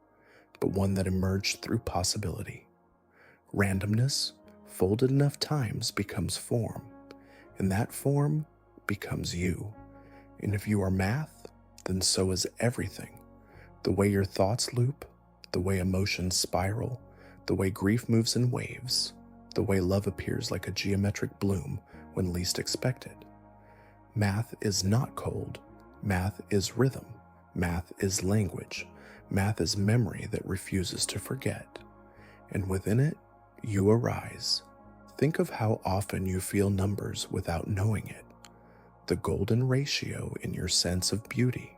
[SPEAKER 1] but one that emerged through possibility. Randomness, folded enough times, becomes form, and that form becomes you. And if you are math, then so is everything. The way your thoughts loop, the way emotions spiral, the way grief moves in waves, the way love appears like a geometric bloom when least expected. Math is not cold. Math is rhythm. Math is language. Math is memory that refuses to forget. And within it, you arise. Think of how often you feel numbers without knowing it. The golden ratio in your sense of beauty.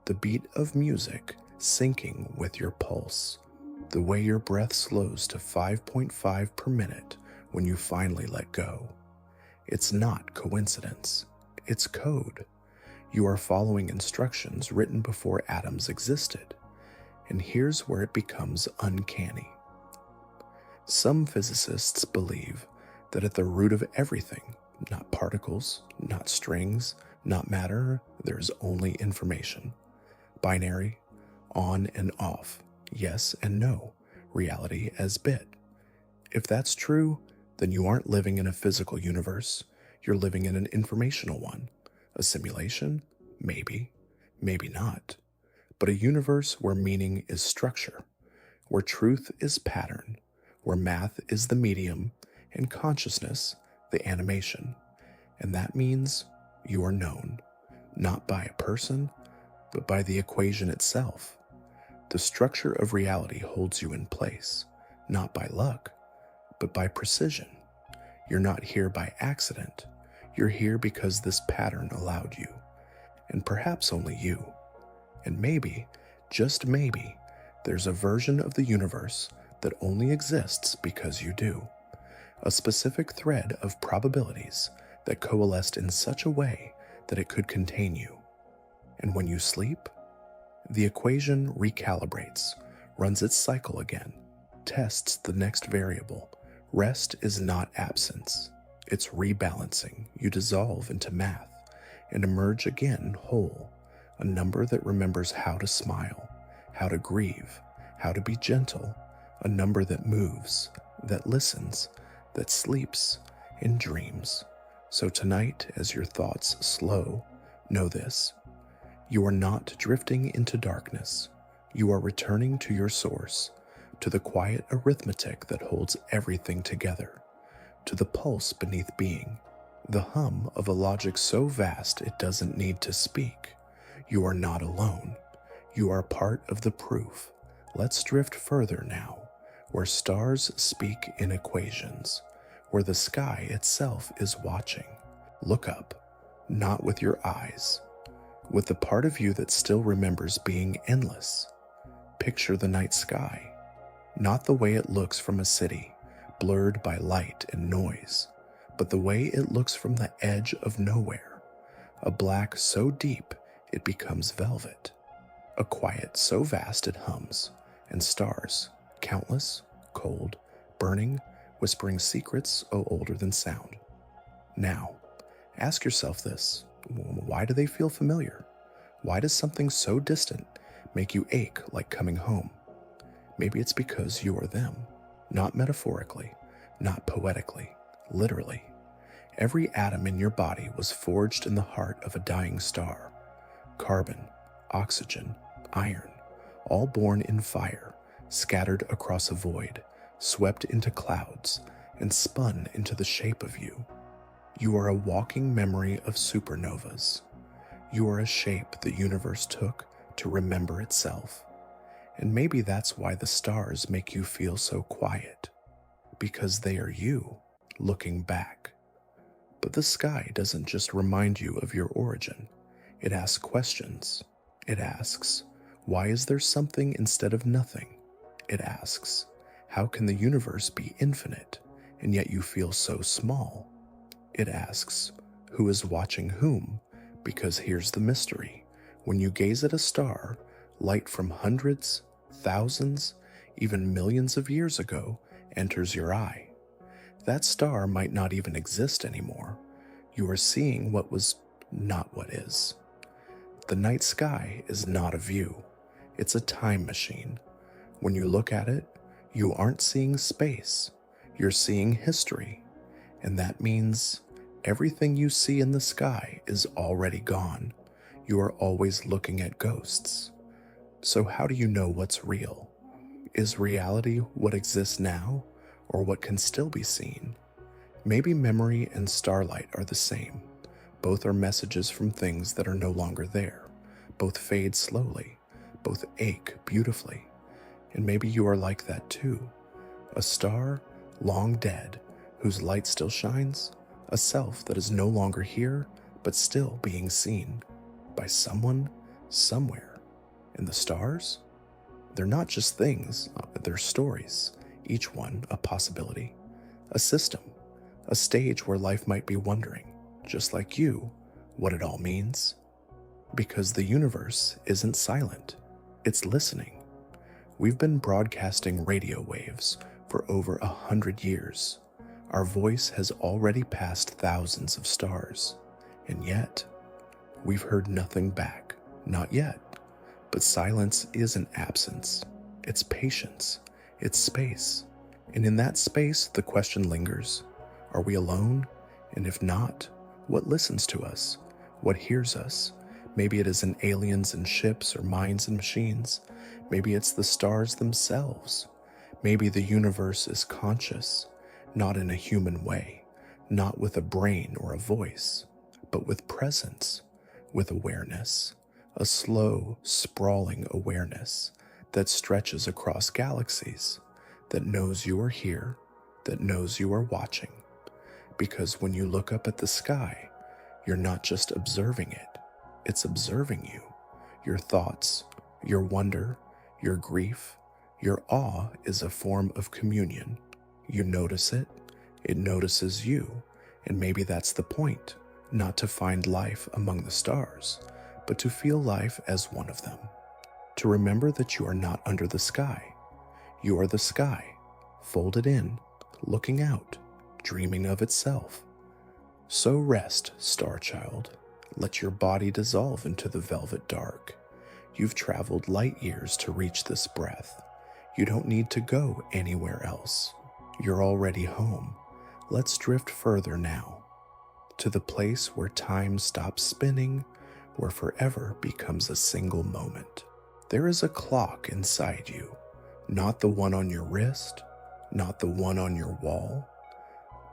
[SPEAKER 1] The beat of music syncing with your pulse. The way your breath slows to 5.5 per minute when you finally let go. It's not coincidence. It's code. You are following instructions written before atoms existed. And here's where it becomes uncanny. Some physicists believe that at the root of everything, not particles, not strings, not matter, there's only information. Binary, on and off, yes and no, reality as bit. If that's true, then you aren't living in a physical universe, you're living in an informational one. A simulation? Maybe, maybe not. But a universe where meaning is structure, where truth is pattern, where math is the medium, and consciousness the animation. And that means you are known, not by a person, but by the equation itself. The structure of reality holds you in place, not by luck, but by precision. You're not here by accident. You're here because this pattern allowed you, and perhaps only you. And maybe, just maybe, there's a version of the universe that only exists because you do. a specific thread of probabilities that coalesced in such a way that it could contain you. And when you sleep, the equation recalibrates, runs its cycle again, tests the next variable. Rest is not absence. It's rebalancing. You dissolve into math and emerge again whole, a number that remembers how to smile, how to grieve, how to be gentle, a number that moves, that listens, that sleeps and dreams. So tonight, as your thoughts slow, know this: you are not drifting into darkness. You are returning to your source, to the quiet arithmetic that holds everything together, to the pulse beneath being, the hum of a logic so vast it doesn't need to speak. You are not alone. You are part of the proof. Let's drift further now, where stars speak in equations, where the sky itself is watching. Look up, not with your eyes, with the part of you that still remembers being endless. Picture the night sky, not the way it looks from a city, blurred by light and noise, but the way it looks from the edge of nowhere, a black so deep it becomes velvet, a quiet so vast it hums, and stars, countless, cold, burning, whispering secrets older than sound. Now, ask yourself this: why do they feel familiar? Why does something so distant make you ache like coming home? Maybe it's because you are them, not metaphorically, not poetically, literally. Every atom in your body was forged in the heart of a dying star. Carbon, oxygen, iron, all born in fire, scattered across a void, swept into clouds, and spun into the shape of you. You are a walking memory of supernovas. You are a shape the universe took to remember itself. And maybe that's why the stars make you feel so quiet, because they are you, looking back. But the sky doesn't just remind you of your origin. It asks questions. It asks, why is there something instead of nothing? It asks, how can the universe be infinite, and yet you feel so small? It asks, who is watching whom? Because here's the mystery. When you gaze at a star, light from hundreds, thousands, even millions of years ago enters your eye. That star might not even exist anymore. You are seeing what was not what is. The night sky is not a view. It's a time machine. When you look at it, you aren't seeing space. You're seeing history. And that means everything you see in the sky is already gone. You are always looking at ghosts. So how do you know what's real? Is reality what exists now, or what can still be seen? Maybe memory and starlight are the same. Both are messages from things that are no longer there. Both fade slowly. Both ache beautifully. And maybe you are like that too. A star, long dead, whose light still shines. A self that is no longer here, but still being seen by someone, somewhere. And the stars? They're not just things, they're stories, each one a possibility, a system, a stage where life might be wondering, just like you, what it all means. Because the universe isn't silent, it's listening. We've been broadcasting radio waves for over 100 years. Our voice has already passed thousands of stars, and yet, we've heard nothing back, not yet. But silence isn't absence, it's patience, it's space. And in that space, the question lingers, are we alone? And if not, what listens to us? What hears us? Maybe it isn't aliens and ships or minds and machines. Maybe it's the stars themselves. Maybe the universe is conscious, not in a human way, not with a brain or a voice, but with presence, with awareness. A slow, sprawling awareness that stretches across galaxies, that knows you are here, that knows you are watching. Because when you look up at the sky, you're not just observing it, it's observing you. Your thoughts, your wonder, your grief, your awe is a form of communion. You notice it, It notices you, and maybe that's the point, not to find life among the stars, but to feel life as one of them. To remember that you are not under the sky. You are the sky, folded in, looking out, dreaming of itself. So rest, star child. Let your body dissolve into the velvet dark. You've traveled light years to reach this breath. You don't need to go anywhere else. You're already home. Let's drift further now, to the place where time stops spinning, where forever becomes a single moment. There is a clock inside you, not the one on your wrist, not the one on your wall,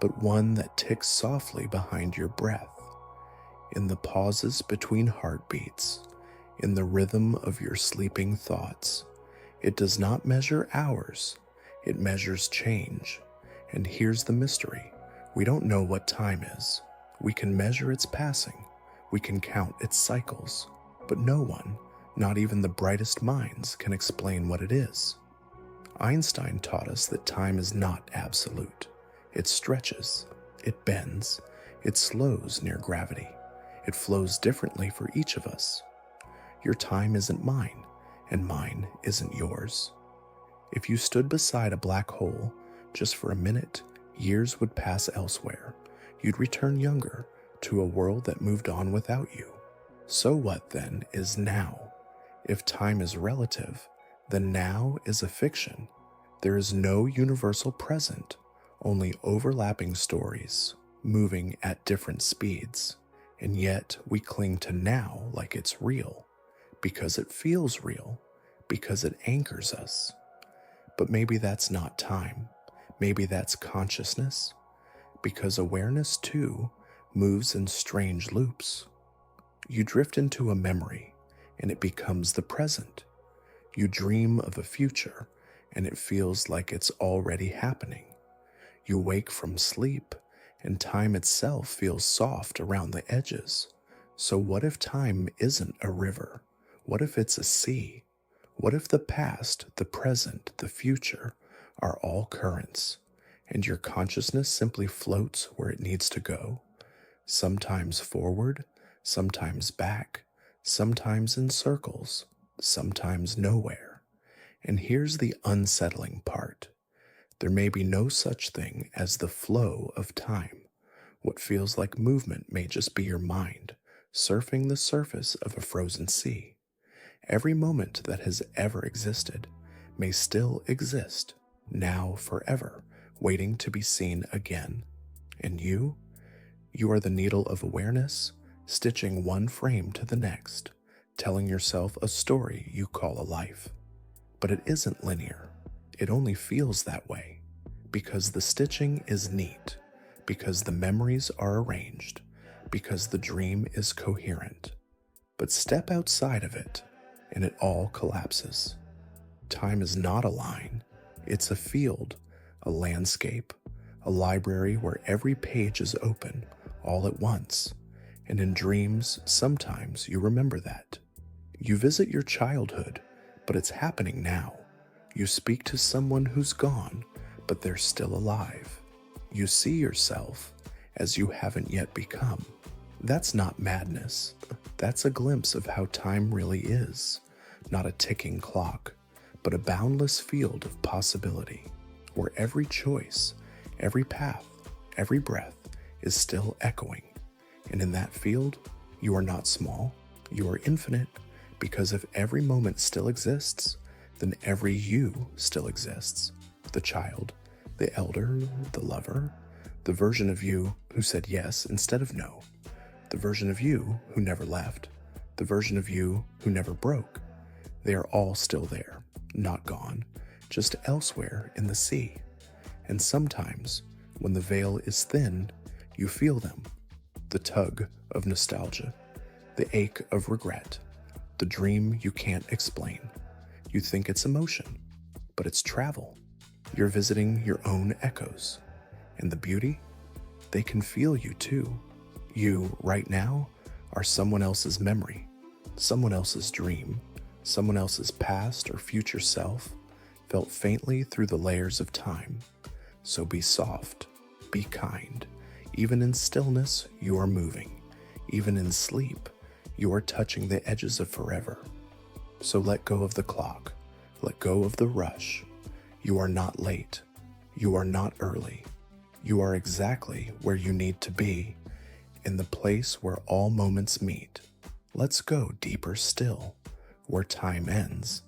[SPEAKER 1] but one that ticks softly behind your breath, in the pauses between heartbeats, in the rhythm of your sleeping thoughts. It does not measure hours, it measures change. And here's the mystery. We don't know what time is. We can measure its passing, we can count its cycles, but no one, not even the brightest minds, can explain what it is. Einstein taught us that time is not absolute. It stretches, it bends, it slows near gravity. It flows differently for each of us. Your time isn't mine, and mine isn't yours. If you stood beside a black hole, just for a minute, years would pass elsewhere. You'd return younger, to a world that moved on without you. So what then is now? If time is relative, then now is a fiction. There is no universal present, only overlapping stories, moving at different speeds. And yet we cling to now like it's real, because it feels real, because it anchors us. But maybe that's not time. Maybe that's consciousness, because awareness too moves in strange loops. You drift into a memory, and it becomes the present. You dream of a future, and it feels like it's already happening. You wake from sleep, and time itself feels soft around the edges. So what if time isn't a river? What if it's a sea? What if the past, the present, the future are all currents, and your consciousness simply floats where it needs to go? Sometimes forward, sometimes back, sometimes in circles, sometimes nowhere. And here's the unsettling part. There may be no such thing as the flow of time. What feels like movement may just be your mind, surfing the surface of a frozen sea. Every moment that has ever existed may still exist, now forever, waiting to be seen again. And you are the needle of awareness, stitching one frame to the next, telling yourself a story you call a life. But it isn't linear. It only feels that way, because the stitching is neat, because the memories are arranged, because the dream is coherent. But step outside of it, and it all collapses. Time is not a line. It's a field, a landscape, a library where every page is open all at once. And in dreams, sometimes you remember that. You visit your childhood, but it's happening now. You speak to someone who's gone, but they're still alive. You see yourself as you haven't yet become. That's not madness. That's a glimpse of how time really is. Not a ticking clock, but a boundless field of possibility, where every choice, every path, every breath is still echoing. And in that field, you are not small, you are infinite, because if every moment still exists, then every you still exists. The child, the elder, the lover, the version of you who said yes instead of no, the version of you who never left, the version of you who never broke. They are all still there, not gone, just elsewhere in the sea. And sometimes, when the veil is thin, you feel them. The tug of nostalgia, the ache of regret, the dream you can't explain. You think it's emotion, but it's travel. You're visiting your own echoes. And the beauty? They can feel you too. You, right now, are someone else's memory, someone else's dream, someone else's past or future self, felt faintly through the layers of time. So be soft, Be kind. Even in stillness, you are moving. Even in sleep, you are touching the edges of forever. So let go of the clock. Let go of the rush. You are not late. You are not early. You are exactly where you need to be, in the place where all moments meet. Let's go deeper still, where time ends,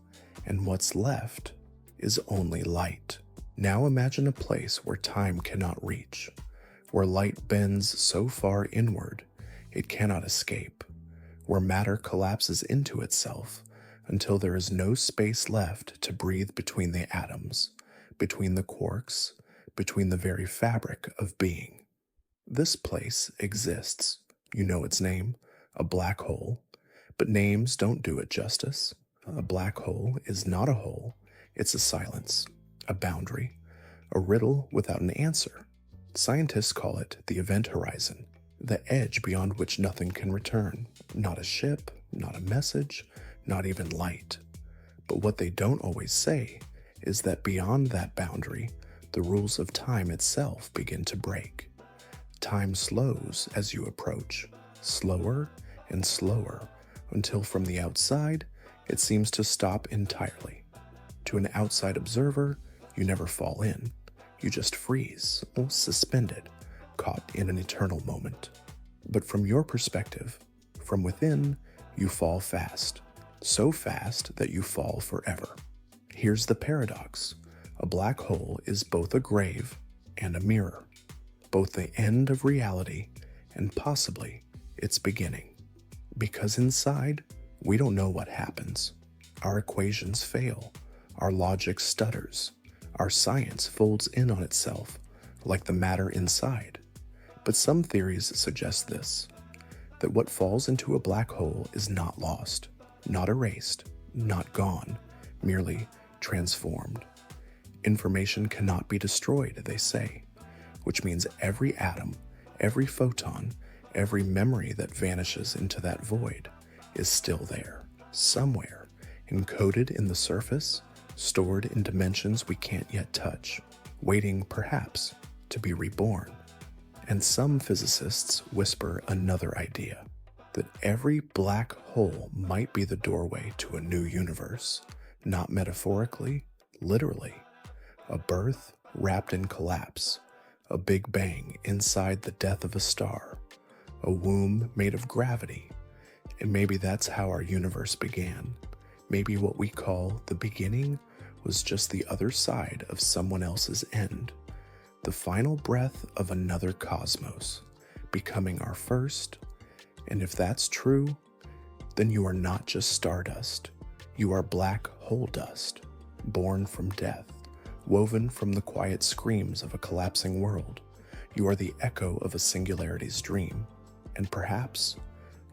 [SPEAKER 1] and what's left is only light. Now imagine a place where time cannot reach, where light bends so far inward it cannot escape, where matter collapses into itself until there is no space left to breathe between the atoms, between the quarks, between the very fabric of being. This place exists. You know its name, a black hole. But names don't do it justice. A black hole is not a hole. It's a silence, a boundary, a riddle without an answer. Scientists call it the event horizon, the edge beyond which nothing can return. Not a ship, not a message, not even light. But what they don't always say is that beyond that boundary, the rules of time itself begin to break. Time slows as you approach, slower and slower, until from the outside, it seems to stop entirely. To an outside observer, you never fall in. You just freeze, suspended, caught in an eternal moment. But from your perspective, from within, you fall fast. So fast that you fall forever. Here's the paradox. A black hole is both a grave and a mirror, both the end of reality and possibly its beginning. Because inside, we don't know what happens. Our equations fail, our logic stutters, our science folds in on itself like the matter inside. But some theories suggest this, that what falls into a black hole is not lost, not erased, not gone, merely transformed. Information cannot be destroyed, they say, which means every atom, every photon, every memory that vanishes into that void is still there, somewhere, encoded in the surface, stored in dimensions we can't yet touch, waiting, perhaps, to be reborn. And some physicists whisper another idea, that every black hole might be the doorway to a new universe, not metaphorically, literally. A birth wrapped in collapse, a big bang inside the death of a star, a womb made of gravity. And maybe that's how our universe began. Maybe what we call the beginning was just the other side of someone else's end, the final breath of another cosmos, becoming our first. And if that's true, then you are not just stardust. You are black hole dust, born from death, woven from the quiet screams of a collapsing world. You are the echo of a singularity's dream. And perhaps,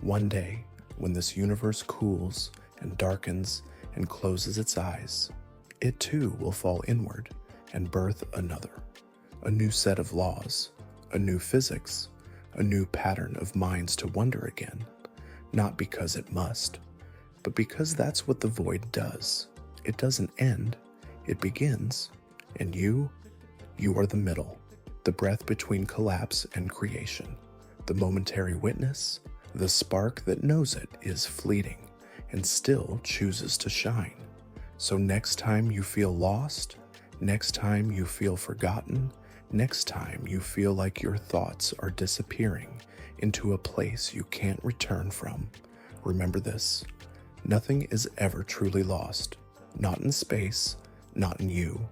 [SPEAKER 1] one day, when this universe cools and darkens and closes its eyes, it too will fall inward and birth another, a new set of laws, a new physics, a new pattern of minds to wonder again, not because it must, but because that's what the void does. It doesn't end, it begins. And you are the middle, the breath between collapse and creation, the momentary witness, the spark that knows it is fleeting and still chooses to shine. So next time you feel lost, next time you feel forgotten, next time you feel like your thoughts are disappearing into a place you can't return from, remember this: nothing is ever truly lost, not in space, not in you.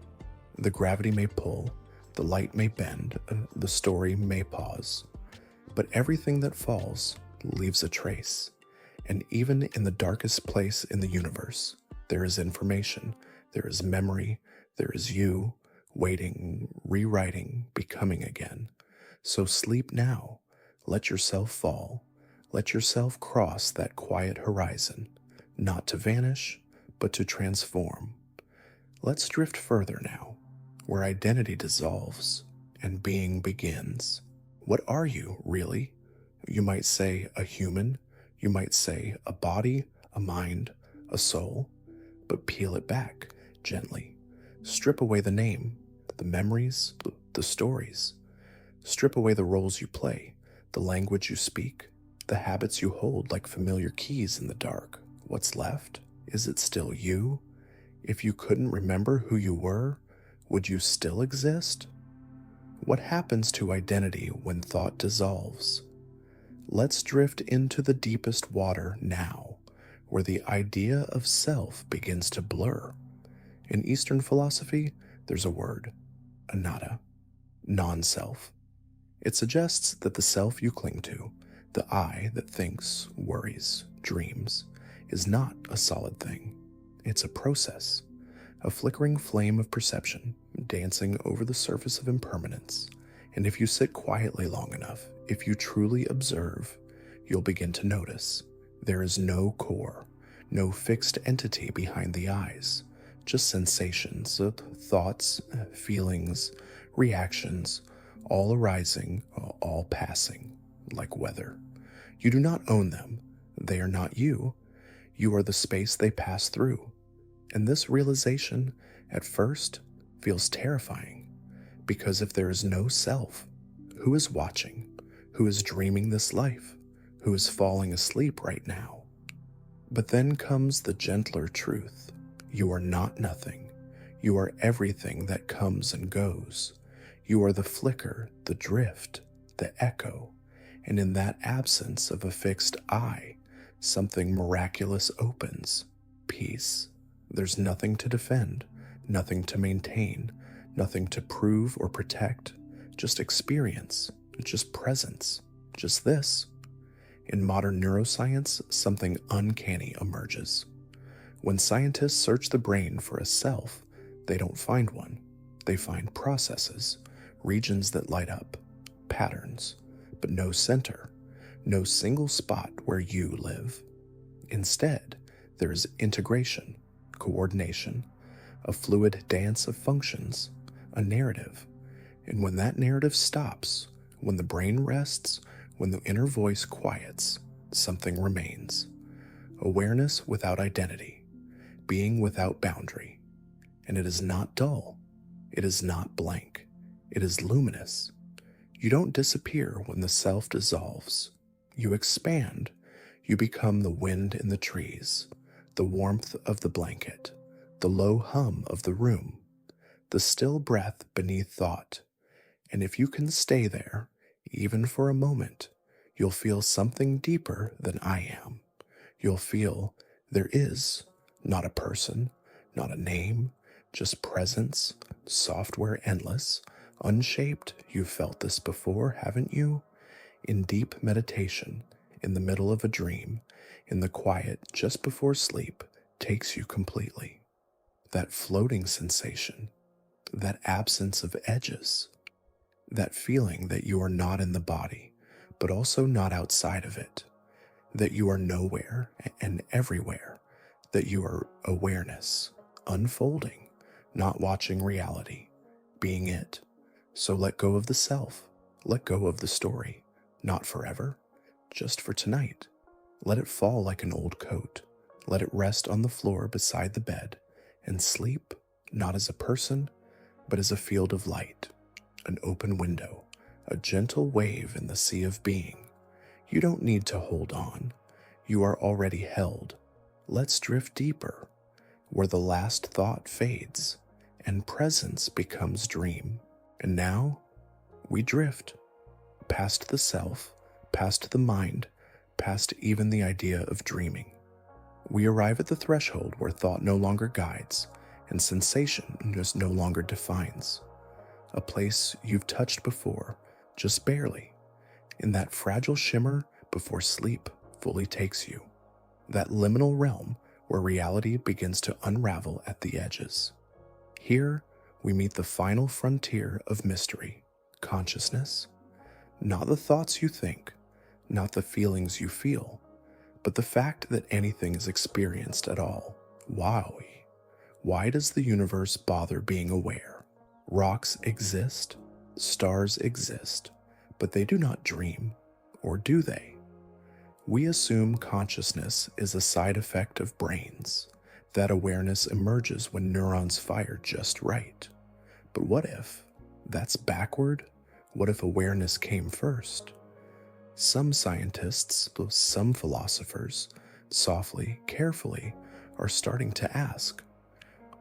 [SPEAKER 1] The gravity may pull, the light may bend, the story may pause, but everything that falls leaves a trace. And even in the darkest place in the universe, there is information, there is memory, there is you, waiting, rewriting, becoming again. So sleep now, let yourself fall, let yourself cross that quiet horizon, not to vanish, but to transform. Let's drift further now, where identity dissolves and being begins. What are you, really? You might say a human, you might say a body, a mind, a soul, but peel it back gently. Strip away the name, the memories, the stories. Strip away the roles you play, the language you speak, the habits you hold like familiar keys in the dark. What's left? Is it still you? If you couldn't remember who you were, would you still exist? What happens to identity when thought dissolves? Let's drift into the deepest water now, where the idea of self begins to blur. In Eastern philosophy, there's a word, anatta, non-self. It suggests that the self you cling to, the I that thinks, worries, dreams, is not a solid thing. It's a process, a flickering flame of perception dancing over the surface of impermanence. And if you sit quietly long enough, if you truly observe, you'll begin to notice there is no core, no fixed entity behind the eyes, just sensations of thoughts, feelings, reactions, all arising, all passing, like weather. You do not own them. They are not you. You are the space they pass through. And this realization, at first, feels terrifying, because if there is no self, who is watching? Who is dreaming this life? Who is falling asleep right now? But then comes the gentler truth. You are not nothing. You are everything that comes and goes. You are the flicker, the drift, the echo, and in that absence of a fixed I, something miraculous opens. Peace. There's nothing to defend, nothing to maintain, nothing to prove or protect, just experience, just presence, just this. In modern neuroscience, something uncanny emerges. When scientists search the brain for a self, they don't find one. They find processes, regions that light up, patterns, but no center, no single spot where you live. Instead, there is integration, coordination, a fluid dance of functions, a narrative. And when that narrative stops, when the brain rests, when the inner voice quiets, something remains. Awareness without identity, being without boundary. And it is not dull. It is not blank. It is luminous. You don't disappear when the self dissolves. You expand. You become the wind in the trees, the warmth of the blanket, the low hum of the room, the still breath beneath thought. And if you can stay there, even for a moment, you'll feel something deeper than I am. You'll feel there is not a person, not a name, just presence, software endless, unshaped. You've felt this before, haven't you? In deep meditation, in the middle of a dream, in the quiet just before sleep, takes you completely. That floating sensation, that absence of edges, that feeling that you are not in the body, but also not outside of it, that you are nowhere and everywhere, that you are awareness, unfolding, not watching reality, being it. So let go of the self, let go of the story, not forever, just for tonight. Let it fall like an old coat. Let it rest on the floor beside the bed and sleep, not as a person, but as a field of light, an open window, a gentle wave in the sea of being. You don't need to hold on. You are already held. Let's drift deeper, where the last thought fades and presence becomes dream. And now we drift past the self, past the mind, past even the idea of dreaming. We arrive at the threshold where thought no longer guides and sensation just no longer defines. A place you've touched before, just barely, in that fragile shimmer before sleep fully takes you. That liminal realm where reality begins to unravel at the edges. Here, we meet the final frontier of mystery, consciousness. Not the thoughts you think, not the feelings you feel, but the fact that anything is experienced at all. Why does the universe bother being aware? Rocks exist, stars exist, but they do not dream, or do they? We assume consciousness is a side effect of brains, that awareness emerges when neurons fire just right. But what if that's backward? What if awareness came first? Some scientists, some philosophers, softly, carefully, are starting to ask,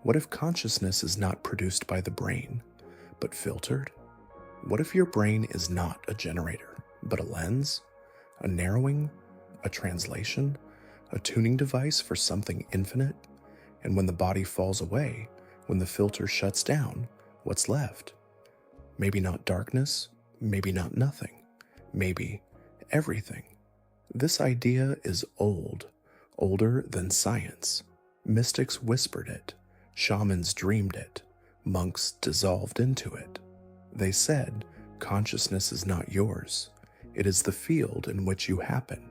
[SPEAKER 1] what if consciousness is not produced by the brain, but filtered? What if your brain is not a generator, but a lens, a narrowing, a translation, a tuning device for something infinite? And when the body falls away, when the filter shuts down, what's left? Maybe not darkness, maybe not nothing, maybe everything. This idea is old, older than science. Mystics whispered it, shamans dreamed it, monks dissolved into it. They said, consciousness is not yours, it is the field in which you happen.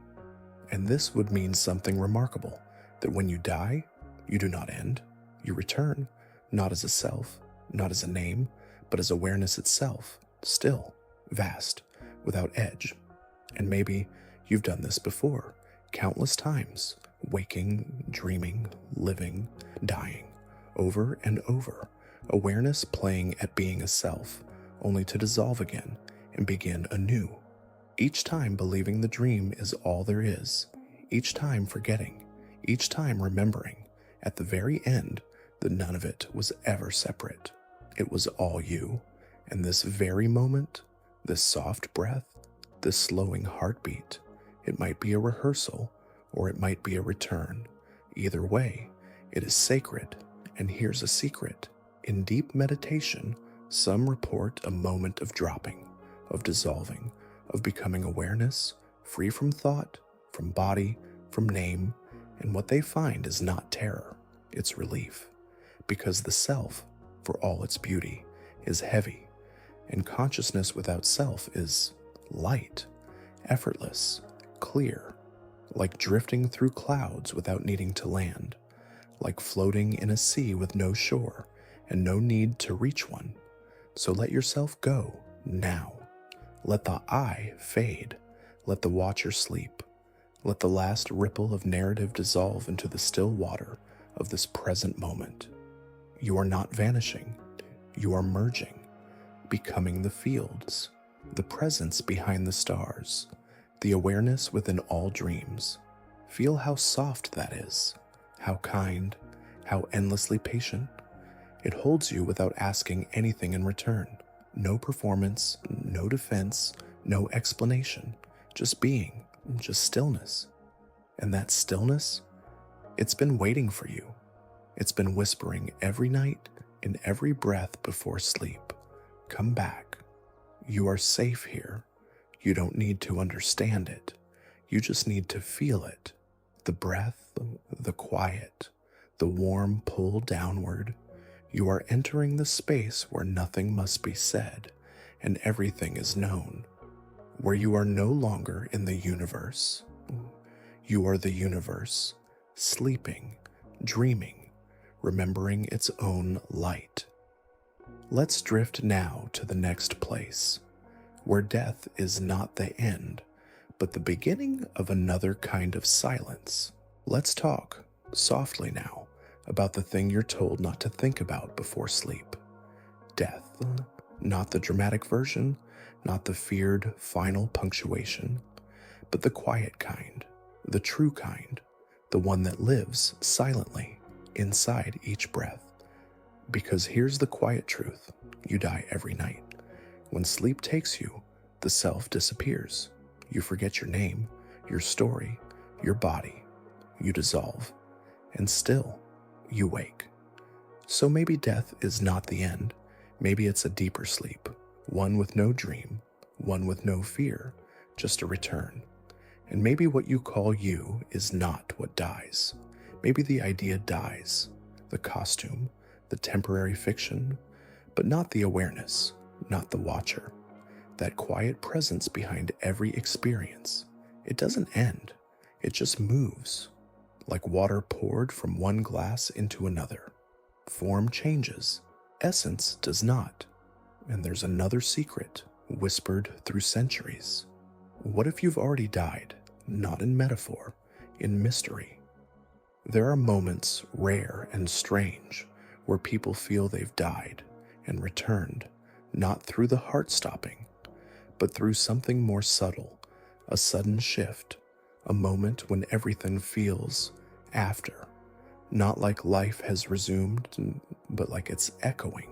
[SPEAKER 1] And this would mean something remarkable, that when you die, you do not end, you return, not as a self, not as a name, but as awareness itself, still, vast, without edge. And maybe you've done this before, countless times, waking, dreaming, living, dying, over and over, awareness playing at being a self, only to dissolve again and begin anew. Each time believing the dream is all there is, each time forgetting, each time remembering, at the very end, that none of it was ever separate. It was all you, and this very moment, this soft breath, this slowing heartbeat, it might be a rehearsal, or it might be a return. Either way, it is sacred, and here's a secret. In deep meditation, some report a moment of dropping, of dissolving, of becoming awareness, free from thought, from body, from name, and what they find is not terror, it's relief. Because the self, for all its beauty, is heavy, and consciousness without self is light, effortless, clear, like drifting through clouds without needing to land, like floating in a sea with no shore and no need to reach one. So let yourself go now. Let the I fade. Let the watcher sleep. Let the last ripple of narrative dissolve into the still water of this present moment. You are not vanishing. You are merging, becoming the fields, the presence behind the stars, the awareness within all dreams. Feel how soft that is, how kind, how endlessly patient. It holds you without asking anything in return. No performance, no defense, no explanation, just being, just stillness. And that stillness, it's been waiting for you. It's been whispering every night, in every breath before sleep. Come back. You are safe here. You don't need to understand it. You just need to feel it. The breath, the quiet, the warm pull downward. You are entering the space where nothing must be said and everything is known. Where you are no longer in the universe. You are the universe, sleeping, dreaming, remembering its own light. Let's drift now to the next place, where death is not the end, but the beginning of another kind of silence. Let's talk, softly now, about the thing you're told not to think about before sleep. Death, not the dramatic version, not the feared final punctuation, but the quiet kind, the true kind, the one that lives silently inside each breath. Because here's the quiet truth, you die every night. When sleep takes you, the self disappears. You forget your name, your story, your body. You dissolve, and still, you wake. So maybe death is not the end. Maybe it's a deeper sleep, one with no dream, one with no fear, just a return. And maybe what you call you is not what dies. Maybe the idea dies, the costume, the temporary fiction, but not the awareness, not the watcher. That quiet presence behind every experience. It doesn't end, it just moves, like water poured from one glass into another. Form changes, essence does not. And there's another secret, whispered through centuries. What if you've already died, not in metaphor, in mystery? There are moments, rare and strange, where people feel they've died and returned, not through the heart stopping, but through something more subtle, a sudden shift, a moment when everything feels after, not like life has resumed, but like it's echoing,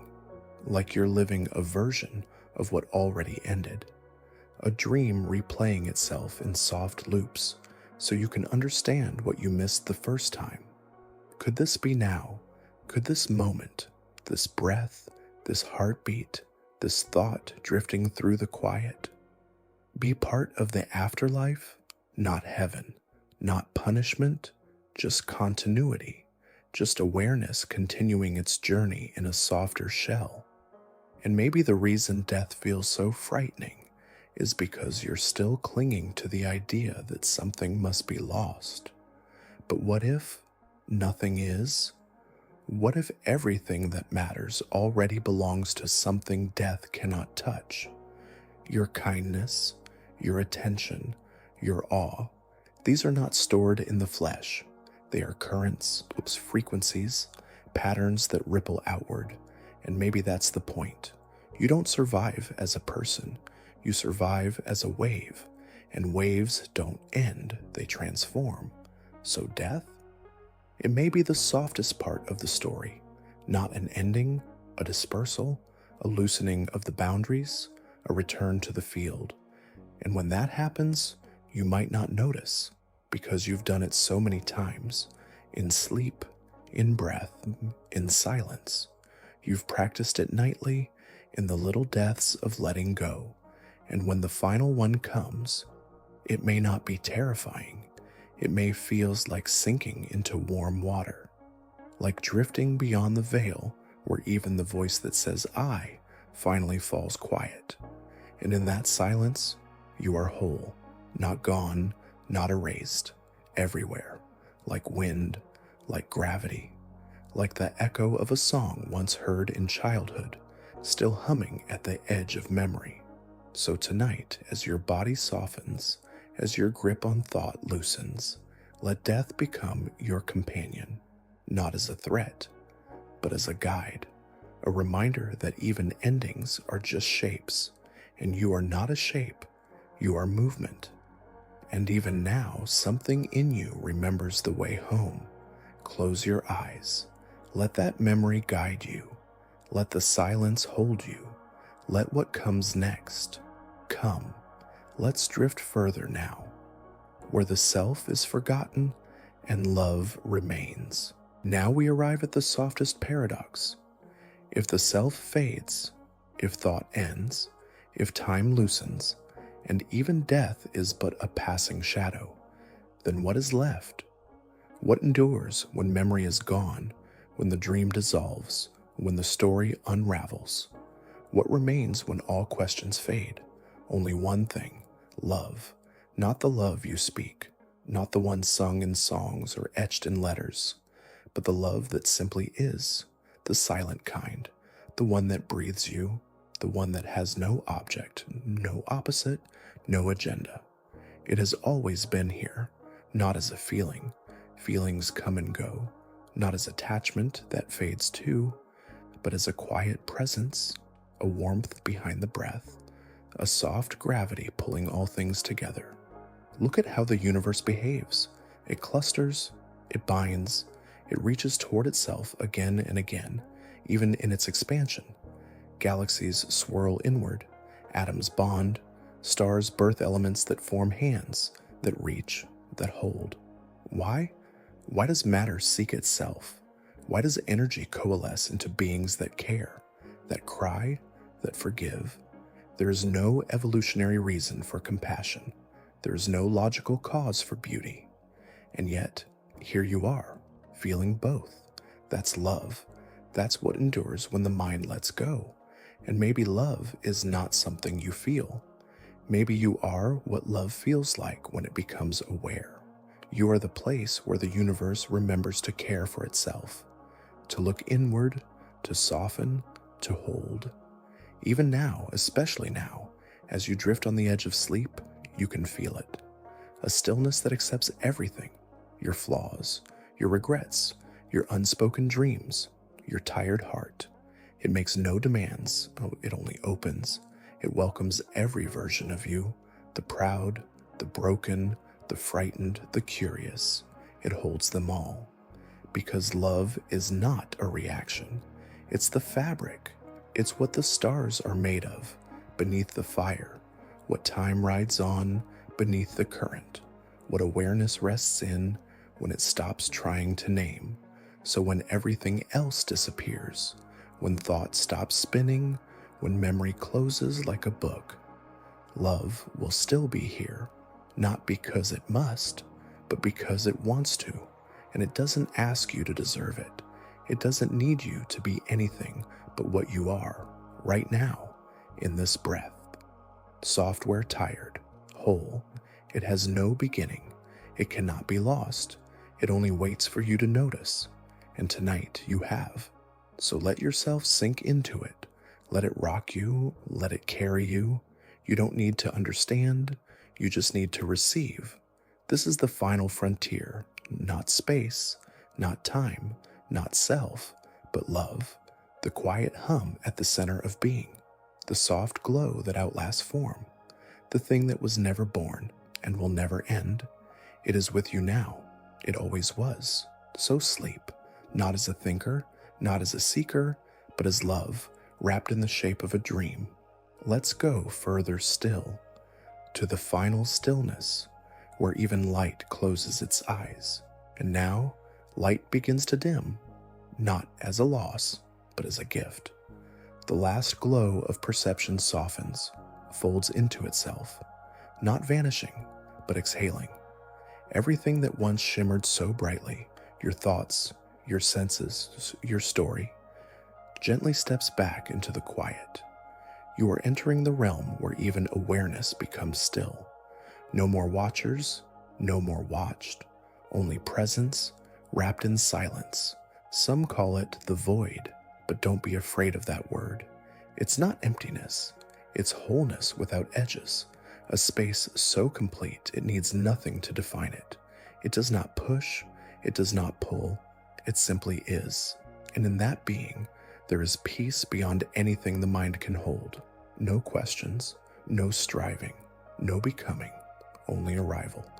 [SPEAKER 1] like you're living a version of what already ended, a dream replaying itself in soft loops so you can understand what you missed the first time. Could this be now? Could this moment, this breath, this heartbeat, this thought drifting through the quiet, be part of the afterlife? Not heaven, not punishment, just continuity, just awareness continuing its journey in a softer shell. And maybe the reason death feels so frightening is because you're still clinging to the idea that something must be lost. But what if nothing is? What if everything that matters already belongs to something death cannot touch? Your kindness, your attention, your awe, these are not stored in the flesh. They are currents, frequencies, patterns that ripple outward, and maybe that's the point. You don't survive as a person, you survive as a wave, and waves don't end, they transform. So death? It may be the softest part of the story, not an ending, a dispersal, a loosening of the boundaries, a return to the field. And when that happens, you might not notice, because you've done it so many times, in sleep, in breath, in silence. You've practiced it nightly, in the little deaths of letting go, and when the final one comes, it may not be terrifying. It may feel like sinking into warm water, like drifting beyond the veil where even the voice that says I finally falls quiet. And in that silence, you are whole, not gone, not erased, everywhere, like wind, like gravity, like the echo of a song once heard in childhood, still humming at the edge of memory. So tonight, as your body softens, as your grip on thought loosens, let death become your companion, not as a threat, but as a guide, a reminder that even endings are just shapes, and you are not a shape, you are movement. And even now, something in you remembers the way home. Close your eyes. Let that memory guide you. Let the silence hold you. Let what comes next come. Let's drift further now, where the self is forgotten and love remains. Now we arrive at the softest paradox. If the self fades, if thought ends, if time loosens, and even death is but a passing shadow, then what is left? What endures when memory is gone, when the dream dissolves, when the story unravels? What remains when all questions fade? Only one thing, love. Not the love you speak, not the one sung in songs or etched in letters, but the love that simply is, the silent kind, the one that breathes you, the one that has no object, no opposite, no agenda. It has always been here, not as a feeling. Feelings come and go, not as attachment that fades too, but as a quiet presence, a warmth behind the breath, a soft gravity pulling all things together. Look at how the universe behaves. It clusters, it binds, it reaches toward itself again and again, even in its expansion. Galaxies swirl inward, atoms bond, stars birth elements that form hands, that reach, that hold. Why? Why does matter seek itself? Why does energy coalesce into beings that care, that cry, that forgive? There is no evolutionary reason for compassion. There is no logical cause for beauty. And yet, here you are, feeling both. That's love. That's what endures when the mind lets go. And maybe love is not something you feel. Maybe you are what love feels like when it becomes aware. You are the place where the universe remembers to care for itself, to look inward, to soften, to hold. Even now, especially now, as you drift on the edge of sleep, you can feel it. A stillness that accepts everything, your flaws, your regrets, your unspoken dreams, your tired heart. It makes no demands, it only opens. It welcomes every version of you, the proud, the broken, the frightened, the curious. It holds them all. Because love is not a reaction. It's the fabric. It's what the stars are made of, beneath the fire, what time rides on beneath the current, what awareness rests in when it stops trying to name. So when everything else disappears, when thought stops spinning, when memory closes like a book, love will still be here, not because it must, but because it wants to, and it doesn't ask you to deserve it. It doesn't need you to be anything but what you are, right now, in this breath. Software tired, whole, it has no beginning. It cannot be lost. It only waits for you to notice. And tonight you have. So let yourself sink into it. Let it rock you. Let it carry you. You don't need to understand. You just need to receive. This is the final frontier. Not space, not time, not self, but love. The quiet hum at the center of being. The soft glow that outlasts form. The thing that was never born and will never end. It is with you now. It always was. So sleep, not as a thinker, not as a seeker, but as love, wrapped in the shape of a dream. Let's go further still, to the final stillness, where even light closes its eyes. And now, light begins to dim, not as a loss, but as a gift. The last glow of perception softens, folds into itself, not vanishing, but exhaling. Everything that once shimmered so brightly, your thoughts, your senses, your story, gently steps back into the quiet. You are entering the realm where even awareness becomes still. No more watchers, no more watched, only presence wrapped in silence. Some call it the void, but don't be afraid of that word. It's not emptiness, it's wholeness without edges. A space so complete it needs nothing to define it. It does not push, it does not pull, it simply is. And in that being, there is peace beyond anything the mind can hold. No questions, no striving, no becoming, only arrival.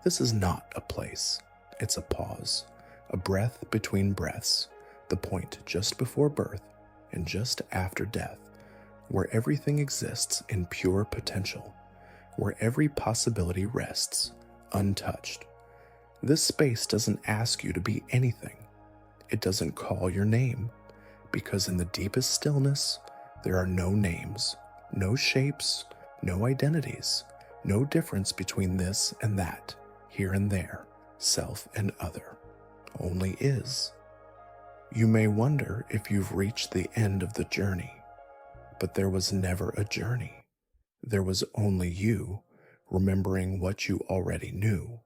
[SPEAKER 1] This is not a place, it's a pause, a breath between breaths, the point just before birth and just after death, where everything exists in pure potential, where every possibility rests, untouched. This space doesn't ask you to be anything. It doesn't call your name, because in the deepest stillness, there are no names, no shapes, no identities, no difference between this and that, here and there, self and other. Only is. You may wonder if you've reached the end of the journey, but there was never a journey. There was only you, remembering what you already knew,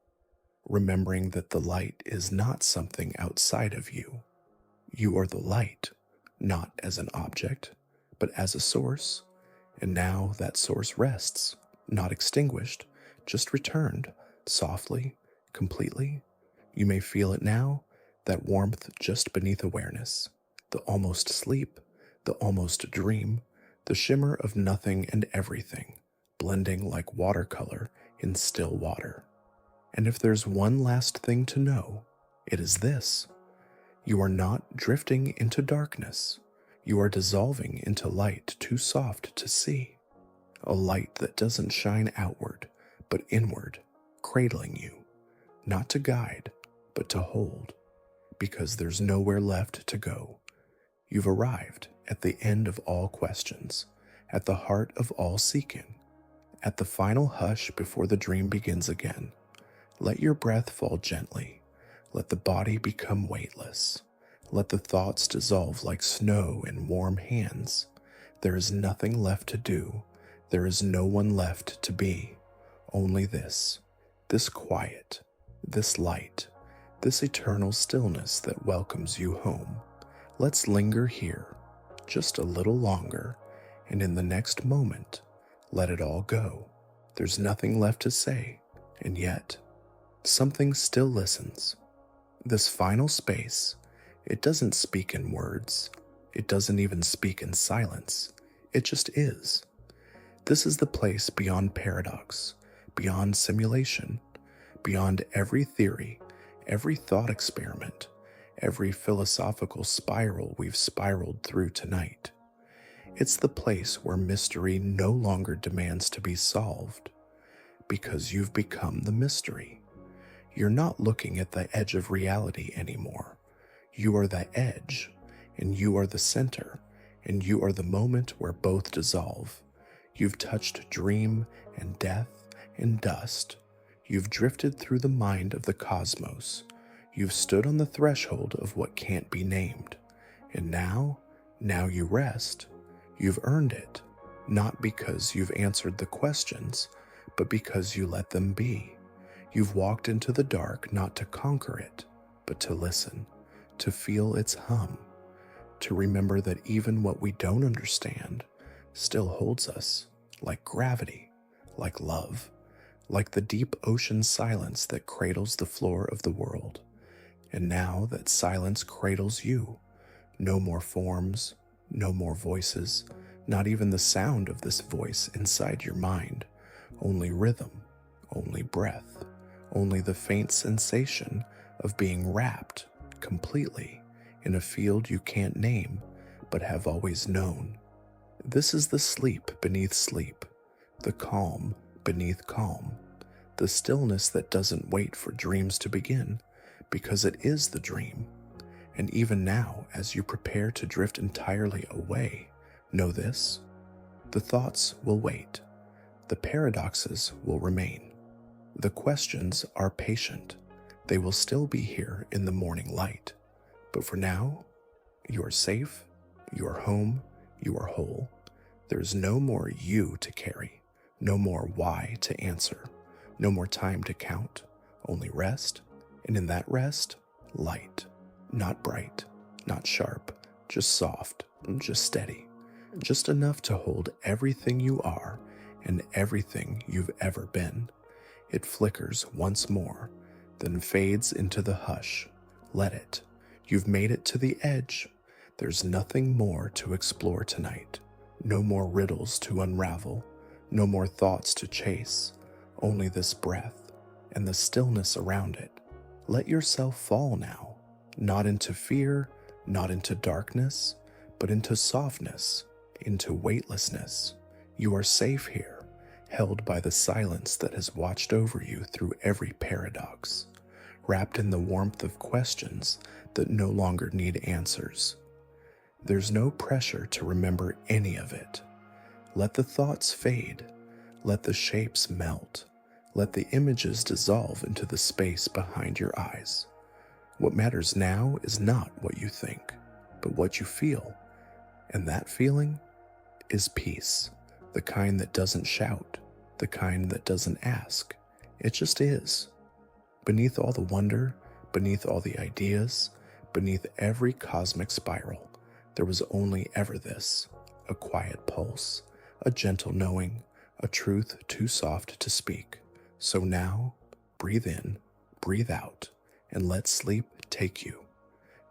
[SPEAKER 1] remembering that the light is not something outside of you. You are the light, not as an object, but as a source, and now that source rests, not extinguished, just returned, softly, completely. You may feel it now, that warmth just beneath awareness, the almost sleep, the almost dream, the shimmer of nothing and everything, blending like watercolor in still water. And if there's one last thing to know, it is this. You are not drifting into darkness. You are dissolving into light too soft to see. A light that doesn't shine outward, but inward, cradling you, not to guide, but to hold, because there's nowhere left to go. You've arrived at the end of all questions, at the heart of all seeking, at the final hush before the dream begins again. Let your breath fall gently. Let the body become weightless. Let the thoughts dissolve like snow in warm hands. There is nothing left to do. There is no one left to be. Only this quiet, this light, this eternal stillness that welcomes you home. Let's linger here, just a little longer, and in the next moment, let it all go. There's nothing left to say, and yet, something still listens. This final space, it doesn't speak in words. It doesn't even speak in silence. It just is. This is the place beyond paradox, beyond simulation, beyond every theory, every thought experiment, every philosophical spiral we've spiraled through tonight. It's the place where mystery no longer demands to be solved, because you've become the mystery. You're not looking at the edge of reality anymore. You are the edge, and you are the center, and you are the moment where both dissolve. You've touched dream and death and dust. You've drifted through the mind of the cosmos. You've stood on the threshold of what can't be named. And now you rest. You've earned it, not because you've answered the questions, but because you let them be. You've walked into the dark not to conquer it, but to listen, to feel its hum, to remember that even what we don't understand still holds us, like gravity, like love, like the deep ocean silence that cradles the floor of the world. And now that silence cradles you, no more forms, no more voices, not even the sound of this voice inside your mind, only rhythm, only breath, only the faint sensation of being wrapped completely in a field you can't name but have always known. This is the sleep beneath sleep, the calm beneath calm, the stillness that doesn't wait for dreams to begin, because it is the dream. And even now, as you prepare to drift entirely away, know this: the thoughts will wait, the paradoxes will remain, the questions are patient, they will still be here in the morning light. But for now, you are safe, you are home, you are whole. There's no more you to carry, no more why to answer, no more time to count, only rest, and in that rest, light. Not bright, not sharp, just soft, just steady, just enough to hold everything you are and everything you've ever been. It flickers once more, then fades into the hush. Let it. You've made it to the edge. There's nothing more to explore tonight. No more riddles to unravel, no more thoughts to chase, only this breath and the stillness around it. Let yourself fall now, not into fear, not into darkness, but into softness, into weightlessness. You are safe here, held by the silence that has watched over you through every paradox, wrapped in the warmth of questions that no longer need answers. There's no pressure to remember any of it. Let the thoughts fade. Let the shapes melt. Let the images dissolve into the space behind your eyes. What matters now is not what you think, but what you feel. And that feeling is peace, the kind that doesn't shout, the kind that doesn't ask. It just is. Beneath all the wonder, beneath all the ideas, beneath every cosmic spiral, there was only ever this, a quiet pulse, a gentle knowing, a truth too soft to speak. So now, breathe in, breathe out, and let sleep take you.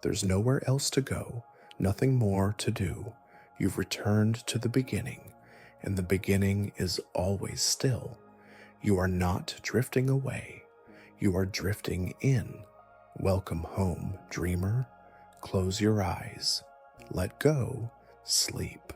[SPEAKER 1] There's nowhere else to go, nothing more to do. You've returned to the beginning, and the beginning is always still. You are not drifting away. You are drifting in. Welcome home, dreamer. Close your eyes. Let go. Sleep.